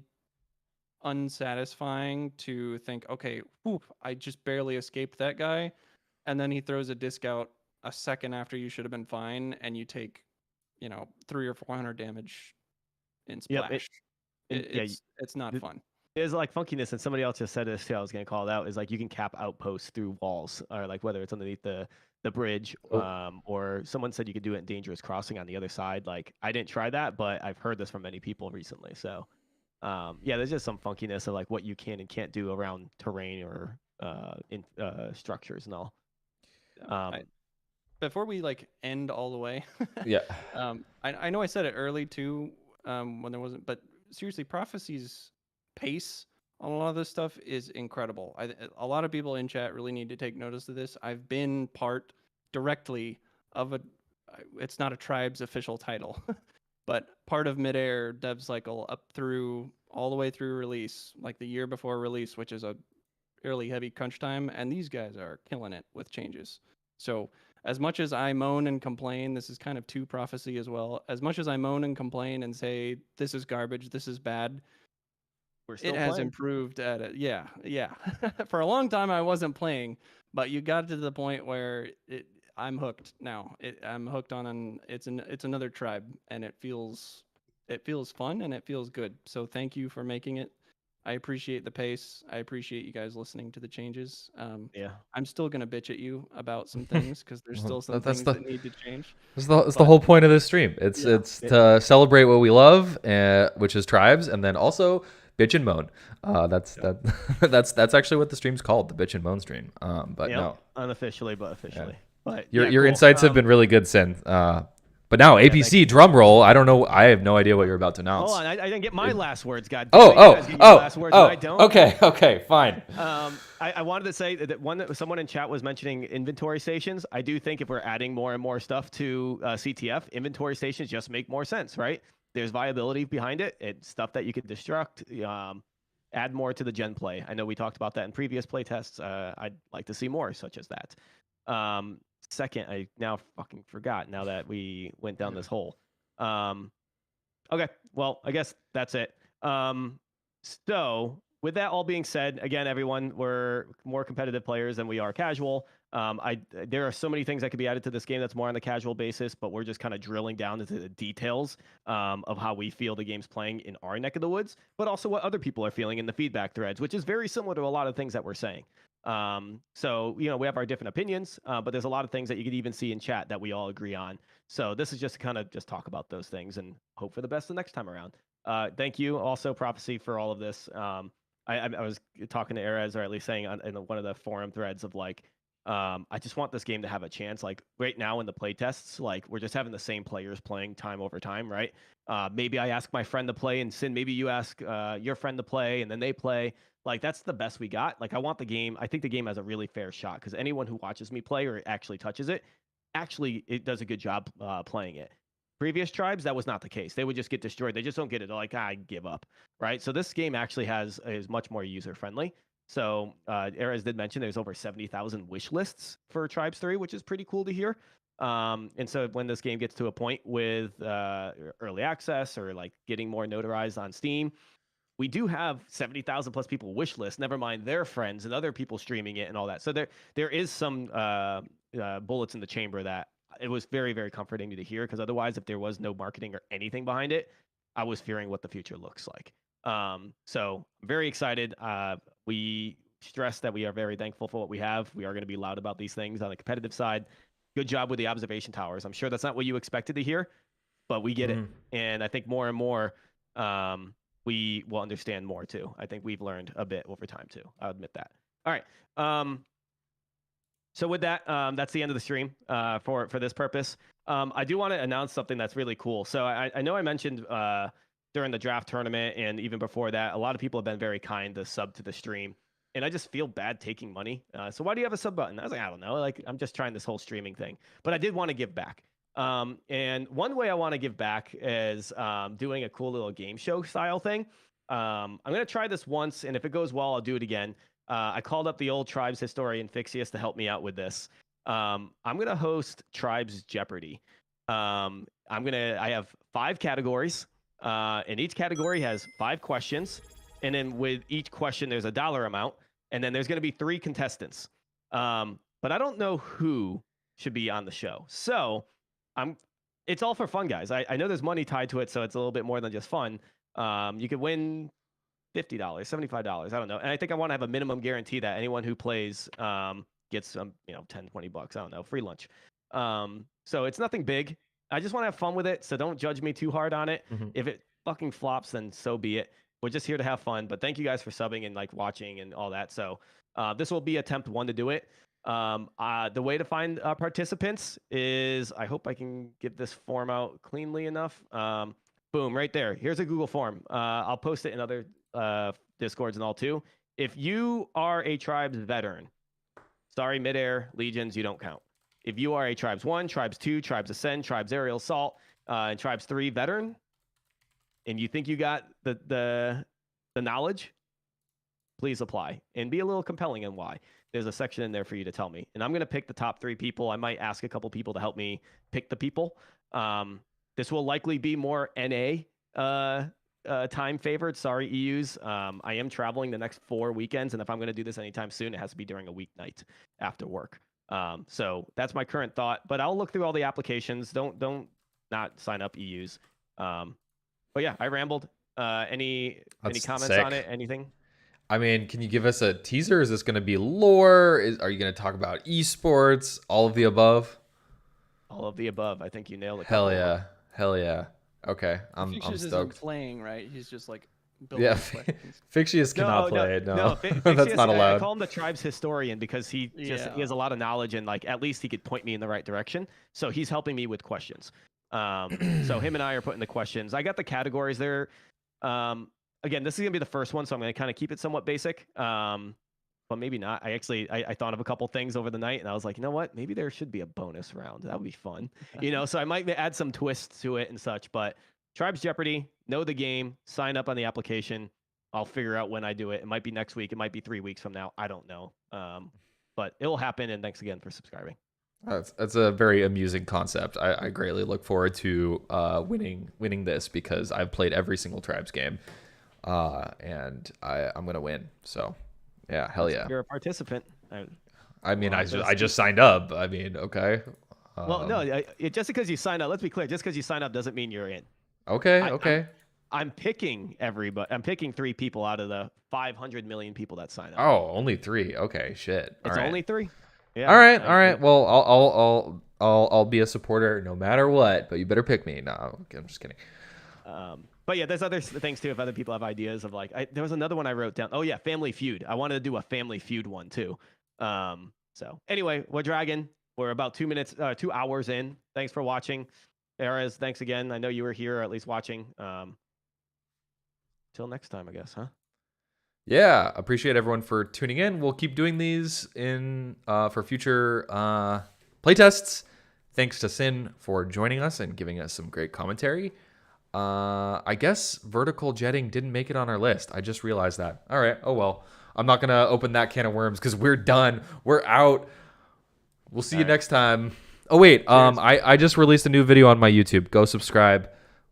Speaker 3: unsatisfying to think, okay, whew, I just barely escaped that guy, and then he throws a disc out a second after you should have been fine, and you take, 300 or 400 damage in
Speaker 1: Yep.
Speaker 3: splash.
Speaker 1: And yeah,
Speaker 3: It's not fun.
Speaker 1: there's like funkiness, and somebody else just said this too. I was gonna call it out. Is like you can cap outposts through walls, or like whether it's underneath the bridge,
Speaker 2: Oh,
Speaker 1: or someone said you could do it in dangerous crossing on the other side. Like I didn't try that, but I've heard this from many people recently. So yeah, there's just some funkiness of like what you can and can't do around terrain or in structures and all.
Speaker 3: I,
Speaker 1: Um,
Speaker 3: before we like end all the way,
Speaker 2: yeah.
Speaker 3: I know I said it early too, when there wasn't, but seriously, Prophecy's pace on a lot of this stuff is incredible. A lot of people in chat really need to take notice of this. I've been part directly of it's not a tribe's official title, but part of Midair dev cycle up through all the way through release, like the year before release, which is a early heavy crunch time, and these guys are killing it with changes. So as much as I moan and complain, this is kind of to Prophecy as well. As much as I moan and complain and say this is garbage, this is bad,
Speaker 1: we're
Speaker 3: it
Speaker 1: still
Speaker 3: has
Speaker 1: playing.
Speaker 3: improved at it. Yeah, yeah. For a long time I wasn't playing, but you got to the point where I'm hooked now. I'm hooked on it's another tribe, and it feels fun and it feels good. So thank you for making it. I appreciate the pace. I appreciate you guys listening to the changes.
Speaker 1: Yeah.
Speaker 3: I'm still gonna bitch at you about some things because there's
Speaker 2: Well,
Speaker 3: still some
Speaker 2: that's
Speaker 3: things
Speaker 2: the
Speaker 3: that need to change.
Speaker 2: it's the
Speaker 3: But
Speaker 2: whole point of this stream. It's
Speaker 3: yeah,
Speaker 2: it's to celebrate what we love, which is tribes, and then also bitch and moan. That's
Speaker 1: Yep.
Speaker 2: that's actually what the stream's called, the bitch and moan stream. But
Speaker 1: Yep.
Speaker 2: no,
Speaker 1: Unofficially, but
Speaker 2: yeah.
Speaker 1: officially. But
Speaker 2: Your
Speaker 1: yeah,
Speaker 2: your
Speaker 1: cool.
Speaker 2: insights have been really good, Sin. But now
Speaker 1: Yeah, thank
Speaker 2: APC
Speaker 1: you.
Speaker 2: drum roll. I don't know. I have no idea what you're about to
Speaker 1: Hold
Speaker 2: announce.
Speaker 1: on, I didn't get my last words. God damn
Speaker 2: Oh,
Speaker 1: it! You guys get your last words, and I don't.
Speaker 2: Okay, okay, fine.
Speaker 1: I wanted to say that someone in chat was mentioning inventory stations. I do think if we're adding more and more stuff to CTF, inventory stations just make more sense, right? There's viability behind it. It's stuff that you could destruct. Add more to the gen play. I know we talked about that in previous playtests. I'd like to see more such as that. Second, I now fucking forgot now that we went down this hole. Okay, well, I guess that's it. So with that all being said, again, everyone, we're more competitive players than we are casual. There are so many things that could be added to this game that's more on the casual basis, but we're just kind of drilling down into the details of how we feel the game's playing in our neck of the woods, but also what other people are feeling in the feedback threads, which is very similar to a lot of things that we're saying. So we have our different opinions, but there's a lot of things that you could even see in chat that we all agree on. So this is just to kind of just talk about those things and hope for the best the next time around. Thank you also Prophecy for all of this. I was talking to Erez, or at least saying in one of the forum threads of like, I just want this game to have a chance. Like right now in the playtests, like we're just having the same players playing time over time, right? Maybe I ask my friend to play, and Sin, maybe you ask your friend to play, and then they play. Like that's the best we got. Like I want the game. I think the game has a really fair shot because anyone who watches me play or actually touches it, actually it does a good job playing it. previous tribes, that was not the case. They would just get destroyed. They just don't get it. They're like, I give up, right? So this game actually is much more user friendly. So Erez did mention there's over 70,000 wish lists for Tribes 3, which is pretty cool to hear. And so when this game gets to a point with early access or like getting more notarized on Steam, we do have 70,000 plus people wish list, never mind their friends and other people streaming it and all that. So there is some bullets in the chamber that it was very, very comforting to hear, because otherwise, if there was no marketing or anything behind it, I was fearing what the future looks like. So I'm very excited. We stress that we are very thankful for what we have. We are going to be loud about these things on the competitive side. Good job with the observation towers. I'm sure that's not what you expected to hear, but we get it. And I think more and more, we will understand more too. I think we've learned a bit over time too. I'll admit that. All right. So with that, that's the end of the stream for this purpose. I do want to announce something that's really cool. So I know I mentioned during the draft tournament and even before that, a lot of people have been very kind to sub to the stream. And I just feel bad taking money. So why do you have a sub button? I was like, I don't know. Like, I'm just trying this whole streaming thing. But I did want to give back. And one way I want to give back is doing a cool little game show style thing. I'm going to try this once, and if it goes well, I'll do it again. I called up the old Tribes historian Fixius to help me out with this. I'm going to host Tribes Jeopardy. I have 5 categories, and each category has 5 questions. And then with each question, there's a dollar amount, and then there's going to be 3 contestants. But I don't know who should be on the show. So it's all for fun, guys. I know there's money tied to it, so it's a little bit more than just fun. You could win $50, $75. I don't know. And I think I want to have a minimum guarantee that anyone who plays gets some, 10, $20. I don't know, free lunch. So it's nothing big. I just want to have fun with it. So don't judge me too hard on it. If it fucking flops, then so be it. We're just here to have fun. But thank you guys for subbing and like watching and all that. So this will be attempt 1 to do it. The way to find participants is, I hope I can get this form out cleanly enough. Boom, right there. Here's a Google form. I'll post it in other Discords and all too. If you are a Tribes veteran, sorry, Midair, Legions, you don't count. If you are a Tribes 1, Tribes 2, Tribes Ascend, Tribes Aerial Assault, and Tribes 3 veteran, and you think you got the knowledge, please apply and be a little compelling in why. There's a section in there for you to tell me. And I'm going to pick the top 3 people. I might ask a couple people to help me pick the people. This will likely be more NA time favored. Sorry, EUs. I am traveling the next 4 weekends, and if I'm going to do this anytime soon, it has to be during a weeknight after work. So that's my current thought. But I'll look through all the applications. Don't not sign up EUs. But yeah, I rambled. Any comments
Speaker 2: sick.
Speaker 1: on it? Anything?
Speaker 2: I mean, can you give us a teaser? Is this going to be lore? Are you going to talk about esports? All of the above?
Speaker 1: All of the above. I think you nailed it.
Speaker 2: Hell yeah. Hell yeah. Okay. I'm
Speaker 3: Fixius isn't
Speaker 2: stoked.
Speaker 3: playing, right? He's just like building questions.
Speaker 2: Fixius cannot play. No,
Speaker 1: Fixius,
Speaker 2: that's not allowed.
Speaker 1: I call him the Tribes historian because he has a lot of knowledge, and like at least he could point me in the right direction. So he's helping me with questions. So him and I are putting the questions. I got the categories there. Again, this is gonna be the first one, so I'm gonna kind of keep it somewhat basic. But maybe not. I thought of a couple things over the night, and I was like, you know what? Maybe there should be a bonus round. That would be fun. So I might add some twists to it and such. But Tribes Jeopardy, know the game, sign up on the application. I'll figure out when I do it. It might be next week. It might be 3 weeks from now. I don't know. But it will happen. And thanks again for subscribing.
Speaker 2: That's a very amusing concept. I greatly look forward to winning this because I've played every single Tribes game, and I'm gonna win. So yeah, hell yeah.
Speaker 1: You're a participant.
Speaker 2: I mean, I just signed up. I mean, okay.
Speaker 1: Well, no, just because you sign up. Let's be clear. Just because you sign up doesn't mean you're in.
Speaker 2: Okay.
Speaker 1: I'm picking everybody. I'm picking 3 people out of the 500 million people that sign up.
Speaker 2: Oh, only 3. Okay, shit.
Speaker 1: It's only 3. Yeah.
Speaker 2: All right. Well, I'll be a supporter no matter what, but you better pick me. No, I'm just kidding.
Speaker 1: But yeah, there's other things too. If other people have ideas of like, there was another one I wrote down. Oh yeah, Family Feud. I wanted to do a Family Feud one too. So anyway, we're dragging. We're about 2 hours in. Thanks for watching. Erez, thanks again. I know you were here, or at least watching. Till next time, I guess, huh?
Speaker 2: Yeah, appreciate everyone for tuning in. We'll keep doing these for future playtests. Thanks to Sin for joining us and giving us some great commentary. I guess vertical jetting didn't make it on our list. I just realized that. All right. Oh, well. I'm not going to open that can of worms because we're done. We're out. We'll see you next time. Oh, wait. I just released a new video on my YouTube. Go subscribe.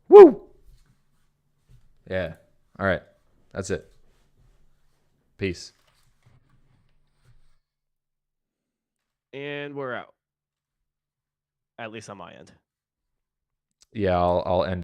Speaker 2: Woo! Yeah. All right. That's it. Peace.
Speaker 1: And we're out. At least on my end.
Speaker 2: Yeah, I'll end.